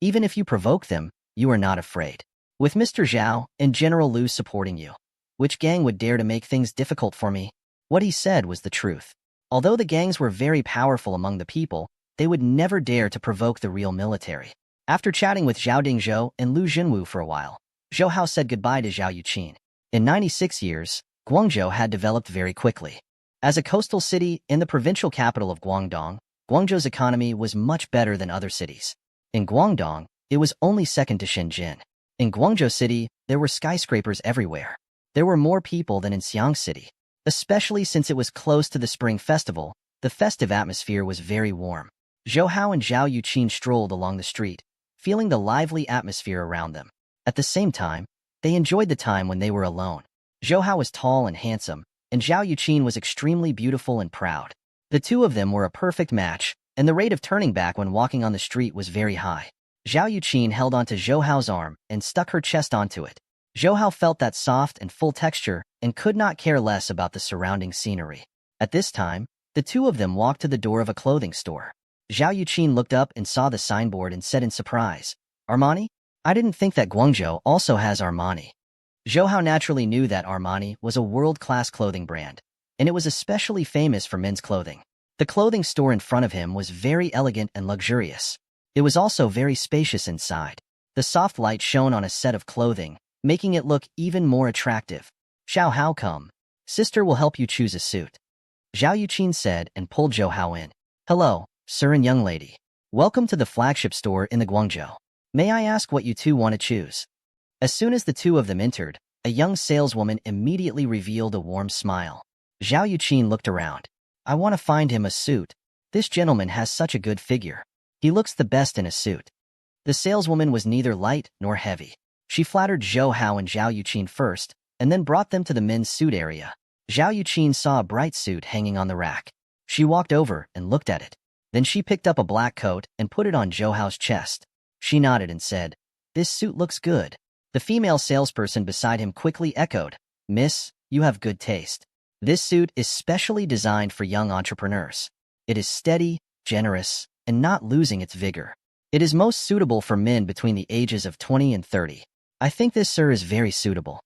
"Even if you provoke them, you are not afraid. With Mr. Zhao and General Liu supporting you, which gang would dare to make things difficult for me?" What he said was the truth. Although the gangs were very powerful among the people, they would never dare to provoke the real military. After chatting with Zhao Dingzhou and Lu Zhenwu for a while, Zhou Hao said goodbye to Zhao Yuqin. In 96 years, Guangzhou had developed very quickly. As a coastal city in the provincial capital of Guangdong, Guangzhou's economy was much better than other cities. In Guangdong, it was only second to Shenzhen. In Guangzhou City, there were skyscrapers everywhere. There were more people than in Xiang City. Especially since it was close to the Spring Festival, the festive atmosphere was very warm. Zhou Hao and Zhao Yuqin strolled along the street, feeling the lively atmosphere around them. At the same time, they enjoyed the time when they were alone. Zhou Hao was tall and handsome, and Zhao Yuqin was extremely beautiful and proud. The two of them were a perfect match, and the rate of turning back when walking on the street was very high. Zhao Yuqin held onto Zhou Hao's arm and stuck her chest onto it. Zhou Hao felt that soft and full texture and could not care less about the surrounding scenery. At this time, the two of them walked to the door of a clothing store. Zhao Yuqin looked up and saw the signboard and said in surprise, "Armani? I didn't think that Guangzhou also has Armani." Zhou Hao naturally knew that Armani was a world-class clothing brand, and it was especially famous for men's clothing. The clothing store in front of him was very elegant and luxurious. It was also very spacious inside. The soft light shone on a set of clothing, making it look even more attractive. "Xiao Hao, come. Sister will help you choose a suit," Zhao Yuqin said and pulled Zhou Hao in. "Hello, sir and young lady. Welcome to the flagship store in the Guangzhou. May I ask what you two want to choose?" As soon as the two of them entered, a young saleswoman immediately revealed a warm smile. Zhao Yuqin looked around. "I want to find him a suit. This gentleman has such a good figure. He looks the best in a suit." The saleswoman was neither light nor heavy. She flattered Zhou Hao and Zhao Yuqin first, and then brought them to the men's suit area. Zhao Yuqin saw a bright suit hanging on the rack. She walked over and looked at it. Then she picked up a black coat and put it on Zhou Hao's chest. She nodded and said, "This suit looks good." The female salesperson beside him quickly echoed, "Miss, you have good taste. This suit is specially designed for young entrepreneurs. It is steady, generous, and not losing its vigor. It is most suitable for men between the ages of 20 and 30. I think this, sir, is very suitable.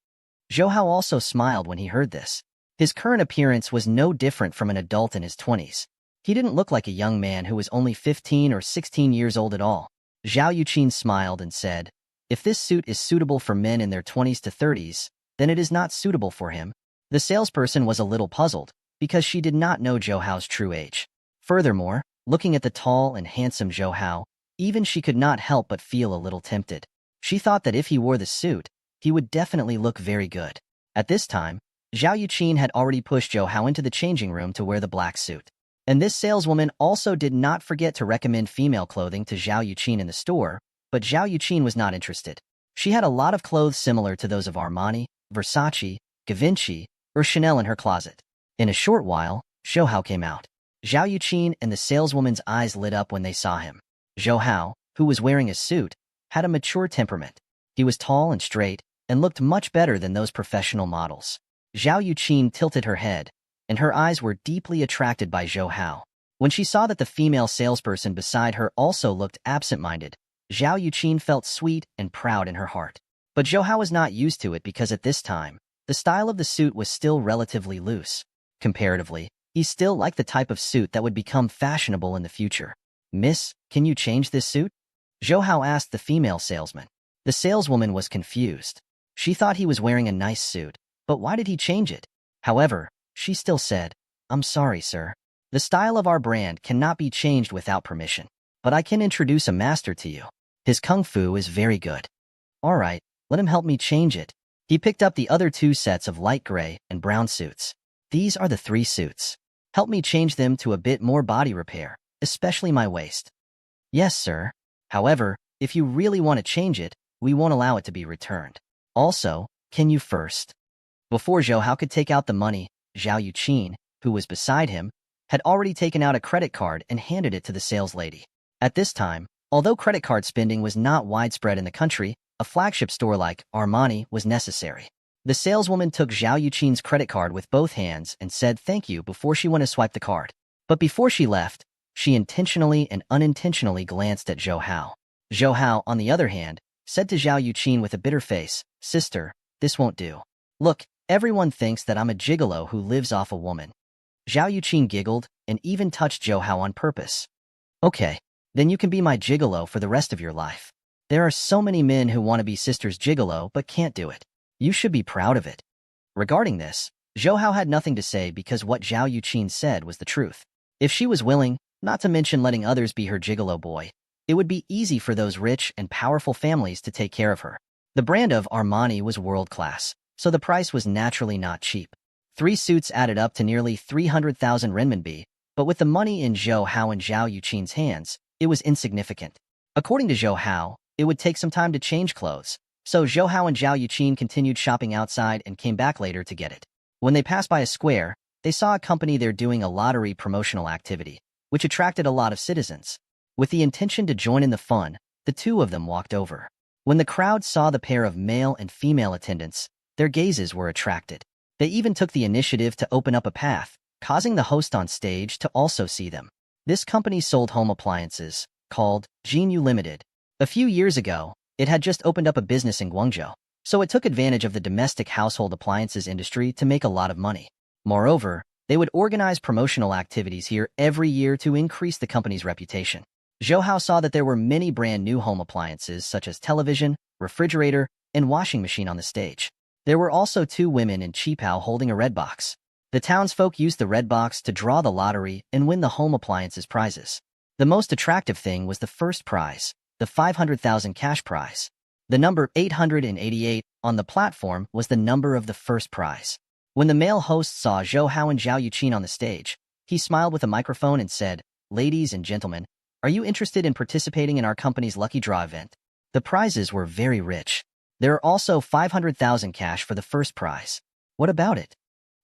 Zhou Hao also smiled when he heard this. His current appearance was no different from an adult in his 20s. He didn't look like a young man who was only 15 or 16 years old at all. Zhao Yuqin smiled and said, "If this suit is suitable for men in their 20s to 30s, then it is not suitable for him." The salesperson was a little puzzled, because she did not know Zhou Hao's true age. Furthermore, looking at the tall and handsome Zhou Hao, even she could not help but feel a little tempted. She thought that if he wore the suit, he would definitely look very good. At this time, Zhao Yuqin had already pushed Zhou Hao into the changing room to wear the black suit. And this saleswoman also did not forget to recommend female clothing to Zhao Yuqin in the store, but Zhao Yuqin was not interested. She had a lot of clothes similar to those of Armani, Versace, Givenchy, or Chanel in her closet. In a short while, Zhou Hao came out. Zhao Yuqin and the saleswoman's eyes lit up when they saw him. Zhou Hao, who was wearing a suit, had a mature temperament. He was tall and straight, and looked much better than those professional models. Zhao Yuqin tilted her head, and her eyes were deeply attracted by Zhou Hao. When she saw that the female salesperson beside her also looked absent-minded, Zhao Yuqin felt sweet and proud in her heart. But Zhou Hao was not used to it because at this time, the style of the suit was still relatively loose. Comparatively, he still liked the type of suit that would become fashionable in the future. "Miss, can you change this suit?" Zhou Hao asked the female salesman. The saleswoman was confused. She thought he was wearing a nice suit, but why did he change it? However, she still said, "I'm sorry, sir. The style of our brand cannot be changed without permission. But I can introduce a master to you. His kung fu is very good." "All right, let him help me change it." He picked up the other two sets of light gray and brown suits. "These are the 3 suits. Help me change them to a bit more body repair, especially my waist." "Yes, sir. However, if you really want to change it, we won't allow it to be returned. Also, can you first?" Before Zhou Hao could take out the money, Zhao Yuqin, who was beside him, had already taken out a credit card and handed it to the sales lady. At this time, although credit card spending was not widespread in the country, a flagship store like Armani was necessary. The saleswoman took Zhao Yuqin's credit card with both hands and said thank you before she went to swipe the card. But before she left, she intentionally and unintentionally glanced at Zhou Hao. Zhou Hao, on the other hand, said to Zhao Yuqin with a bitter face, "Sister, this won't do. Look, everyone thinks that I'm a gigolo who lives off a woman." Zhao Yuqin giggled and even touched Zhou Hao on purpose. "Okay, then you can be my gigolo for the rest of your life. There are so many men who want to be sister's gigolo but can't do it. You should be proud of it." Regarding this, Zhou Hao had nothing to say because what Zhao Yuqin said was the truth. If she was willing, not to mention letting others be her gigolo boy, it would be easy for those rich and powerful families to take care of her. The brand of Armani was world-class, so the price was naturally not cheap. 3 suits added up to nearly 300,000 renminbi, but with the money in Zhou Hao and Zhao Yuqin's hands, it was insignificant. According to Zhou Hao, it would take some time to change clothes, so Zhou Hao and Zhao Yuqin continued shopping outside and came back later to get it. When they passed by a square, they saw a company there doing a lottery promotional activity, which attracted a lot of citizens. With the intention to join in the fun, the two of them walked over. When the crowd saw the pair of male and female attendants, their gazes were attracted. They even took the initiative to open up a path, causing the host on stage to also see them. This company sold home appliances, called Jinyu Limited. A few years ago, it had just opened up a business in Guangzhou, so it took advantage of the domestic household appliances industry to make a lot of money. Moreover, they would organize promotional activities here every year to increase the company's reputation. Zhou Hao saw that there were many brand new home appliances such as television, refrigerator, and washing machine on the stage. There were also 2 women in Qipao holding a red box. The townsfolk used the red box to draw the lottery and win the home appliances prizes. The most attractive thing was the first prize, the 500,000 cash prize. The number 888 on the platform was the number of the first prize. When the male host saw Zhou Hao and Zhao Yuqin on the stage, he smiled with a microphone and said, "Ladies and gentlemen, are you interested in participating in our company's lucky draw event? The prizes were very rich. There are also 500,000 cash for the first prize. What about it?"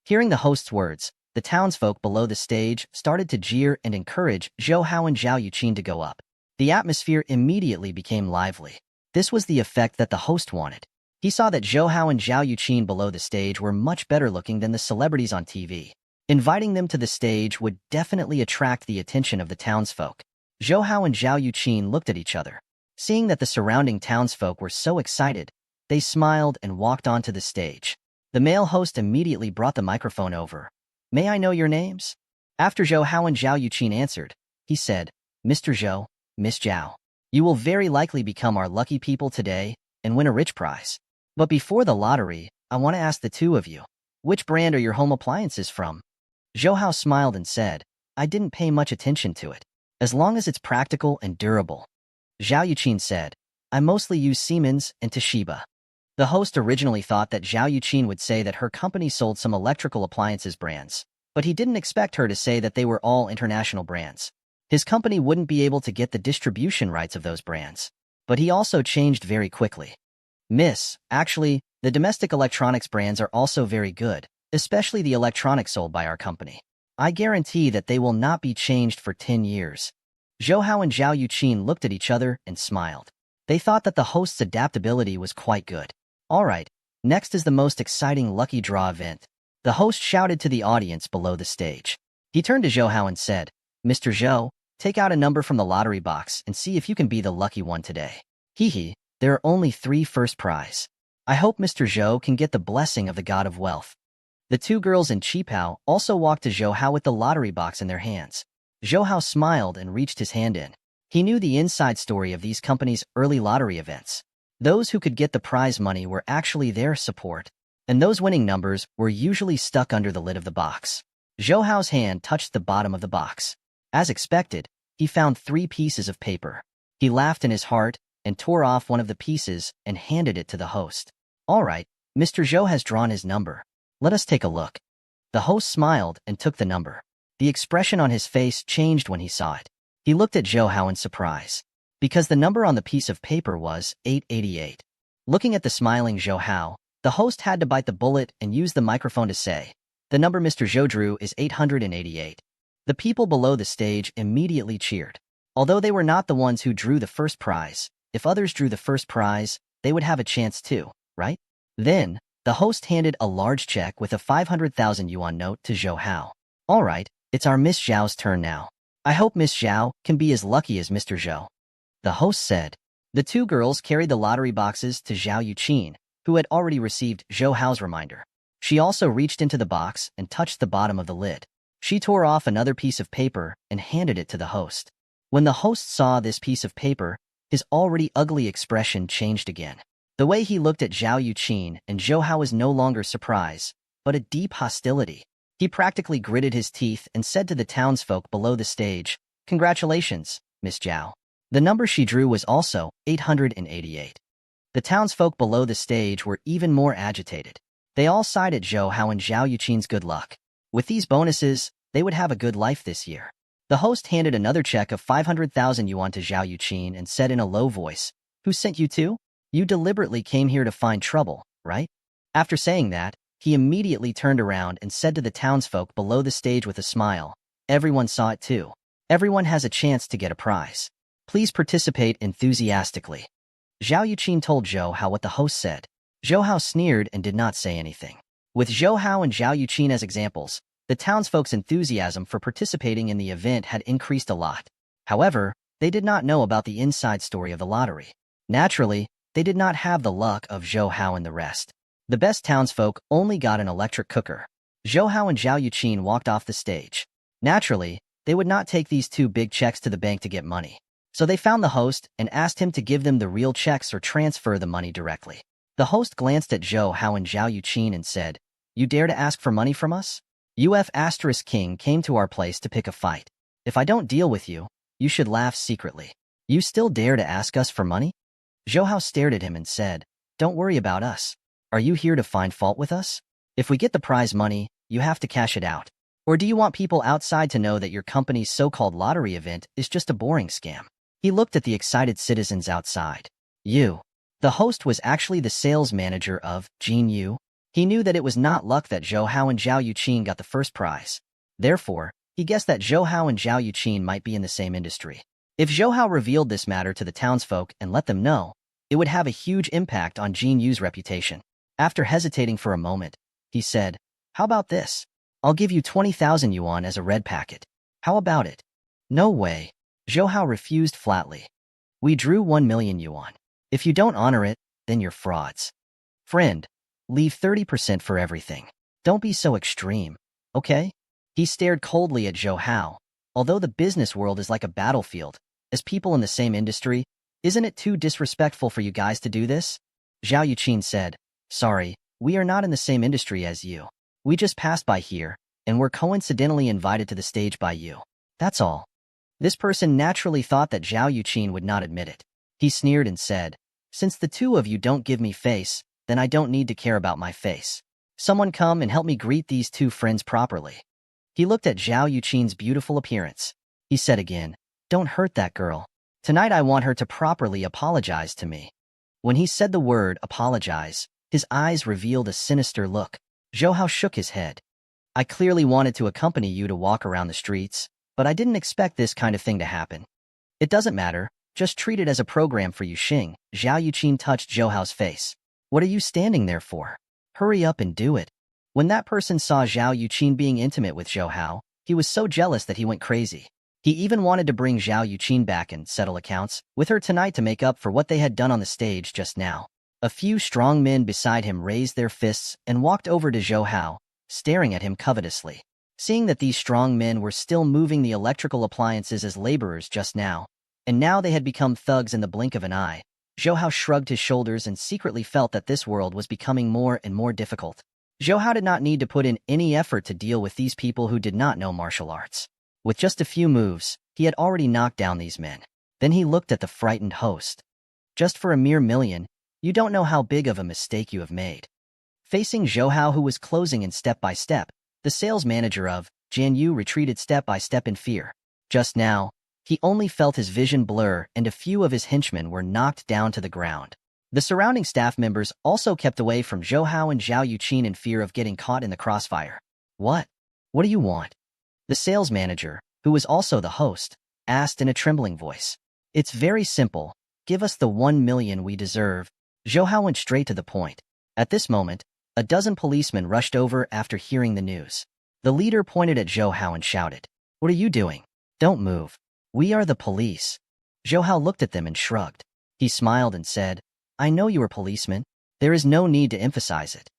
Hearing the host's words, the townsfolk below the stage started to jeer and encourage Zhou Hao and Zhao Yuqin to go up. The atmosphere immediately became lively. This was the effect that the host wanted. He saw that Zhou Hao and Zhao Yuqin below the stage were much better looking than the celebrities on TV. Inviting them to the stage would definitely attract the attention of the townsfolk. Zhou Hao and Zhao Yuqin looked at each other. Seeing that the surrounding townsfolk were so excited, they smiled and walked onto the stage. The male host immediately brought the microphone over. "May I know your names?" After Zhou Hao and Zhao Yuqin answered, he said, "Mr. Zhou, Miss Zhao, you will very likely become our lucky people today and win a rich prize. But before the lottery, I want to ask the two of you, which brand are your home appliances from?" Zhou Hao smiled and said, "I didn't pay much attention to it, as long as it's practical and durable." Zhao Yuqin said, "I mostly use Siemens and Toshiba." The host originally thought that Zhao Yuqin would say that her company sold some electrical appliances brands, but he didn't expect her to say that they were all international brands. His company wouldn't be able to get the distribution rights of those brands. But he also changed very quickly. "Miss, actually, the domestic electronics brands are also very good, especially the electronics sold by our company. I guarantee that they will not be changed for 10 years. Zhou Hao and Zhao Yuqin looked at each other and smiled. They thought that the host's adaptability was quite good. All right, next is the most exciting lucky draw event. The host shouted to the audience below the stage. He turned to Zhou Hao and said, "Mr. Zhou, take out a number from the lottery box and see if you can be the lucky one today. Hee, there are only 3 first prize. I hope Mr. Zhou can get the blessing of the god of wealth." The two girls in Qipao also walked to Zhou Hao with the lottery box in their hands. Zhou Hao smiled and reached his hand in. He knew the inside story of these companies' early lottery events. Those who could get the prize money were actually their support, and those winning numbers were usually stuck under the lid of the box. Zhou Hao's hand touched the bottom of the box. As expected, he found 3 pieces of paper. He laughed in his heart and tore off one of the pieces and handed it to the host. "All right, Mr. Zhou has drawn his number. Let us take a look." The host smiled and took the number. The expression on his face changed when he saw it. He looked at Zhou Hao in surprise, because the number on the piece of paper was 888. Looking at the smiling Zhou Hao, the host had to bite the bullet and use the microphone to say, "The number Mr. Zhou drew is 888. The people below the stage immediately cheered. Although they were not the ones who drew the first prize, if others drew the first prize, they would have a chance too, right? Then, the host handed a large check with a 500,000 yuan note to Zhou Hao. "All right, it's our Miss Zhao's turn now. I hope Miss Zhao can be as lucky as Mr. Zhou," the host said. The two girls carried the lottery boxes to Zhao Yuqin, who had already received Zhou Hao's reminder. She also reached into the box and touched the bottom of the lid. She tore off another piece of paper and handed it to the host. When the host saw this piece of paper, his already ugly expression changed again. The way he looked at Zhao Yuqin and Zhou Hao was no longer surprise, but a deep hostility. He practically gritted his teeth and said to the townsfolk below the stage, "Congratulations, Miss Zhao." The number she drew was also 888. The townsfolk below the stage were even more agitated. They all sighed at Zhou Hao and Zhao Yuqin's good luck. With these bonuses, they would have a good life this year. The host handed another check of 500,000 yuan to Zhao Yuqin and said in a low voice, "Who sent you to? You deliberately came here to find trouble, right?" After saying that, he immediately turned around and said to the townsfolk below the stage with a smile, "Everyone saw it too. Everyone has a chance to get a prize. Please participate enthusiastically." Zhao Yuqin told Zhou Hao what the host said. Zhou Hao sneered and did not say anything. With Zhou Hao and Zhao Yuqin as examples, the townsfolk's enthusiasm for participating in the event had increased a lot. However, they did not know about the inside story of the lottery. Naturally, they did not have the luck of Zhou Hao and the rest. The best townsfolk only got an electric cooker. Zhou Hao and Zhao Yuqin walked off the stage. Naturally, they would not take these 2 big checks to the bank to get money. So they found the host and asked him to give them the real checks or transfer the money directly. The host glanced at Zhou Hao and Zhao Yuqin and said, "You dare to ask for money from us? King came to our place to pick a fight. If I don't deal with you, you should laugh secretly. You still dare to ask us for money?" Zhou Hao stared at him and said, "Don't worry about us. Are you here to find fault with us? If we get the prize money, you have to cash it out. Or do you want people outside to know that your company's so-called lottery event is just a boring scam?" He looked at the excited citizens outside. "You." The host was actually the sales manager of Jin Yu. He knew that it was not luck that Zhou Hao and Zhao Yuqin got the first prize. Therefore, he guessed that Zhou Hao and Zhao Yuqin might be in the same industry. If Zhou Hao revealed this matter to the townsfolk and let them know, it would have a huge impact on Jin Yu's reputation. After hesitating for a moment, he said, "How about this? I'll give you 20,000 yuan as a red packet. How about it?" "No way. Zhou Hao refused flatly. We drew 1 million yuan. If you don't honor it, then you're frauds. Friend, leave 30% for everything. Don't be so extreme, okay? He stared coldly at Zhou Hao. Although the business world is like a battlefield, as people in the same industry, isn't it too disrespectful for you guys to do this? Zhao Yuqin said, sorry, we are not in the same industry as you. We just passed by here, and were coincidentally invited to the stage by you. That's all. This person naturally thought that Zhao Yuqin would not admit it. He sneered and said, since the two of you don't give me face, then I don't need to care about my face. Someone come and help me greet these two friends properly. He looked at Zhao Yuqin's beautiful appearance. He said again, don't hurt that girl. Tonight I want her to properly apologize to me. When he said the word apologize, his eyes revealed a sinister look. Zhou Hao shook his head. I clearly wanted to accompany you to walk around the streets, but I didn't expect this kind of thing to happen. It doesn't matter, just treat it as a program for you, Xing. Zhao Yuqin touched Zhou Hao's face. What are you standing there for? Hurry up and do it. When that person saw Zhao Yuqin being intimate with Zhou Hao, he was so jealous that he went crazy. He even wanted to bring Zhao Yuqin back and settle accounts with her tonight to make up for what they had done on the stage just now. A few strong men beside him raised their fists and walked over to Zhou Hao, staring at him covetously. Seeing that these strong men were still moving the electrical appliances as laborers just now, and now they had become thugs in the blink of an eye, Zhou Hao shrugged his shoulders and secretly felt that this world was becoming more and more difficult. Zhou Hao did not need to put in any effort to deal with these people who did not know martial arts. With just a few moves, he had already knocked down these men. Then he looked at the frightened host. Just for a mere million, you don't know how big of a mistake you have made. Facing Zhou Hao, who was closing in step by step, the sales manager of Jian Yu retreated step by step in fear. Just now, he only felt his vision blur and a few of his henchmen were knocked down to the ground. The surrounding staff members also kept away from Zhou Hao and Zhao Yuqin in fear of getting caught in the crossfire. What? What do you want? The sales manager, who was also the host, asked in a trembling voice. It's very simple. Give us the 1 million we deserve. Zhou Hao went straight to the point. At this moment, a dozen policemen rushed over after hearing the news. The leader pointed at Zhou Hao and shouted, what are you doing? Don't move. We are the police. Zhou Hao looked at them and shrugged. He smiled and said, I know you are policemen. There is no need to emphasize it.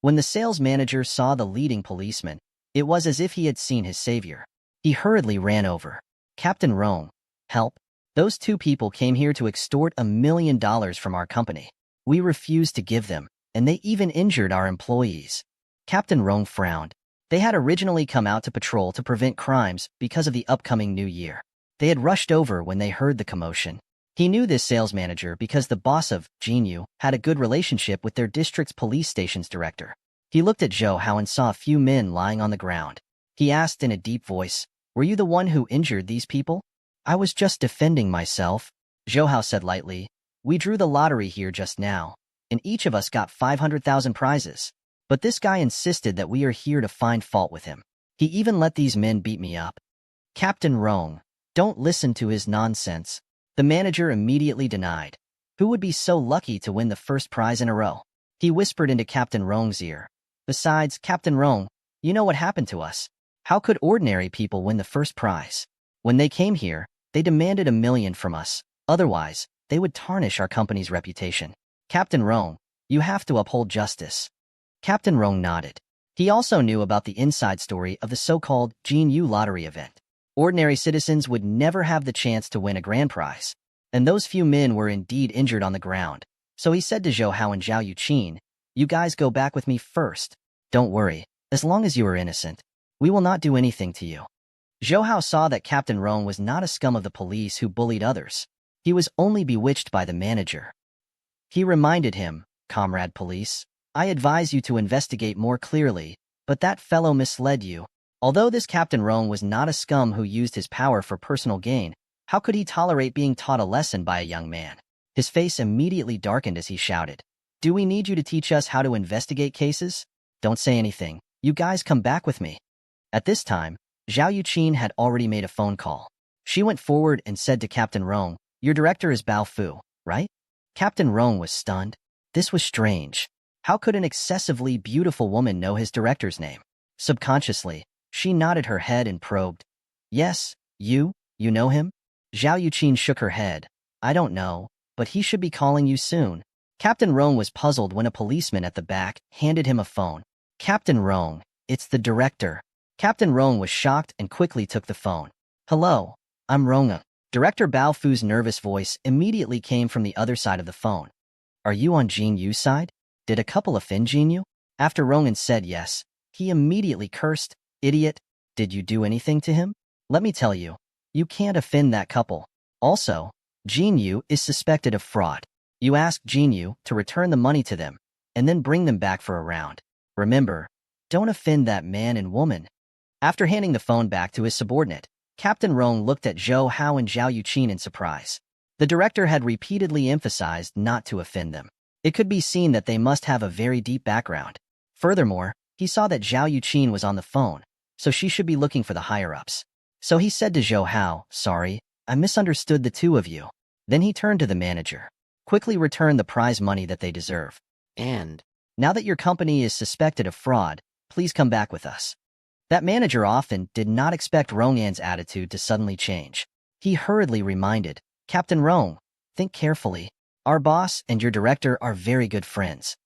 When the sales manager saw the leading policeman, it was as if he had seen his savior. He hurriedly ran over. Captain Rong, help. Those two people came here to extort $1 million from our company. We refused to give them, and they even injured our employees. Captain Rong frowned. They had originally come out to patrol to prevent crimes because of the upcoming new year. They had rushed over when they heard the commotion. He knew this sales manager because the boss of Jian Yu had a good relationship with their district's police station's director. He looked at Zhou Hao and saw a few men lying on the ground. He asked in a deep voice, were you the one who injured these people? I was just defending myself. Zhou Hao said lightly, we drew the lottery here just now, and each of us got 500,000 prizes. But this guy insisted that we are here to find fault with him. He even let these men beat me up. Captain Rong, don't listen to his nonsense. The manager immediately denied. Who would be so lucky to win the first prize in a row? He whispered into Captain Rong's ear. Besides, Captain Rong, you know what happened to us. How could ordinary people win the first prize? When they came here, they demanded $1 million from us. Otherwise, they would tarnish our company's reputation. Captain Rong, you have to uphold justice. Captain Rong nodded. He also knew about the inside story of the so-called Jian Yu lottery event. Ordinary citizens would never have the chance to win a grand prize. And those few men were indeed injured on the ground. So he said to Zhou Hao and Zhao Yuqin, you guys go back with me first. Don't worry, as long as you are innocent, we will not do anything to you. Zhou Hao saw that Captain Rong was not a scum of the police who bullied others. He was only bewitched by the manager. He reminded him, Comrade Police, I advise you to investigate more clearly, but that fellow misled you. Although this Captain Rong was not a scum who used his power for personal gain, how could he tolerate being taught a lesson by a young man? His face immediately darkened as he shouted, do we need you to teach us how to investigate cases? Don't say anything. You guys come back with me. At this time, Zhao Yuqin had already made a phone call. She went forward and said to Captain Rong, your director is Bao Fu, right? Captain Rong was stunned. This was strange. How could an excessively beautiful woman know his director's name? Subconsciously, she nodded her head and probed. Yes, you know him? Zhao Yuqin shook her head. I don't know, but he should be calling you soon. Captain Rong was puzzled when a policeman at the back handed him a phone. Captain Rong, it's the director. Captain Rong was shocked and quickly took the phone. Hello, I'm Ronga. Director Bao Fu's nervous voice immediately came from the other side of the phone. Are you on Jin Yu's side? Did a couple offend Jin Yu? After Rongan said yes, he immediately cursed. Idiot, did you do anything to him? Let me tell you, you can't offend that couple. Also, Jin Yu is suspected of fraud. You asked Jin Yu to return the money to them, and then bring them back for a round. Remember, don't offend that man and woman. After handing the phone back to his subordinate, Captain Rong looked at Zhou Hao and Zhao Yuqin in surprise. The director had repeatedly emphasized not to offend them. It could be seen that they must have a very deep background. Furthermore, he saw that Zhao Yuqin was on the phone, so she should be looking for the higher-ups. So he said to Zhou Hao, sorry, I misunderstood the two of you. Then he turned to the manager. Quickly return the prize money that they deserve. And now that your company is suspected of fraud, please come back with us. That manager often did not expect Rongan's attitude to suddenly change. He hurriedly reminded, Captain Rong, think carefully. Our boss and your director are very good friends.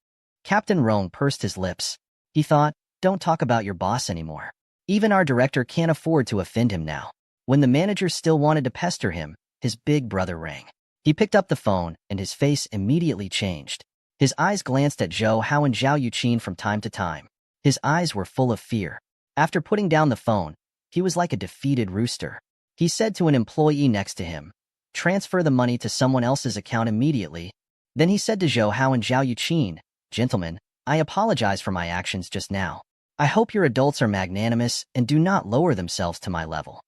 Captain Rong pursed his lips. He thought, don't talk about your boss anymore. Even our director can't afford to offend him now. When the manager still wanted to pester him, his big brother rang. He picked up the phone, and his face immediately changed. His eyes glanced at Zhou Hao and Zhao Yuqin from time to time. His eyes were full of fear. After putting down the phone, he was like a defeated rooster. He said to an employee next to him, transfer the money to someone else's account immediately. Then he said to Zhou Hao and Zhao Yuqin, gentlemen, I apologize for my actions just now. I hope your adults are magnanimous and do not lower themselves to my level.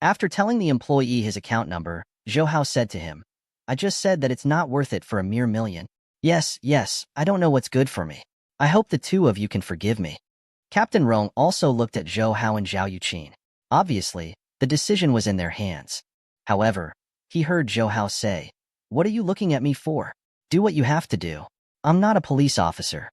After telling the employee his account number, Zhou Hao said to him, I just said that it's not worth it for a mere million. Yes, I don't know what's good for me. I hope the two of you can forgive me. Captain Rong also looked at Zhou Hao and Zhao Yuqin. Obviously, the decision was in their hands. However, he heard Zhou Hao say, what are you looking at me for? Do what you have to do. I'm not a police officer.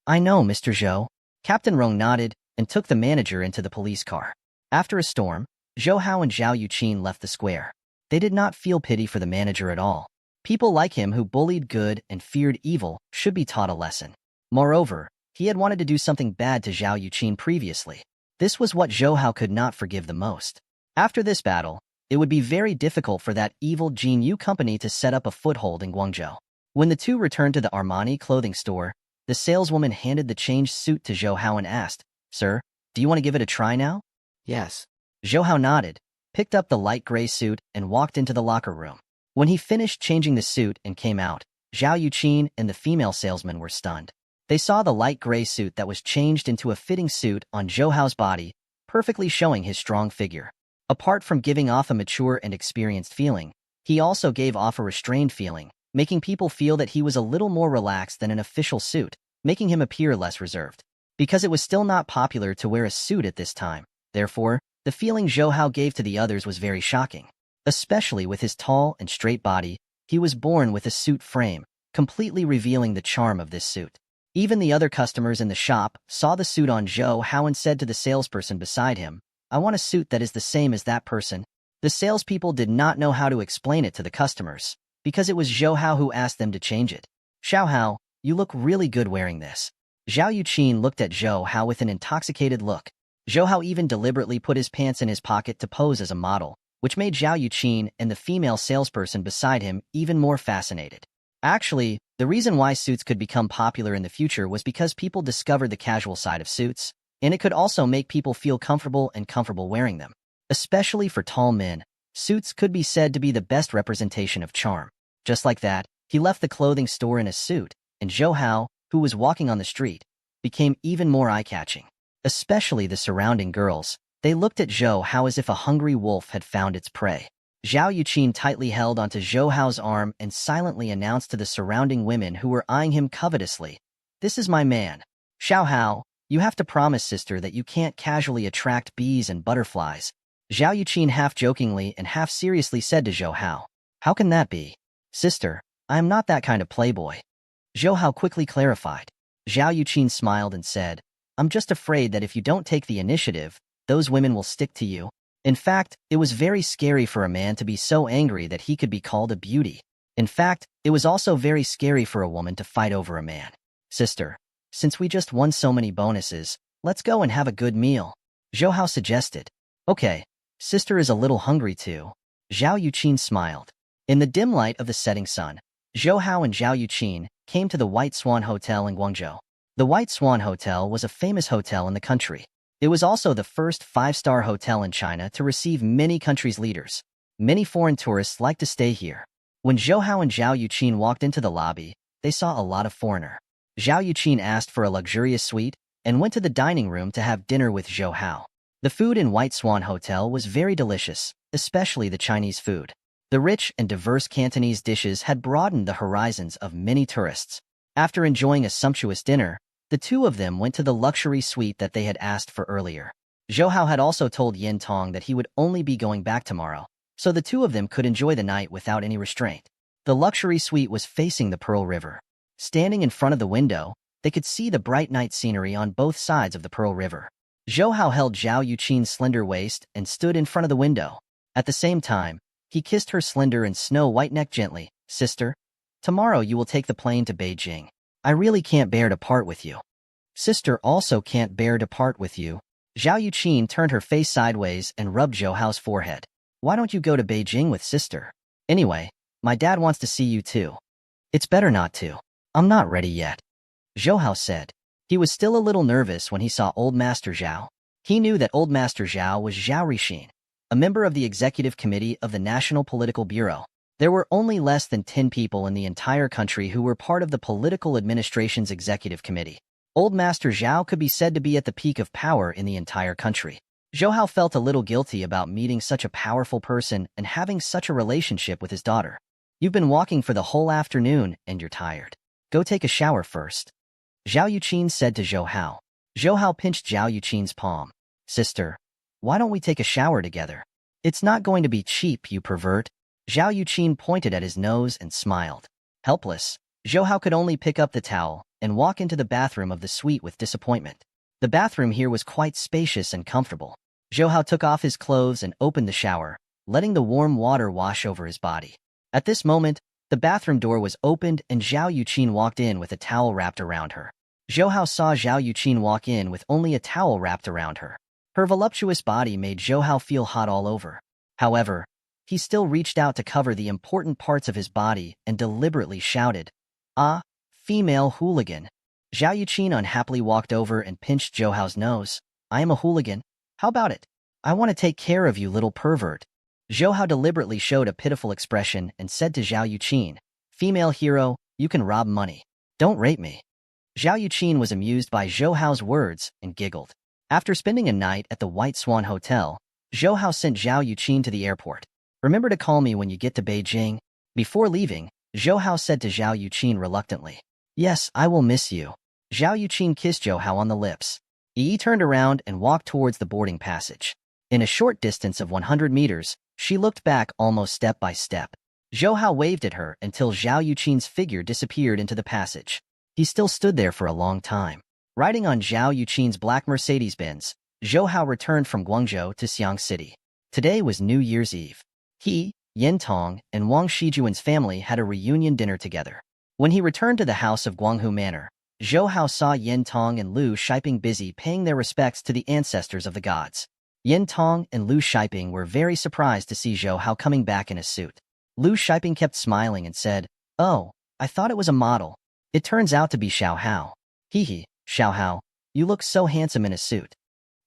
I know, Mr. Zhou. Captain Rong nodded and took the manager into the police car. After a storm, Zhou Hao and Zhao Yuqin left the square. They did not feel pity for the manager at all. People like him who bullied good and feared evil should be taught a lesson. Moreover, he had wanted to do something bad to Zhao Yuqin previously. This was what Zhou Hao could not forgive the most. After this battle, it would be very difficult for that evil Jin Yu company to set up a foothold in Guangzhou. When the two returned to the Armani clothing store, the saleswoman handed the changed suit to Zhou Hao and asked, Sir, do you want to give it a try now? Yes. Zhou Hao nodded, picked up the light gray suit, and walked into the locker room. When he finished changing the suit and came out, Zhao Yuqin and the female salesman were stunned. They saw the light gray suit that was changed into a fitting suit on Zhou Hao's body, perfectly showing his strong figure. Apart from giving off a mature and experienced feeling, he also gave off a restrained feeling, making people feel that he was a little more relaxed than an official suit, making him appear less reserved. Because it was still not popular to wear a suit at this time, therefore, the feeling Zhou Hao gave to the others was very shocking. Especially with his tall and straight body, he was born with a suit frame, completely revealing the charm of this suit. Even the other customers in the shop saw the suit on Zhou Hao and said to the salesperson beside him, I want a suit that is the same as that person. The salespeople did not know how to explain it to the customers, because it was Zhou Hao who asked them to change it. Xiao Hao, you look really good wearing this. Zhao Yuqin looked at Zhou Hao with an intoxicated look. Zhou Hao even deliberately put his pants in his pocket to pose as a model, which made Zhao Yuqin and the female salesperson beside him even more fascinated. Actually, the reason why suits could become popular in the future was because people discovered the casual side of suits, and it could also make people feel comfortable wearing them. Especially for tall men, suits could be said to be the best representation of charm. Just like that, he left the clothing store in a suit, and Zhou Hao, who was walking on the street, became even more eye-catching. Especially the surrounding girls, they looked at Zhou Hao as if a hungry wolf had found its prey. Zhao Yuqin tightly held onto Zhou Hao's arm and silently announced to the surrounding women who were eyeing him covetously, This is my man. Xiao Hao, you have to promise, sister, that you can't casually attract bees and butterflies. Zhao Yuqin half-jokingly and half-seriously said to Zhou Hao, How can that be? Sister, I am not that kind of playboy. Zhou Hao quickly clarified. Zhao Yuqin smiled and said, I'm just afraid that if you don't take the initiative, those women will stick to you. In fact, it was very scary for a man to be so angry that he could be called a beauty. In fact, it was also very scary for a woman to fight over a man. Sister, since we just won so many bonuses, let's go and have a good meal, Zhou Hao suggested. Okay, sister is a little hungry too. Zhao Yuqin smiled. In the dim light of the setting sun, Zhou Hao and Zhao Yuqin came to the White Swan Hotel in Guangzhou. The White Swan Hotel was a famous hotel in the country. It was also the first five-star hotel in China to receive many countries' leaders. Many foreign tourists like to stay here. When Zhou Hao and Zhao Yuqin walked into the lobby, they saw a lot of foreigner. Zhao Yuqin asked for a luxurious suite and went to the dining room to have dinner with Zhou Hao. The food in White Swan Hotel was very delicious, especially the Chinese food. The rich and diverse Cantonese dishes had broadened the horizons of many tourists. After enjoying a sumptuous dinner, the two of them went to the luxury suite that they had asked for earlier. Zhou Hao had also told Yin Tong that he would only be going back tomorrow, so the two of them could enjoy the night without any restraint. The luxury suite was facing the Pearl River. Standing in front of the window, they could see the bright night scenery on both sides of the Pearl River. Zhou Hao held Zhao Yuqin's slender waist and stood in front of the window. At the same time, he kissed her slender and snow-white neck gently. Sister, tomorrow you will take the plane to Beijing. I really can't bear to part with you. Sister also can't bear to part with you. Zhao Yuqin turned her face sideways and rubbed Zhou Hao's forehead. Why don't you go to Beijing with sister? Anyway, my dad wants to see you too. It's better not to. I'm not ready yet, Zhou Hao said. He was still a little nervous when he saw Old Master Zhao. He knew that Old Master Zhao was Zhao Rixin, a member of the executive committee of the National Political Bureau. There were only less than 10 people in the entire country who were part of the political administration's executive committee. Old Master Zhao could be said to be at the peak of power in the entire country. Zhou Hao felt a little guilty about meeting such a powerful person and having such a relationship with his daughter. You've been walking for the whole afternoon and you're tired. Go take a shower first, Zhao Yuqin said to Zhou Hao. Zhou Hao pinched Zhao Yuqin's palm. Sister, why don't we take a shower together? It's not going to be cheap, you pervert. Zhao Yuqin pointed at his nose and smiled. Helpless, Zhou Hao could only pick up the towel and walk into the bathroom of the suite with disappointment. The bathroom here was quite spacious and comfortable. Zhou Hao took off his clothes and opened the shower, letting the warm water wash over his body. At this moment, the bathroom door was opened and Zhao Yuqin walked in with a towel wrapped around her. Zhou Hao saw Zhao Yuqin walk in with only a towel wrapped around her. Her voluptuous body made Zhou Hao feel hot all over. However, he still reached out to cover the important parts of his body and deliberately shouted, "Ah, female hooligan." Zhao Yuqin unhappily walked over and pinched Zhou Hao's nose. I am a hooligan. How about it? I want to take care of you, little pervert. Zhou Hao deliberately showed a pitiful expression and said to Zhao Yuqin, female hero, you can rob money. Don't rape me. Zhao Yuqin was amused by Zhou Hao's words and giggled. After spending a night at the White Swan Hotel, Zhou Hao sent Zhao Yuqin to the airport. Remember to call me when you get to Beijing. Before leaving, Zhou Hao said to Zhao Yuqin reluctantly, yes, I will miss you. Zhao Yuqin kissed Zhou Hao on the lips. Yi turned around and walked towards the boarding passage. In a short distance of 100 meters, she looked back almost step by step. Zhou Hao waved at her until Zhao Yuqin's figure disappeared into the passage. He still stood there for a long time. Riding on Zhao Yuqin's black Mercedes-Benz, Zhou Hao returned from Guangzhou to Xiang City. Today was New Year's Eve. He, Yin Tong, and Wang Shijuan's family had a reunion dinner together. When he returned to the house of Guanghu Manor, Zhou Hao saw Yin Tong and Lu Shiping busy paying their respects to the ancestors of the gods. Yin Tong and Lu Shiping were very surprised to see Zhou Hao coming back in a suit. Lu Shiping kept smiling and said, oh, I thought it was a model. It turns out to be Xiao Hao. Hee, Xiao Hao, you look so handsome in a suit.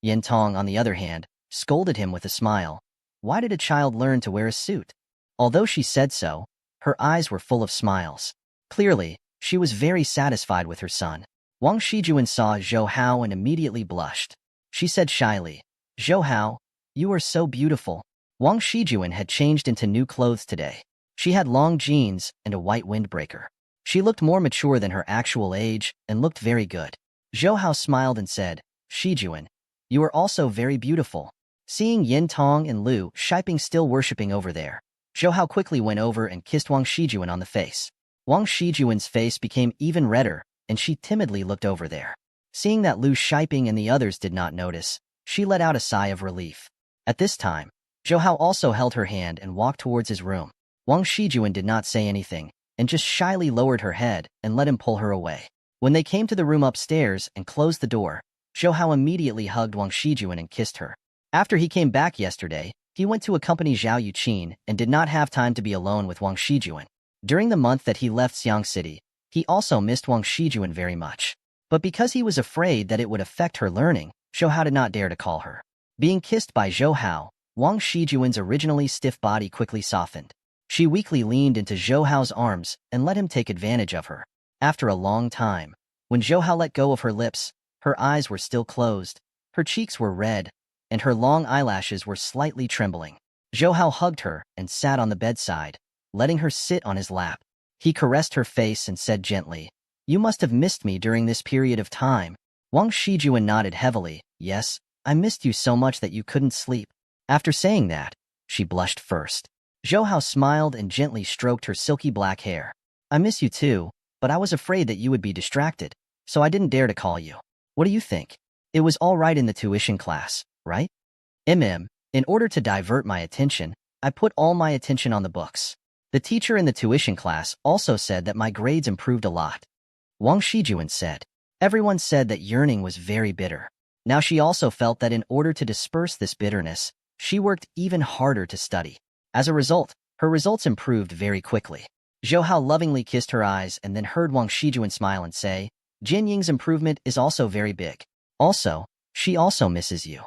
Yin Tong, on the other hand, scolded him with a smile. Why did a child learn to wear a suit? Although she said so, her eyes were full of smiles. Clearly, she was very satisfied with her son. Wang Shijuan saw Zhou Hao and immediately blushed. She said shyly, Zhou Hao, you are so beautiful. Wang Shijuan had changed into new clothes today. She had long jeans and a white windbreaker. She looked more mature than her actual age and looked very good. Zhou Hao smiled and said, Shijuan, you are also very beautiful. Seeing Yin Tong and Lu Shiping still worshipping over there, Zhou Hao quickly went over and kissed Wang Shijuan on the face. Wang Shijuan's face became even redder, and she timidly looked over there. Seeing that Lu Shiping and the others did not notice, she let out a sigh of relief. At this time, Zhou Hao also held her hand and walked towards his room. Wang Shijuan did not say anything, and just shyly lowered her head and let him pull her away. When they came to the room upstairs and closed the door, Zhou Hao immediately hugged Wang Shijuan and kissed her. After he came back yesterday, he went to accompany Zhao Yuqin and did not have time to be alone with Wang Shijuan. During the month that he left Xiang City, he also missed Wang Shijuan very much. But because he was afraid that it would affect her learning, Zhou Hao did not dare to call her. Being kissed by Zhou Hao, Wang Shijuan's originally stiff body quickly softened. She weakly leaned into Zhou Hao's arms and let him take advantage of her. After a long time, when Zhou Hao let go of her lips, her eyes were still closed, her cheeks were red, and her long eyelashes were slightly trembling. Zhou Hao hugged her and sat on the bedside, letting her sit on his lap. He caressed her face and said gently, "You must have missed me during this period of time." Wang Shijuan nodded heavily. "Yes, I missed you so much that you couldn't sleep." After saying that, she blushed first. Zhou Hao smiled and gently stroked her silky black hair. "I miss you too, but I was afraid that you would be distracted, so I didn't dare to call you. What do you think? It was all right in the tuition class, right?" In order to divert my attention, I put all my attention on the books. The teacher in the tuition class also said that my grades improved a lot." Wang Shijuan said. Everyone said that yearning was very bitter. Now she also felt that in order to disperse this bitterness, she worked even harder to study. As a result, her results improved very quickly. Zhou Hao lovingly kissed her eyes and then heard Wang Shijuan smile and say, "Jin Ying's improvement is also very big. Also, she also misses you."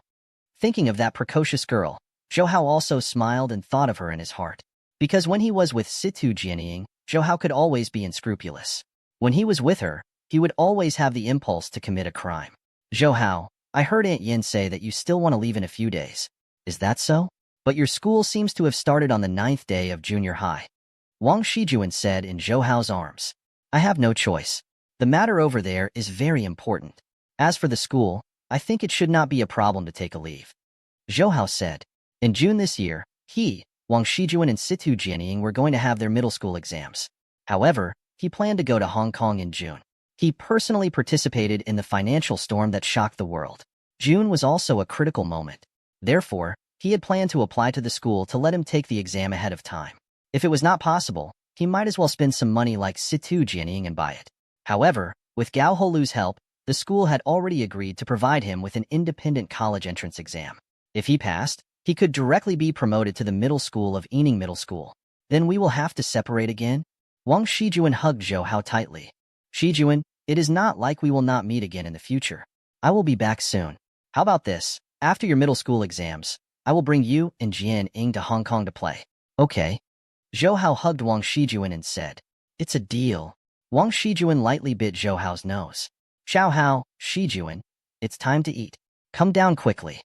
Thinking of that precocious girl, Zhou Hao also smiled and thought of her in his heart. Because when he was with Situ Jianying, Zhou Hao could always be unscrupulous. When he was with her, he would always have the impulse to commit a crime. "Zhou Hao, I heard Aunt Yin say that you still want to leave in a few days. Is that so? But your school seems to have started on the 9th day of junior high." Wang Shijuan said in Zhou Hao's arms. "I have no choice. The matter over there is very important. As for the school, I think it should not be a problem to take a leave." Zhou Hao said. In June this year, Wang Shijuan and Situ Jianying were going to have their middle school exams. However, he planned to go to Hong Kong in June. He personally participated in the financial storm that shocked the world. June was also a critical moment. Therefore, he had planned to apply to the school to let him take the exam ahead of time. If it was not possible, he might as well spend some money like Situ Jianying and buy it. However, with Gao Holu's help, the school had already agreed to provide him with an independent college entrance exam. If he passed, he could directly be promoted to the middle school of Yining Middle School. "Then we will have to separate again?" Wang Shijuan hugged Zhou Hao tightly. "Shijuan, it is not like we will not meet again in the future. I will be back soon. How about this? After your middle school exams, I will bring you and Jian Ying to Hong Kong to play." "Okay." Zhou Hao hugged Wang Shijuan and said, "It's a deal." Wang Shijuan lightly bit Zhou Hao's nose. "Xiao Hao, Shijuan, it's time to eat. Come down quickly."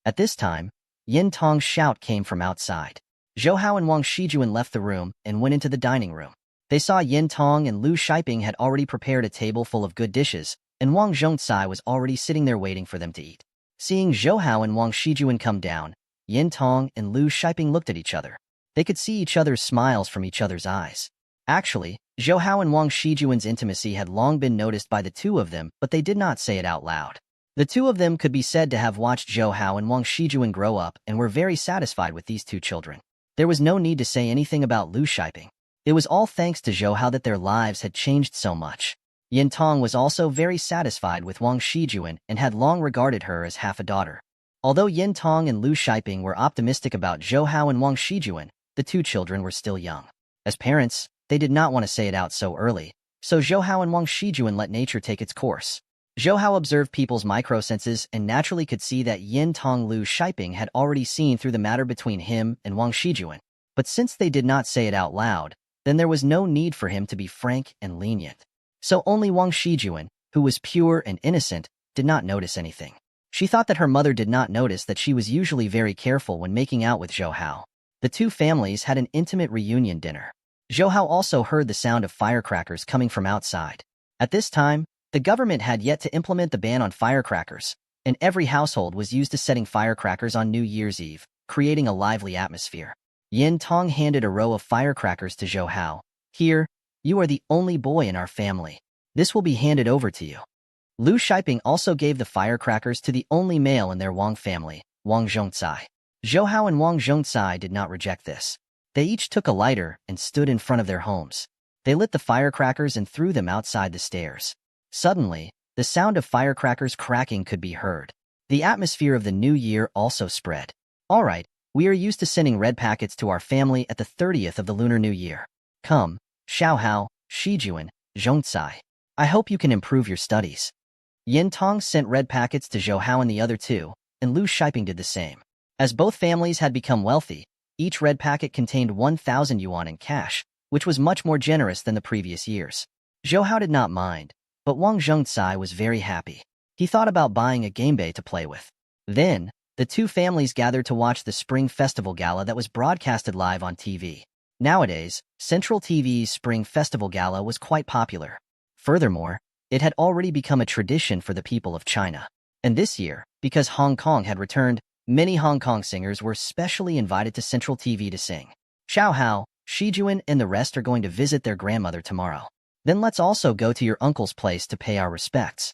At this time, Yin Tong's shout came from outside. Zhou Hao and Wang Shijuan left the room and went into the dining room. They saw Yin Tong and Lu Shiping had already prepared a table full of good dishes, and Wang Zhongcai was already sitting there waiting for them to eat. Seeing Zhou Hao and Wang Shijuan come down, Yin Tong and Lu Shiping looked at each other. They could see each other's smiles from each other's eyes. Actually, Zhou Hao and Wang Shijuan's intimacy had long been noticed by the two of them, but they did not say it out loud. The two of them could be said to have watched Zhou Hao and Wang Shijuan grow up and were very satisfied with these two children. There was no need to say anything about Lu Shiping. It was all thanks to Zhou Hao that their lives had changed so much. Yin Tong was also very satisfied with Wang Shijuan and had long regarded her as half a daughter. Although Yin Tong and Lu Shiping were optimistic about Zhou Hao and Wang Shijuan, the two children were still young. As parents, they did not want to say it out so early, so Zhou Hao and Wang Shijuan let nature take its course. Zhou Hao observed people's microsenses and naturally could see that Yin Tong Lu Shiping had already seen through the matter between him and Wang Shijuan. But since they did not say it out loud, then there was no need for him to be frank and lenient. So only Wang Shijuan, who was pure and innocent, did not notice anything. She thought that her mother did not notice that she was usually very careful when making out with Zhou Hao. The two families had an intimate reunion dinner. Zhou Hao also heard the sound of firecrackers coming from outside. At this time, the government had yet to implement the ban on firecrackers, and every household was used to setting firecrackers on New Year's Eve, creating a lively atmosphere. Yin Tong handed a row of firecrackers to Zhou Hao. "Here, you are the only boy in our family. This will be handed over to you." Lu Shiping also gave the firecrackers to the only male in their Wang family, Wang Zhongcai. Zhou Hao and Wang Zhongcai did not reject this. They each took a lighter and stood in front of their homes. They lit the firecrackers and threw them outside the stairs. Suddenly, the sound of firecrackers cracking could be heard. The atmosphere of the new year also spread. All right, we are used to sending red packets to our family at the 30th of the Lunar New Year. Come, Xiaohao, Shijuan, Zhongcai. I hope you can improve your studies. Yin Tong sent red packets to Zhou Hao and the other two, and Lu Shiping did the same. As both families had become wealthy, each red packet contained 1,000 yuan in cash, which was much more generous than the previous years. Zhou Hao did not mind, but Wang Zhongcai was very happy. He thought about buying a game bay to play with. Then, the two families gathered to watch the Spring Festival Gala that was broadcasted live on TV. Nowadays, Central TV's Spring Festival Gala was quite popular. Furthermore, it had already become a tradition for the people of China. And this year, because Hong Kong had returned, many Hong Kong singers were specially invited to Central TV to sing. Xiaohao, Shijuan, and the rest are going to visit their grandmother tomorrow. Then let's also go to your uncle's place to pay our respects.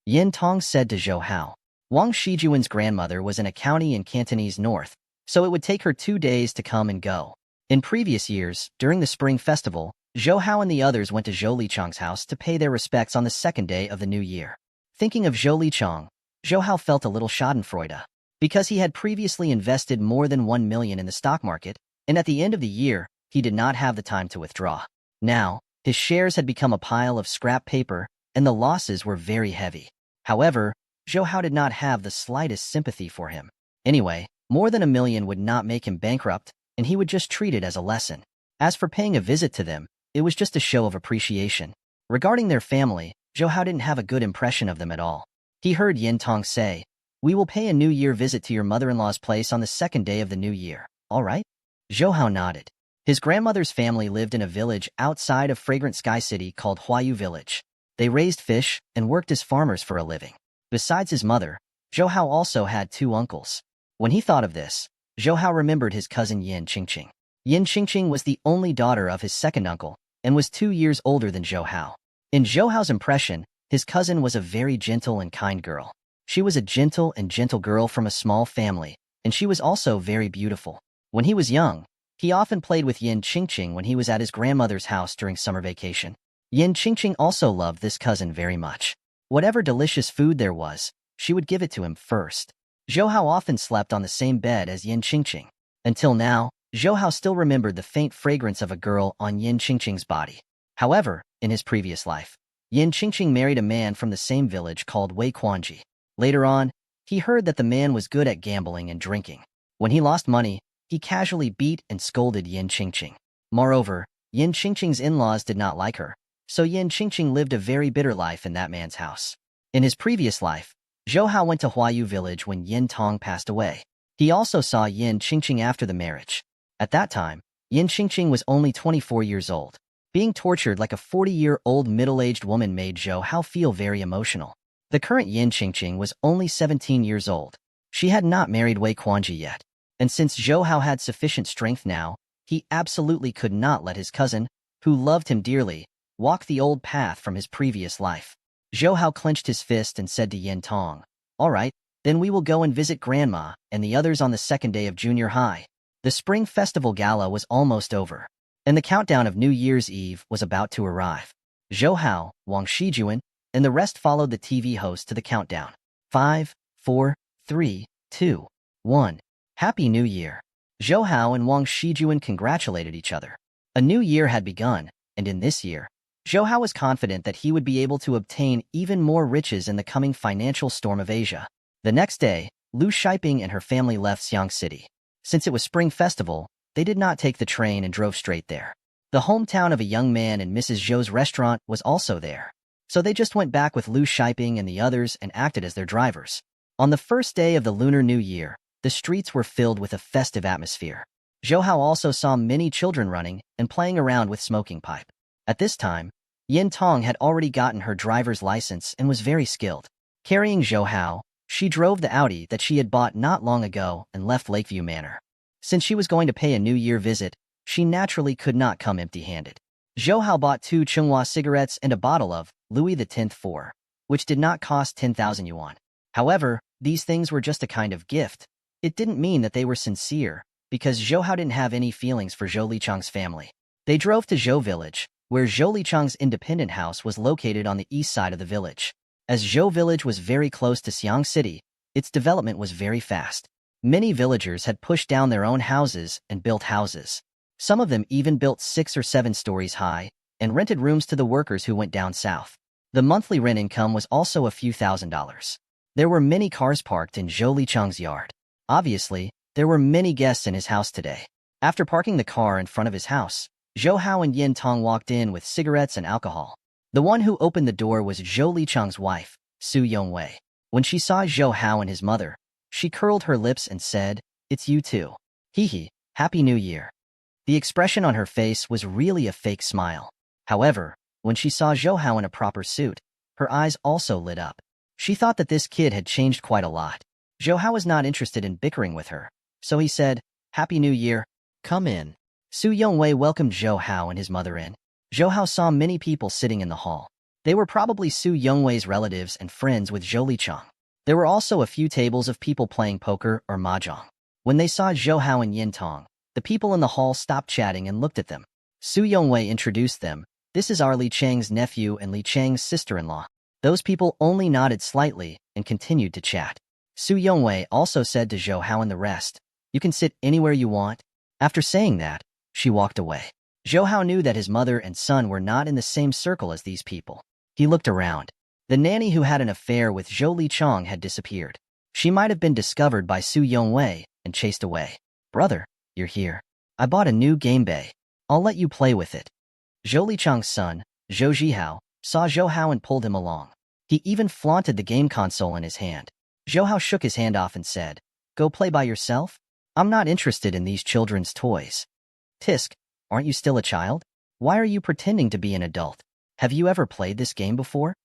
Yin Tong said to Zhou Hao. Wang Shijuan's grandmother was in a county in Cantonese North, so it would take her 2 days to come and go. In previous years, during the Spring Festival, Zhou Hao and the others went to Zhou Lichang's house to pay their respects on the second day of the new year. Thinking of Zhou Lichang, Zhou Hao felt a little schadenfreude. Because he had previously invested more than 1 million in the stock market, and at the end of the year, he did not have the time to withdraw. Now, his shares had become a pile of scrap paper, and the losses were very heavy. However, Zhou Hao did not have the slightest sympathy for him. Anyway, more than 1 million would not make him bankrupt, and he would just treat it as a lesson. As for paying a visit to them, it was just a show of appreciation. Regarding their family, Zhou Hao didn't have a good impression of them at all. He heard Yin Tong say, "We will pay a New Year visit to your mother-in-law's place on the second day of the new year, all right?" Zhou Hao nodded. His grandmother's family lived in a village outside of Fragrant Sky City called Huayu Village. They raised fish and worked as farmers for a living. Besides his mother, Zhou Hao also had 2 uncles. When he thought of this, Zhou Hao remembered his cousin Yin Qingqing. Yin Qingqing was the only daughter of his second uncle and was 2 years older than Zhou Hao. In Zhou Hao's impression, his cousin was a very gentle and kind girl. She was a gentle girl from a small family, and she was also very beautiful. When he was young, he often played with Yin Qingqing when he was at his grandmother's house during summer vacation. Yin Qingqing also loved this cousin very much. Whatever delicious food there was, she would give it to him first. Zhou Hao often slept on the same bed as Yin Qingqing. Until now, Zhou Hao still remembered the faint fragrance of a girl on Yin Qingqing's body. However, in his previous life, Yin Qingqing married a man from the same village called Wei Quanji. Later on, he heard that the man was good at gambling and drinking. When he lost money, he casually beat and scolded Yin Qingqing. Moreover, Yin Qingqing's in-laws did not like her, so Yin Qingqing lived a very bitter life in that man's house. In his previous life, Zhou Hao went to Huayu Village when Yin Tong passed away. He also saw Yin Qingqing after the marriage. At that time, Yin Qingqing was only 24 years old. Being tortured like a 40-year-old middle-aged woman made Zhou Hao feel very emotional. The current Yin Qingqing was only 17 years old. She had not married Wei Quanji yet. And since Zhou Hao had sufficient strength now, he absolutely could not let his cousin, who loved him dearly, walk the old path from his previous life. Zhou Hao clenched his fist and said to Yin Tong, "All right, then we will go and visit Grandma and the others on the second day of junior high." The Spring Festival Gala was almost over, and the countdown of New Year's Eve was about to arrive. Zhou Hao, Wang Shijuan, and the rest followed the TV host to the countdown. 5, 4, 3, 2, 1. Happy New Year. Zhou Hao and Wang Shijuan congratulated each other. A new year had begun, and in this year, Zhou Hao was confident that he would be able to obtain even more riches in the coming financial storm of Asia. The next day, Lu Shiping and her family left Xiang City. Since it was Spring Festival, they did not take the train and drove straight there. The hometown of a young man and Mrs. Zhou's restaurant was also there. So they just went back with Lu Shiping and the others and acted as their drivers. On the first day of the Lunar New Year, the streets were filled with a festive atmosphere. Zhou Hao also saw many children running and playing around with smoking pipe. At this time, Yin Tong had already gotten her driver's license and was very skilled. Carrying Zhou Hao, she drove the Audi that she had bought not long ago and left Lakeview Manor. Since she was going to pay a New Year visit, she naturally could not come empty-handed. Zhou Hao bought 2 Chunghua cigarettes and a bottle of Louis X 4, which did not cost 10,000 yuan. However, these things were just a kind of gift, It didn't mean that they were sincere, because Zhou Hao didn't have any feelings for Zhou Lichang's family. They drove to Zhou Village, where Zhou Lichang's independent house was located on the east side of the village. As Zhou Village was very close to Xiang City, its development was very fast. Many villagers had pushed down their own houses and built houses. Some of them even built 6 or 7 stories high and rented rooms to the workers who went down south. The monthly rent income was also a few $1,000s. There were many cars parked in Zhou Lichang's yard. Obviously, there were many guests in his house today. After parking the car in front of his house, Zhou Hao and Yin Tong walked in with cigarettes and alcohol. The one who opened the door was Zhou Lichang's wife, Su Yongwei. When she saw Zhou Hao and his mother, she curled her lips and said, "It's you too. Hee hee, Happy New Year." The expression on her face was really a fake smile. However, when she saw Zhou Hao in a proper suit, her eyes also lit up. She thought that this kid had changed quite a lot. Zhou Hao was not interested in bickering with her, so he said, "Happy New Year. Come in." Su Yongwei welcomed Zhou Hao and his mother in. Zhou Hao saw many people sitting in the hall. They were probably Su Yongwei's relatives and friends with Zhou Lichang. There were also a few tables of people playing poker or mahjong. When they saw Zhou Hao and Yin Tong, the people in the hall stopped chatting and looked at them. Su Yongwei introduced them. "This is our Li Chang's nephew and Li Chang's sister-in-law." Those people only nodded slightly and continued to chat. Su Yongwei also said to Zhou Hao and the rest, "You can sit anywhere you want." After saying that, she walked away. Zhou Hao knew that his mother and son were not in the same circle as these people. He looked around. The nanny who had an affair with Zhou Lichang had disappeared. She might have been discovered by Su Yongwei and chased away. "Brother, you're here. I bought a new game bay. I'll let you play with it." Zhou Lichang's son, Zhou Zhihao, saw Zhou Hao and pulled him along. He even flaunted the game console in his hand. Zhou Hao shook his hand off and said, "Go play by yourself? I'm not interested in these children's toys." "Tisk, aren't you still a child? Why are you pretending to be an adult? Have you ever played this game before?"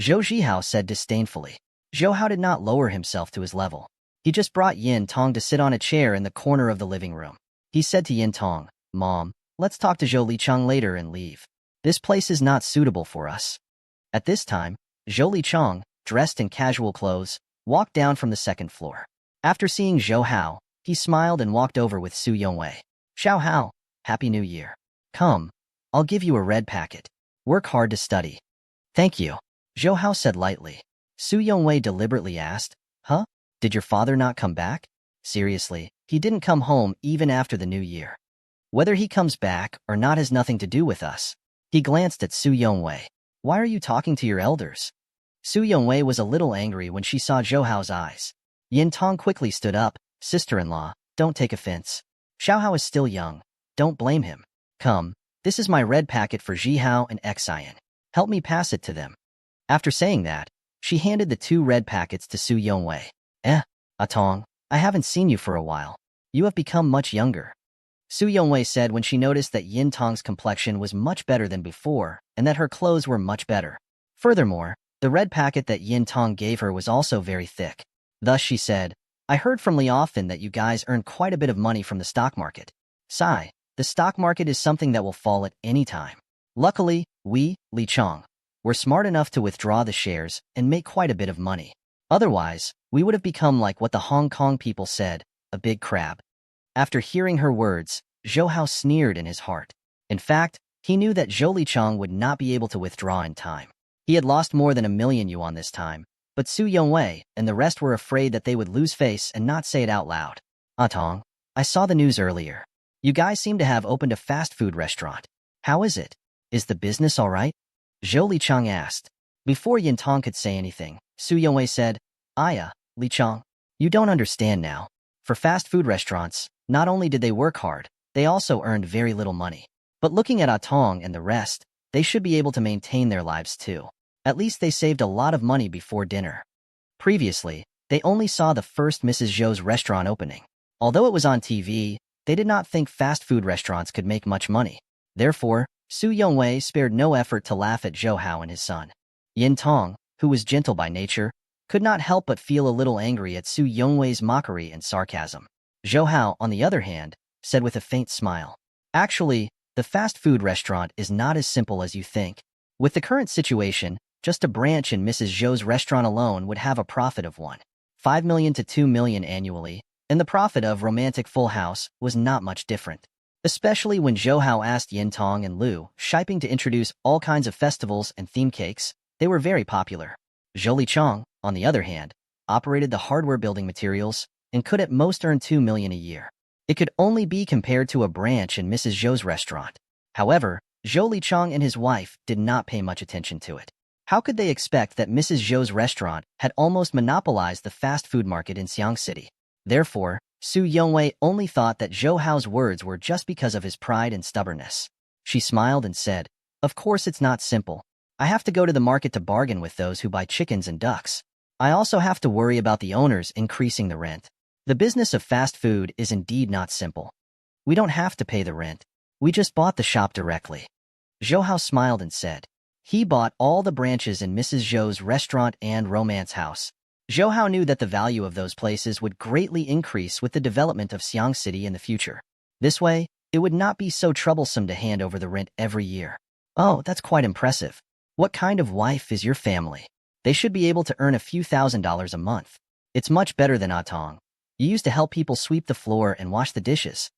Zhou Zhihao said disdainfully. Zhou Hao did not lower himself to his level. He just brought Yin Tong to sit on a chair in the corner of the living room. He said to Yin Tong, "Mom, let's talk to Zhou Lichang later and leave. This place is not suitable for us." At this time, Zhou Lichang, dressed in casual clothes, walked down from the second floor. After seeing Zhou Hao, he smiled and walked over with Su Yongwei. "Xiao Hao, Happy New Year. Come, I'll give you a red packet. Work hard to study." "Thank you," Zhou Hao said lightly. Su Yongwei deliberately asked, "Huh? Did your father not come back?" "Seriously, he didn't come home even after the New Year. Whether he comes back or not has nothing to do with us." He glanced at Su Yongwei. "Why are you talking to your elders?" Su Yongwei was a little angry when she saw Zhou Hao's eyes. Yin Tong quickly stood up. "Sister-in-law, don't take offense. Xiao Hao is still young. Don't blame him. Come, this is my red packet for Zhihao and Xian. Help me pass it to them." After saying that, she handed the 2 red packets to Su Yongwei. Tong, I haven't seen you for a while. You have become much younger." Su Yongwei said when she noticed that Yin Tong's complexion was much better than before and that her clothes were much better. Furthermore, the red packet that Yin Tong gave her was also very thick. Thus she said, "I heard from Li often that you guys earn quite a bit of money from the stock market. Sigh, the stock market is something that will fall at any time. Luckily, we, Li Chang, were smart enough to withdraw the shares and make quite a bit of money. Otherwise, we would have become like what the Hong Kong people said, a big crab." After hearing her words, Zhou Hao sneered in his heart. In fact, he knew that Zhou Lichang would not be able to withdraw in time. He had lost more than 1,000,000 yuan this time, but Su Yongwei and the rest were afraid that they would lose face and not say it out loud. "Tong, I saw the news earlier. You guys seem to have opened a fast food restaurant. How is it? Is the business all right?" Zhou Lichang asked. Before Yin Tong could say anything, Su Yongwei said, "Aya, Lichang, you don't understand now. For fast food restaurants, not only did they work hard, they also earned very little money. But looking at Tong and the rest, they should be able to maintain their lives too. At least they saved a lot of money before dinner." Previously, they only saw the first Mrs. Zhou's restaurant opening. Although it was on TV, they did not think fast food restaurants could make much money. Therefore, Su Yongwei spared no effort to laugh at Zhou Hao and his son. Yin Tong, who was gentle by nature, could not help but feel a little angry at Su Yongwei's mockery and sarcasm. Zhou Hao, on the other hand, said with a faint smile, "Actually, the fast food restaurant is not as simple as you think. With the current situation, just a branch in Mrs. Zhou's restaurant alone would have a profit of 1.5 million to 2 million annually, and the profit of romantic Full House was not much different. Especially when Zhou Hao asked Yin Tong and Liu Shiping to introduce all kinds of festivals and theme cakes, they were very popular. Zhou Lichang, on the other hand, operated the hardware building materials and could at most earn 2 million a year. It could only be compared to a branch in Mrs. Zhou's restaurant. However, Zhou Lichang and his wife did not pay much attention to it. How could they expect that Mrs. Zhou's restaurant had almost monopolized the fast food market in Xiang City? Therefore, Su Yongwei only thought that Zhou Hao's words were just because of his pride and stubbornness. She smiled and said, "Of course it's not simple. I have to go to the market to bargain with those who buy chickens and ducks. I also have to worry about the owners increasing the rent. The business of fast food is indeed not simple. We don't have to pay the rent. We just bought the shop directly." Zhou Hao smiled and said, "He bought all the branches in Mrs. Zhou's restaurant and romance house." Zhou Hao knew that the value of those places would greatly increase with the development of Xiang City in the future. This way, it would not be so troublesome to hand over the rent every year. "Oh, that's quite impressive. What kind of wife is your family? They should be able to earn a few $1,000s a month. It's much better than Atong. You used to help people sweep the floor and wash the dishes."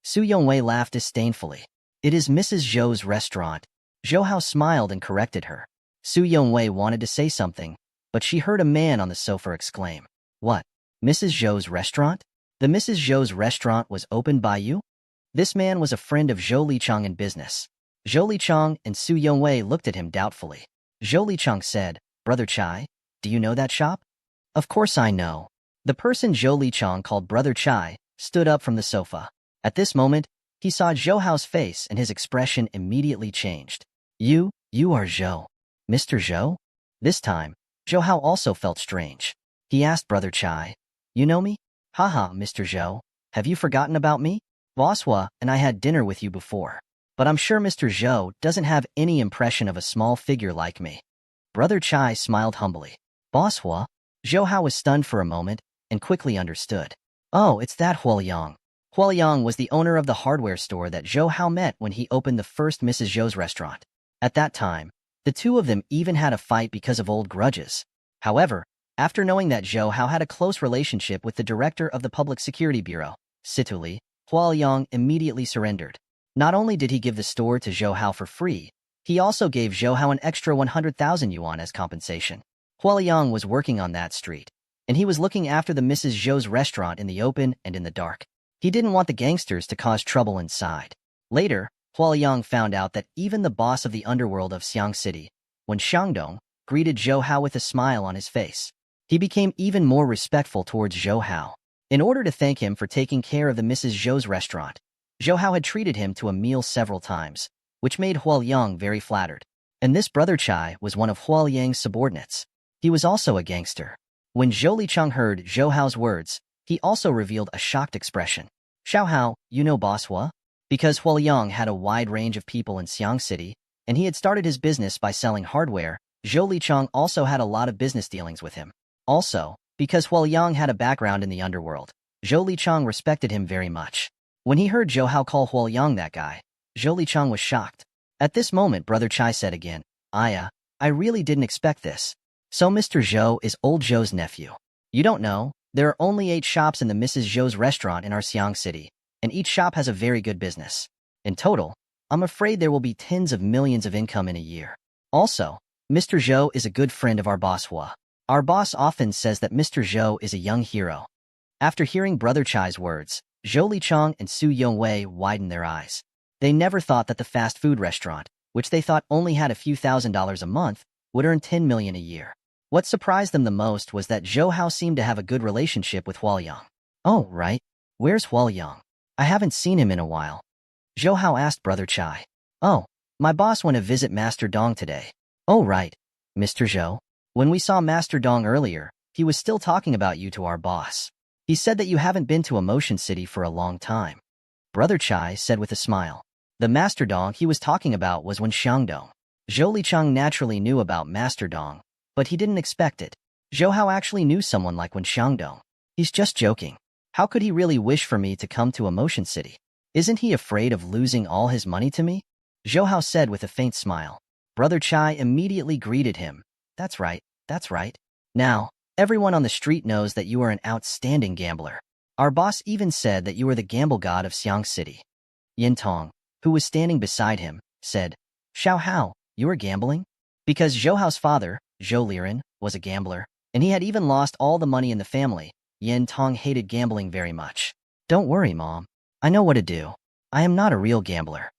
Su Yongwei laughed disdainfully. "It is Mrs. Zhou's restaurant." Zhou Hao smiled and corrected her. Su Yongwei wanted to say something, but she heard a man on the sofa exclaim, "What? Mrs. Zhou's restaurant? The Mrs. Zhou's restaurant was opened by you?" This man was a friend of Zhou Lichang in business. Zhou Lichang and Su Yongwei looked at him doubtfully. Zhou Lichang said, "Brother Chai, do you know that shop?" "Of course I know." The person Zhou Lichang called Brother Chai stood up from the sofa. At this moment, he saw Zhou Hao's face and his expression immediately changed. You are Zhou. Mr. Zhou?" This time, Zhou Hao also felt strange. He asked Brother Chai, "You know me?" "Haha, Mr. Zhou. Have you forgotten about me? Boss Hua and I had dinner with you before. But I'm sure Mr. Zhou doesn't have any impression of a small figure like me." Brother Chai smiled humbly. "Boss Hua?" Zhou Hao was stunned for a moment and quickly understood. "Oh, it's that Huoliang." Huoliang was the owner of the hardware store that Zhou Hao met when he opened the first Mrs. Zhou's restaurant. At that time, the two of them even had a fight because of old grudges. However, after knowing that Zhou Hao had a close relationship with the director of the Public Security Bureau, Situli, Huoliang immediately surrendered. Not only did he give the store to Zhou Hao for free, he also gave Zhou Hao an extra 100,000 yuan as compensation. Huoliang was working on that street, and he was looking after the Mrs. Zhou's restaurant in the open and in the dark. He didn't want the gangsters to cause trouble inside. Later, Huoliang found out that even the boss of the underworld of Xiang City, when Shangdong greeted Zhou Hao with a smile on his face, he became even more respectful towards Zhou Hao. In order to thank him for taking care of the Mrs. Zhou's restaurant, Zhou Hao had treated him to a meal several times, which made Huoliang very flattered. And this Brother Chai was one of Huoliang's subordinates. He was also a gangster. When Zhou Lichang heard Zhou Hao's words, he also revealed a shocked expression. "Xiao Hao, you know Boss Hua?" Because Huoliang had a wide range of people in Xiang City, and he had started his business by selling hardware, Zhou Lichang also had a lot of business dealings with him. Also, because Huoliang had a background in the underworld, Zhou Lichang respected him very much. When he heard Zhou Hao call Huoliang that guy, Zhou Lichang was shocked. At this moment, Brother Chai said again, I really didn't expect this. So Mr. Zhou is old Zhou's nephew. You don't know, there are only 8 shops in the Mrs. Zhou's restaurant in our Xiang City, and each shop has a very good business. In total, I'm afraid there will be tens of millions of income in a year. Also, Mr. Zhou is a good friend of our boss Hua. Our boss often says that Mr. Zhou is a young hero. After hearing Brother Chai's words, Zhou Lichang and Su Yongwei widened their eyes. They never thought that the fast food restaurant, which they thought only had a few $1,000s a month, would earn 10 million a year. What surprised them the most was that Zhou Hao seemed to have a good relationship with Huoliang. "Oh, right. Where's Huoliang? I haven't seen him in a while." Zhou Hao asked Brother Chai. "Oh, my boss went to visit Master Dong today." "Oh, right. Mr. Zhou. When we saw Master Dong earlier, he was still talking about you to our boss. He said that you haven't been to Emotion City for a long time." Brother Chai said with a smile. The Master Dong he was talking about was Wen Xiangdong. Zhou Lichang naturally knew about Master Dong, but he didn't expect it. Zhou Hao actually knew someone like Wen Xiangdong. He's just joking. How could he really wish for me to come to Emotion City? Isn't he afraid of losing all his money to me? Zhou Hao said with a faint smile. Brother Chai immediately greeted him. That's right, that's right. Now, everyone on the street knows that you are an outstanding gambler. Our boss even said that you are the gamble god of Xiang City. Yin Tong, who was standing beside him, said, Xiao Hao, you are gambling? Because Zhou Hao's father, Zhou Liren, was a gambler, and he had even lost all the money in the family. Yin Tong hated gambling very much. Don't worry, Mom. I know what to do. I am not a real gambler.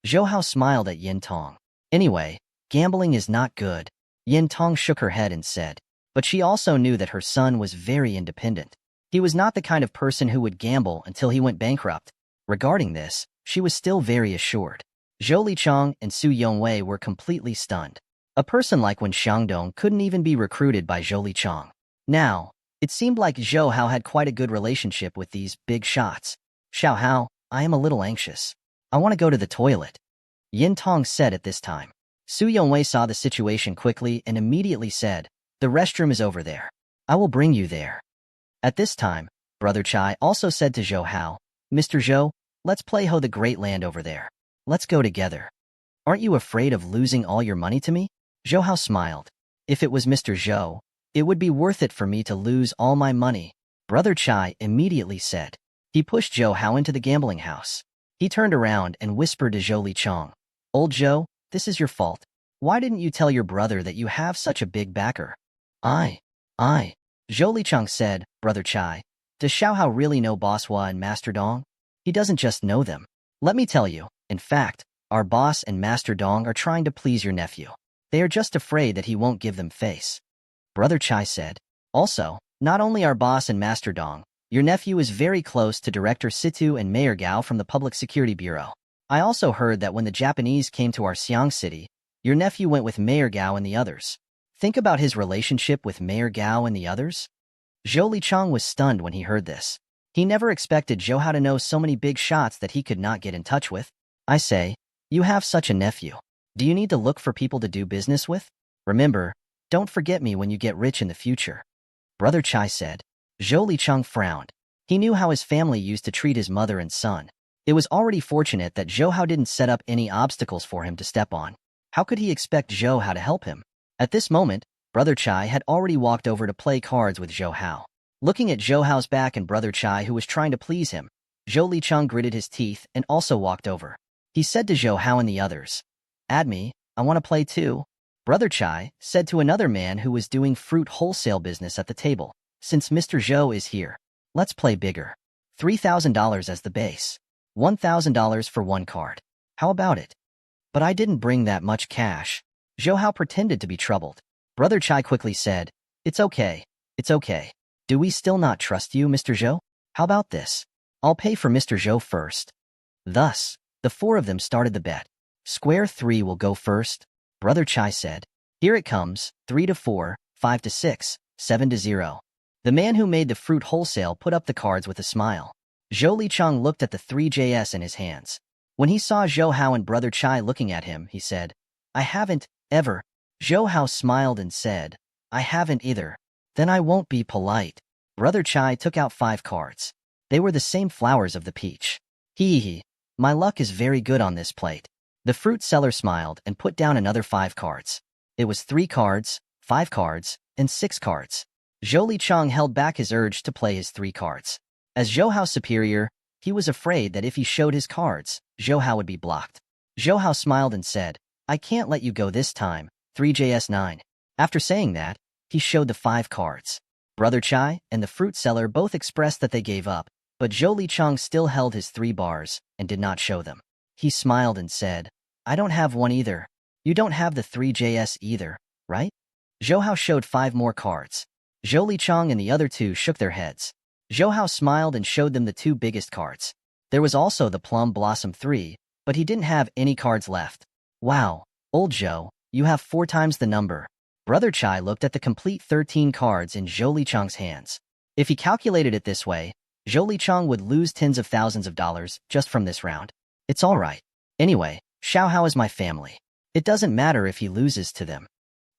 Zhou Hao smiled at Yin Tong. Anyway, gambling is not good. Yin Tong shook her head and said, but she also knew that her son was very independent. He was not the kind of person who would gamble until he went bankrupt. Regarding this, she was still very assured. Zhou Lichang and Su Yongwei were completely stunned. A person like Wen Xiangdong couldn't even be recruited by Zhou Lichang. Now, it seemed like Zhou Hao had quite a good relationship with these big shots. Xiao Hao, I am a little anxious. I want to go to the toilet. Yin Tong said at this time. Su Yongwei saw the situation quickly and immediately said, the restroom is over there. I will bring you there. At this time, Brother Chai also said to Zhou Hao, Mr. Zhou, let's play Ho the Great Land over there. Let's go together. Aren't you afraid of losing all your money to me? Zhou Hao smiled. If it was Mr. Zhou, it would be worth it for me to lose all my money. Brother Chai immediately said. He pushed Zhou Hao into the gambling house. He turned around and whispered to Zhou Lichang, Old Zhou, this is your fault. Why didn't you tell your brother that you have such a big backer? I. Zhou Lichang said, Brother Chai, does Xiao Hao really know Boss Hua and Master Dong? He doesn't just know them. Let me tell you, in fact, our boss and Master Dong are trying to please your nephew. They are just afraid that he won't give them face. Brother Chai said, also, not only our boss and Master Dong, your nephew is very close to Director Situ and Mayor Gao from the Public Security Bureau. I also heard that when the Japanese came to our Xiang City, your nephew went with Mayor Gao and the others. Think about his relationship with Mayor Gao and the others. Zhou Lichang was stunned when he heard this. He never expected Zhou Hao to know so many big shots that he could not get in touch with. I say, you have such a nephew. Do you need to look for people to do business with? Remember, don't forget me when you get rich in the future. Brother Chai said. Zhou Lichang frowned. He knew how his family used to treat his mother and son. It was already fortunate that Zhou Hao didn't set up any obstacles for him to step on. How could he expect Zhou Hao to help him? At this moment, Brother Chai had already walked over to play cards with Zhou Hao. Looking at Zhou Hao's back and Brother Chai who was trying to please him, Zhou Lichang gritted his teeth and also walked over. He said to Zhou Hao and the others, Add me, I want to play too. Brother Chai said to another man who was doing fruit wholesale business at the table, since Mr. Zhou is here, let's play bigger. $3,000 as the base. $1,000 for one card. How about it? But I didn't bring that much cash. Zhou Hao pretended to be troubled. Brother Chai quickly said, It's okay. It's okay. Do we still not trust you, Mr. Zhou? How about this? I'll pay for Mr. Zhou first. Thus, the four of them started the bet. Square 3 will go first. Brother Chai said, Here it comes, 3 to 4, 5 to 6, 7 to 0. The man who made the fruit wholesale put up the cards with a smile. Zhou Lichang looked at the 3JS in his hands. When he saw Zhou Hao and Brother Chai looking at him, he said, I haven't, ever. Zhou Hao smiled and said, I haven't either. Then I won't be polite. Brother Chai took out 5 cards. They were the same flowers of the peach. Hee. My luck is very good on this plate. The fruit seller smiled and put down another 5 cards. It was 3 cards, 5 cards, and 6 cards. Zhou Lichang held back his urge to play his 3 cards. As Zhou Hao's superior, he was afraid that if he showed his cards, Zhou Hao would be blocked. Zhou Hao smiled and said, I can't let you go this time, 3JS9. After saying that, he showed the 5 cards. Brother Chai and the fruit seller both expressed that they gave up, but Zhou Lichang still held his 3 bars and did not show them. He smiled and said, I don't have one either. You don't have the 3JS either, right? Zhou Hao showed 5 more cards. Zhou Lichang and the other 2 shook their heads. Zhou Hao smiled and showed them the 2 biggest cards. There was also the Plum Blossom 3, but he didn't have any cards left. Wow, old Zhou, you have 4 times the number. Brother Chai looked at the complete 13 cards in Zhou Lichang's hands. If he calculated it this way, Zhou Lichang would lose tens of thousands of dollars just from this round. It's all right. Anyway, Xiao Hao is my family. It doesn't matter if he loses to them.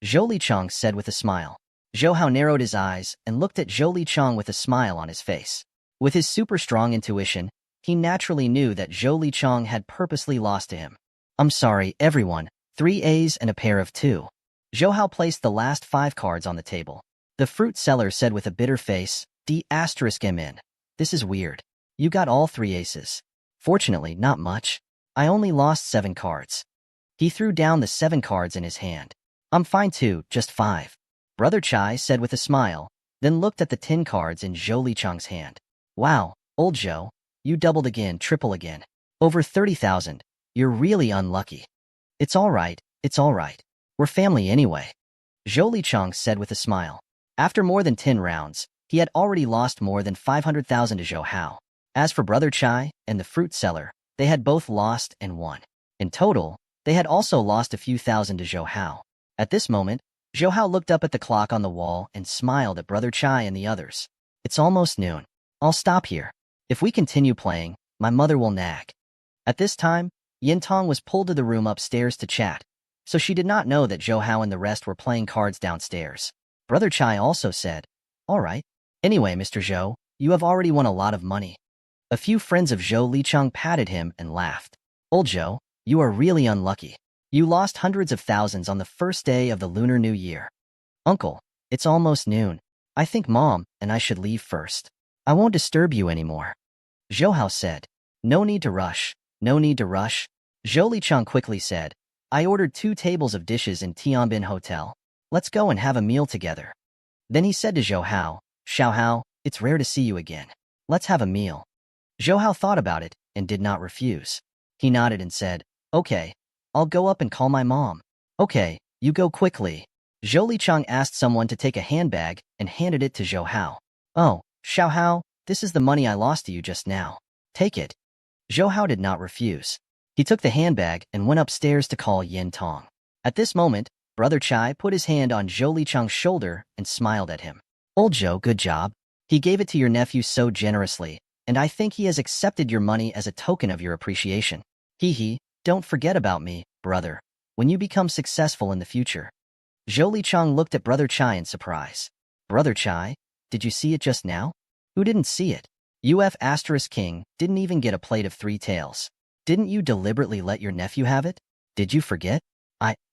Zhou Lichang said with a smile. Zhou Hao narrowed his eyes and looked at Zhou Lichang with a smile on his face. With his super strong intuition, he naturally knew that Zhou Lichang had purposely lost to him. I'm sorry, everyone. 3 A's and a pair of 2. Zhou Hao placed the last 5 cards on the table. The fruit seller said with a bitter face, D*MN. this is weird. You got all 3 aces. Fortunately, not much. I only lost 7 cards. He threw down the 7 cards in his hand. I'm fine too, just 5. Brother Chai said with a smile, then looked at the 10 cards in Zhou Licheng's hand. Wow, old Zhou, you doubled again, triple again. Over 30,000. You're really unlucky. It's all right, it's all right. We're family anyway. Zhou Licheng said with a smile. After more than 10 rounds, he had already lost more than 500,000 to Zhou Hao. As for Brother Chai and the fruit seller, they had both lost and won. In total, they had also lost a few thousand to Zhou Hao. At this moment, Zhou Hao looked up at the clock on the wall and smiled at Brother Chai and the others. It's almost noon. I'll stop here. If we continue playing, my mother will nag. At this time, Yin Tong was pulled to the room upstairs to chat, so she did not know that Zhou Hao and the rest were playing cards downstairs. Brother Chai also said, all right. Anyway, Mr. Zhou, you have already won a lot of money. A few friends of Zhou Licheng patted him and laughed. Old Zhou, you are really unlucky. You lost hundreds of thousands on the first day of the Lunar New Year. Uncle, it's almost noon. I think Mom and I should leave first. I won't disturb you anymore. Zhou Hao said. No need to rush. No need to rush. Zhou Licheng quickly said, I ordered 2 tables of dishes in Tianbin Hotel. Let's go and have a meal together. Then he said to Zhou Hao, Xiao Hao, it's rare to see you again. Let's have a meal. Zhou Hao thought about it and did not refuse. He nodded and said, okay, I'll go up and call my mom. Okay, you go quickly. Zhou Licheng asked someone to take a handbag and handed it to Zhou Hao. Oh, Xiao Hao, this is the money I lost to you just now. Take it. Zhou Hao did not refuse. He took the handbag and went upstairs to call Yin Tong. At this moment, Brother Chai put his hand on Zhou Licheng's shoulder and smiled at him. Old Zhou, good job. He gave it to your nephew so generously, and I think he has accepted your money as a token of your appreciation. Hee, don't forget about me, brother, when you become successful in the future. Zhou Licheng looked at Brother Chai in surprise. Brother Chai, did you see it just now? Who didn't see it? King didn't even get a plate of 3 tails. Didn't you deliberately let your nephew have it? Did you forget?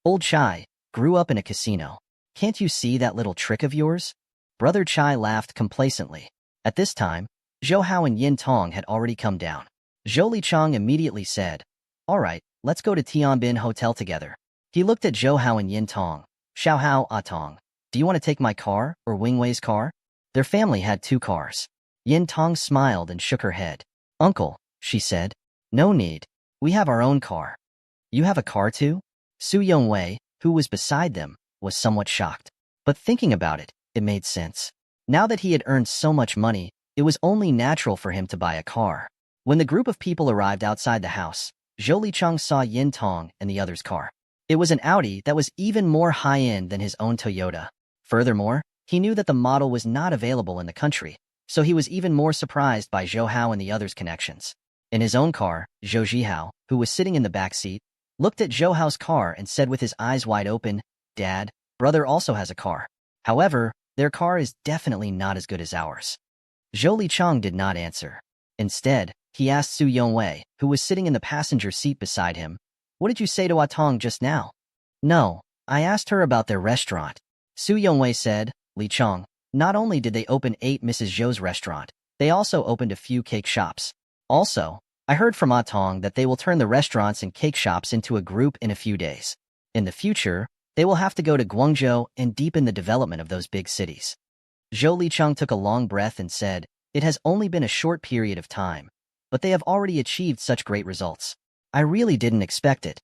Old Chai, grew up in a casino. Can't you see that little trick of yours? Brother Chai laughed complacently. At this time, Zhou Hao and Yin Tong had already come down. Zhou Licheng immediately said, all right, let's go to Tianbin Hotel together. He looked at Zhou Hao and Yin Tong. Xiao Hao, Tong, do you want to take my car or Wing Wei's car? Their family had 2 cars. Yin Tong smiled and shook her head. Uncle, she said, no need. We have our own car. You have a car too? Su Yongwei, who was beside them, was somewhat shocked. But thinking about it, it made sense. Now that he had earned so much money, it was only natural for him to buy a car. When the group of people arrived outside the house, Zhou Licheng saw Yin Tong and the other's car. It was an Audi that was even more high-end than his own Toyota. Furthermore, he knew that the model was not available in the country, so he was even more surprised by Zhou Hao and the others' connections. In his own car, Zhou Zhihao, who was sitting in the back seat, looked at Zhou Hao's car and said with his eyes wide open, Dad, brother also has a car. However, their car is definitely not as good as ours. Zhou Licheng did not answer. Instead, he asked Su Yongwei, who was sitting in the passenger seat beside him, what did you say to Tong just now? No, I asked her about their restaurant. Su Yongwei said, Licheng, not only did they open 8 Mrs. Zhou's restaurant, they also opened a few cake shops. Also, I heard from Tong that they will turn the restaurants and cake shops into a group in a few days. In the future, they will have to go to Guangzhou and deepen the development of those big cities. Zhou Licheng took a long breath and said, it has only been a short period of time, but they have already achieved such great results. I really didn't expect it.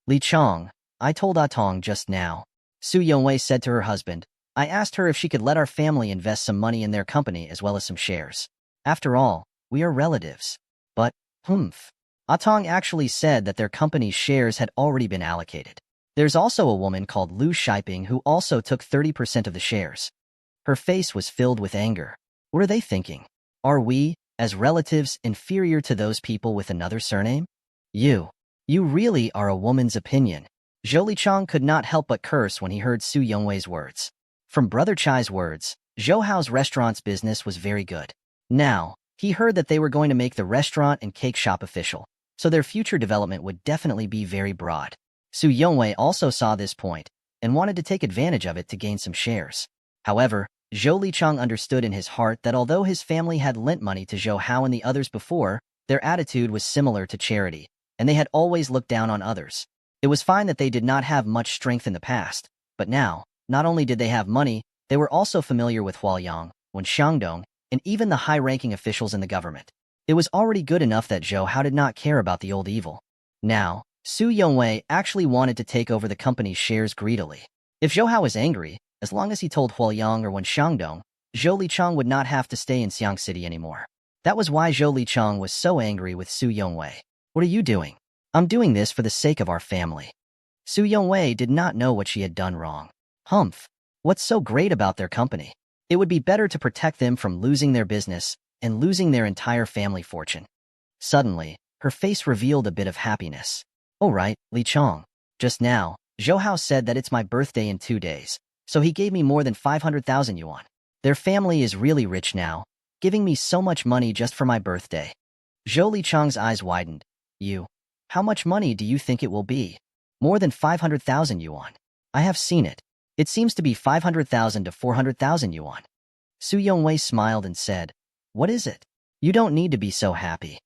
Licheng, I told Tong just now. Su Yongwei said to her husband, I asked her if she could let our family invest some money in their company as well as some shares. After all, we are relatives. But, Tong actually said that their company's shares had already been allocated. There's also a woman called Lu Shiping who also took 30% of the shares. Her face was filled with anger. What are they thinking? Are we, as relatives, inferior to those people with another surname? You really are a woman's opinion. Zhou Licheng could not help but curse when he heard Su Yongwei's words. From Brother Chai's words, Zhou Hao's restaurant's business was very good. Now, he heard that they were going to make the restaurant and cake shop official, so their future development would definitely be very broad. Su Yongwei also saw this point and wanted to take advantage of it to gain some shares. However, Zhou Lichang understood in his heart that although his family had lent money to Zhou Hao and the others before, their attitude was similar to charity, and they had always looked down on others. It was fine that they did not have much strength in the past, but now, not only did they have money, they were also familiar with Huaoyang, Wen Xiangdong, and even the high-ranking officials in the government. It was already good enough that Zhou Hao did not care about the old evil. Now, Su Yongwei actually wanted to take over the company's shares greedily. If Zhou Hao was angry, as long as he told Huaoyang or Wen Xiangdong, Zhou Lichang would not have to stay in Xiang City anymore. That was why Zhou Lichang was so angry with Su Yongwei. What are you doing? I'm doing this for the sake of our family. Su Yongwei did not know what she had done wrong. Humph. What's so great about their company? It would be better to protect them from losing their business and losing their entire family fortune. Suddenly, her face revealed a bit of happiness. Oh right, Li Chang. Just now, Zhou Hao said that it's my birthday in 2 days, so he gave me more than 500,000 yuan. Their family is really rich now, giving me so much money just for my birthday. Zhou Lichang's eyes widened. How much money do you think it will be? More than 500,000 yuan. I have seen it. It seems to be 500,000 to 400,000 yuan. Su Yongwei smiled and said, What is it? You don't need to be so happy.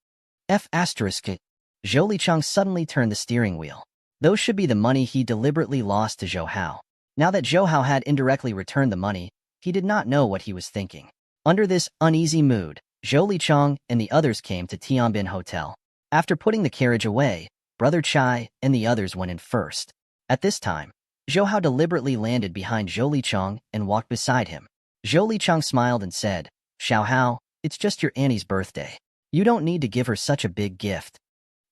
Zhou Lichang suddenly turned the steering wheel. Those should be the money he deliberately lost to Zhou Hao. Now that Zhou Hao had indirectly returned the money, he did not know what he was thinking. Under this uneasy mood, Zhou Lichang and the others came to Tianbin Hotel. After putting the carriage away, Brother Chai and the others went in first. At this time, Zhou Hao deliberately landed behind Zhou Lichang and walked beside him. Zhou Lichang smiled and said, Xiao Hao, it's just your Annie's birthday. You don't need to give her such a big gift.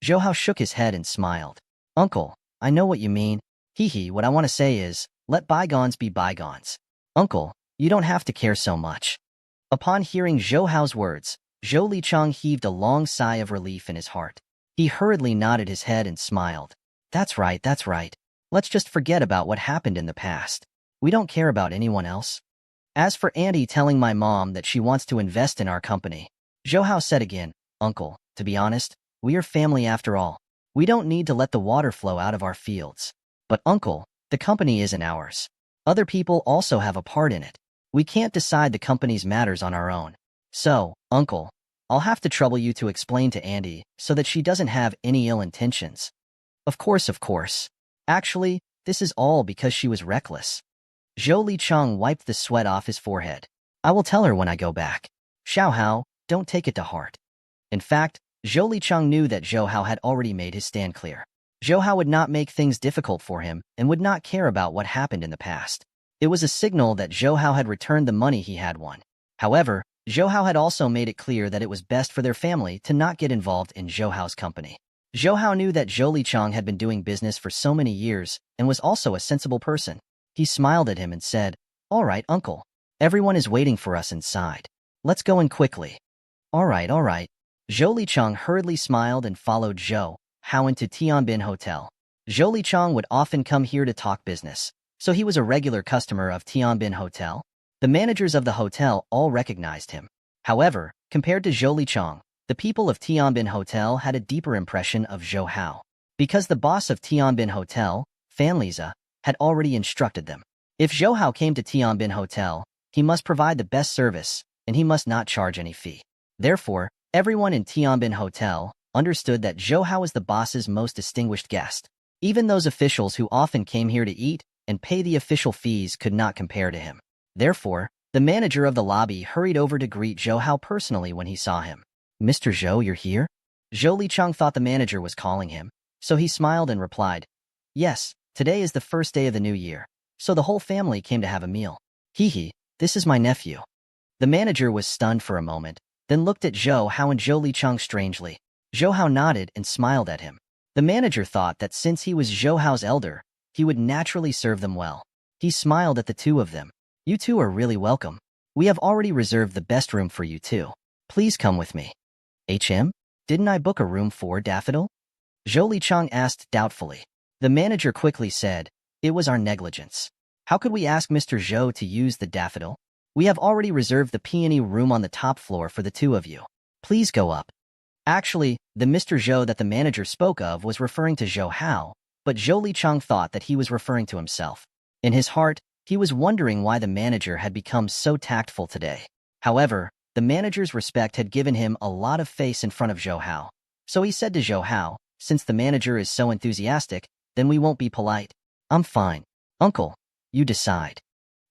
Zhou Hao shook his head and smiled. Uncle, I know what you mean. What I want to say is, let bygones be bygones. Uncle, you don't have to care so much. Upon hearing Zhou Hao's words, Zhou Lichang heaved a long sigh of relief in his heart. He hurriedly nodded his head and smiled. That's right. Let's just forget about what happened in the past. We don't care about anyone else. As for Auntie telling my mom that she wants to invest in our company, Zhou Hao said again, Uncle, to be honest, we are family after all. We don't need to let the water flow out of our fields. But Uncle, the company isn't ours. Other people also have a part in it. We can't decide the company's matters on our own. So, Uncle, I'll have to trouble you to explain to Andy so that she doesn't have any ill intentions. Of course. Actually, this is all because she was reckless. Zhou Lichang wiped the sweat off his forehead. I will tell her when I go back. Xiao Hao, don't take it to heart. In fact, Zhou Lichang knew that Zhou Hao had already made his stand clear. Zhou Hao would not make things difficult for him and would not care about what happened in the past. It was a signal that Zhou Hao had returned the money he had won. However, Zhou Hao had also made it clear that it was best for their family to not get involved in Zhou Hao's company. Zhou Hao knew that Zhou Lichang had been doing business for so many years and was also a sensible person. He smiled at him and said, All right, Uncle. Everyone is waiting for us inside. Let's go in quickly. All right. Zhou Lichang hurriedly smiled and followed Zhou Hao into Tianbin Hotel. Zhou Lichang would often come here to talk business, so he was a regular customer of Tianbin Hotel. The managers of the hotel all recognized him. However, compared to Zhou Lichang, the people of Tianbin Hotel had a deeper impression of Zhou Hao. Because the boss of Tianbin Hotel, Fan Liza, had already instructed them. If Zhou Hao came to Tianbin Hotel, he must provide the best service, and he must not charge any fee. Therefore, everyone in Tianbin Hotel understood that Zhou Hao was the boss's most distinguished guest. Even those officials who often came here to eat and pay the official fees could not compare to him. Therefore, the manager of the lobby hurried over to greet Zhou Hao personally when he saw him. Mr. Zhou, you're here? Zhou Lichang thought the manager was calling him, so he smiled and replied, Yes, today is the first day of the new year, so the whole family came to have a meal. This is my nephew. The manager was stunned for a moment, then looked at Zhou Hao and Zhou Lichang strangely. Zhou Hao nodded and smiled at him. The manager thought that since he was Zhou Hao's elder, he would naturally serve them well. He smiled at the two of them. You two are really welcome. We have already reserved the best room for you too. Please come with me. Didn't I book a room for Daffodil? Zhou Lichang asked doubtfully. The manager quickly said, It was our negligence. How could we ask Mr. Zhou to use the Daffodil? We have already reserved the peony room on the top floor for the two of you. Please go up. Actually, the Mr. Zhou that the manager spoke of was referring to Zhou Hao, but Zhou Lichang thought that he was referring to himself. In his heart, He was wondering why the manager had become so tactful today. However, the manager's respect had given him a lot of face in front of Zhou Hao. So he said to Zhou Hao, since the manager is so enthusiastic, then we won't be polite. I'm fine. Uncle, you decide.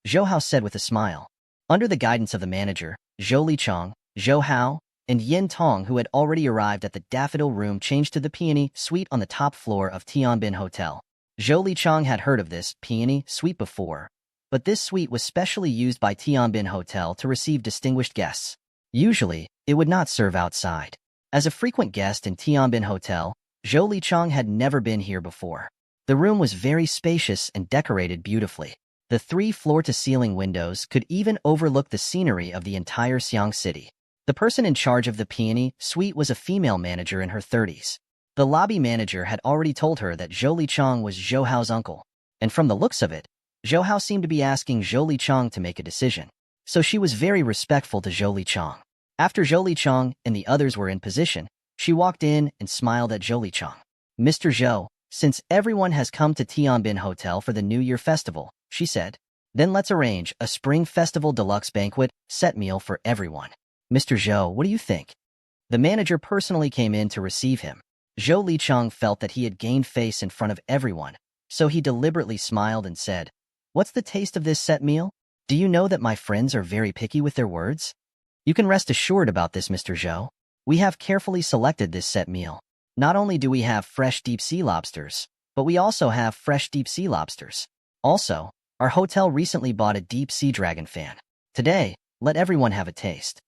Zhou Hao said with a smile. Under the guidance of the manager, Zhou Lichang, Zhou Hao, and Yin Tong, who had already arrived at the Daffodil Room, changed to the Peony Suite on the top floor of Tianbin Hotel. Zhou Lichang had heard of this Peony Suite before, but this suite was specially used by Tianbin Hotel to receive distinguished guests. Usually, it would not serve outside. As a frequent guest in Tianbin Hotel, Zhou Lichang had never been here before. The room was very spacious and decorated beautifully. The 3 floor-to-ceiling windows could even overlook the scenery of the entire Xiang City. The person in charge of the Peony Suite was a female manager in her 30s. The lobby manager had already told her that Zhou Lichang was Zhou Hao's uncle, and from the looks of it, Zhou Hao seemed to be asking Zhou Lichang to make a decision. So she was very respectful to Zhou Lichang. After Zhou Lichang and the others were in position, she walked in and smiled at Zhou Lichang. Mr. Zhou, since everyone has come to Tianbin Hotel for the New Year festival, she said, then let's arrange a Spring Festival Deluxe Banquet set meal for everyone. Mr. Zhou, what do you think? The manager personally came in to receive him. Zhou Lichang felt that he had gained face in front of everyone, so he deliberately smiled and said, what's the taste of this set meal? Do you know that my friends are very picky with their words? You can rest assured about this, Mr. Zhou. We have carefully selected this set meal. Not only do we have fresh deep-sea lobsters, but we also have fresh deep-sea lobsters. Also, our hotel recently bought a deep-sea dragon fan. Today, let everyone have a taste.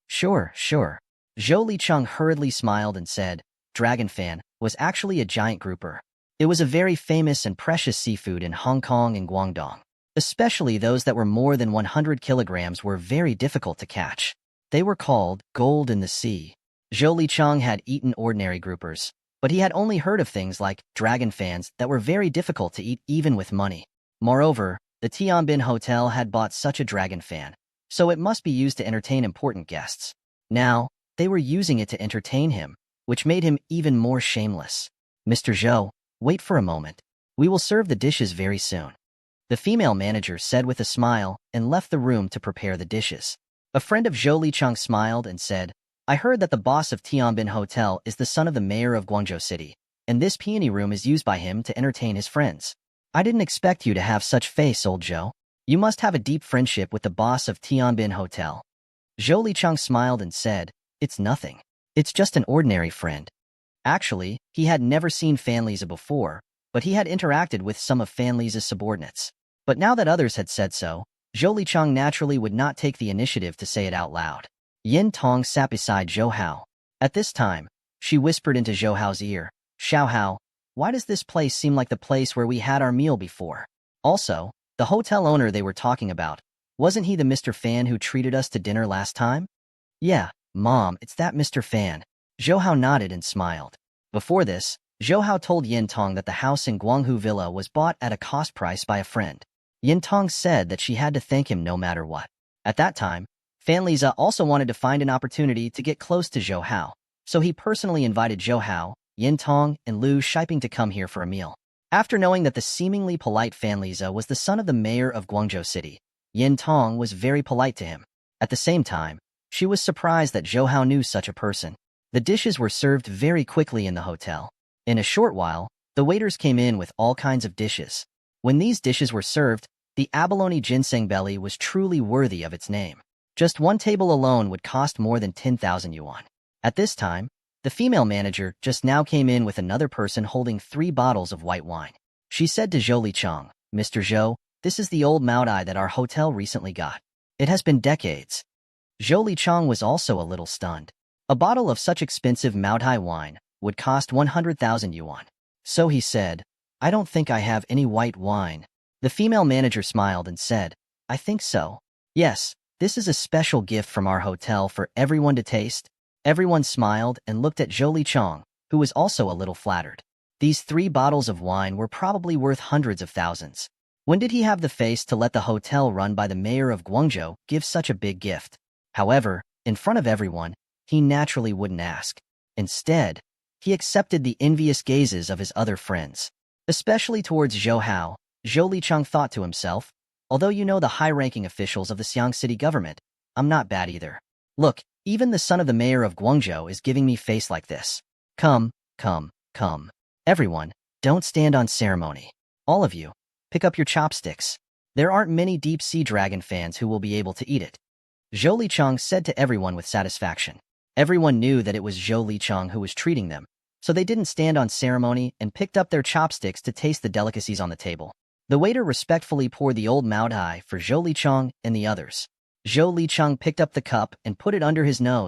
Sure. Zhou Lichang hurriedly smiled and said, dragon fan was actually a giant grouper. It was a very famous and precious seafood in Hong Kong and Guangdong. Especially those that were more than 100 kilograms were very difficult to catch. They were called gold in the sea. Zhou Lichang had eaten ordinary groupers, but he had only heard of things like dragon fans that were very difficult to eat even with money. Moreover, the Tianbin Hotel had bought such a dragon fan, so it must be used to entertain important guests. Now, they were using it to entertain him, which made him even more shameless. Mr. Zhou, wait for a moment. We will serve the dishes very soon. The female manager said with a smile and left the room to prepare the dishes. A friend of Zhou Lichang smiled and said, I heard that the boss of Tianbin Hotel is the son of the mayor of Guangzhou City, and this peony room is used by him to entertain his friends. I didn't expect you to have such face, old Zhou. You must have a deep friendship with the boss of Tianbin Hotel. Zhou Lichang smiled and said, it's nothing. It's just an ordinary friend. Actually, he had never seen Fan Liza before, but he had interacted with some of Fan Liza's subordinates. But now that others had said so, Zhou Lichang naturally would not take the initiative to say it out loud. Yin Tong sat beside Zhou Hao. At this time, she whispered into Zhou Hao's ear, Xiao Hao, why does this place seem like the place where we had our meal before? Also, the hotel owner they were talking about, wasn't he the Mr. Fan who treated us to dinner last time? Yeah, Mom, it's that Mr. Fan. Zhou Hao nodded and smiled. Before this, Zhou Hao told Yin Tong that the house in Guanghu Villa was bought at a cost price by a friend. Yin Tong said that she had to thank him no matter what. At that time, Fan Liza also wanted to find an opportunity to get close to Zhou Hao, so he personally invited Zhou Hao, Yin Tong, and Lu Shiping to come here for a meal. After knowing that the seemingly polite Fan Liza was the son of the mayor of Guangzhou City, Yin Tong was very polite to him. At the same time, she was surprised that Zhou Hao knew such a person. The dishes were served very quickly in the hotel. In a short while, the waiters came in with all kinds of dishes. When these dishes were served, the abalone ginseng belly was truly worthy of its name. Just one table alone would cost more than 10,000 yuan. At this time, the female manager just now came in with another person holding 3 bottles of white wine. She said to Zhou Lichang, Mr. Zhou, this is the old Maodai that our hotel recently got. It has been decades. Zhou Lichang was also a little stunned. A bottle of such expensive Maodai wine would cost 100,000 yuan. So he said, I don't think I have any white wine. The female manager smiled and said, I think so. Yes, this is a special gift from our hotel for everyone to taste. Everyone smiled and looked at Zhou Lichang, who was also a little flattered. These 3 bottles of wine were probably worth hundreds of thousands. When did he have the face to let the hotel run by the mayor of Guangzhou give such a big gift? However, in front of everyone, he naturally wouldn't ask. Instead, he accepted the envious gazes of his other friends. Especially towards Zhou Hao, Zhou Lichang thought to himself, Although you know the high-ranking officials of the Xiang City government, I'm not bad either. Look, even the son of the mayor of Guangzhou is giving me face like this. Come, come, come. Everyone, don't stand on ceremony. All of you, pick up your chopsticks. There aren't many deep-sea dragon fans who will be able to eat it. Zhou Lichang said to everyone with satisfaction. Everyone knew that it was Zhou Lichang who was treating them, so they didn't stand on ceremony and picked up their chopsticks to taste the delicacies on the table. The waiter respectfully poured the old Mao Dai for Zhou Lichang and the others. Zhou Lichang picked up the cup and put it under his nose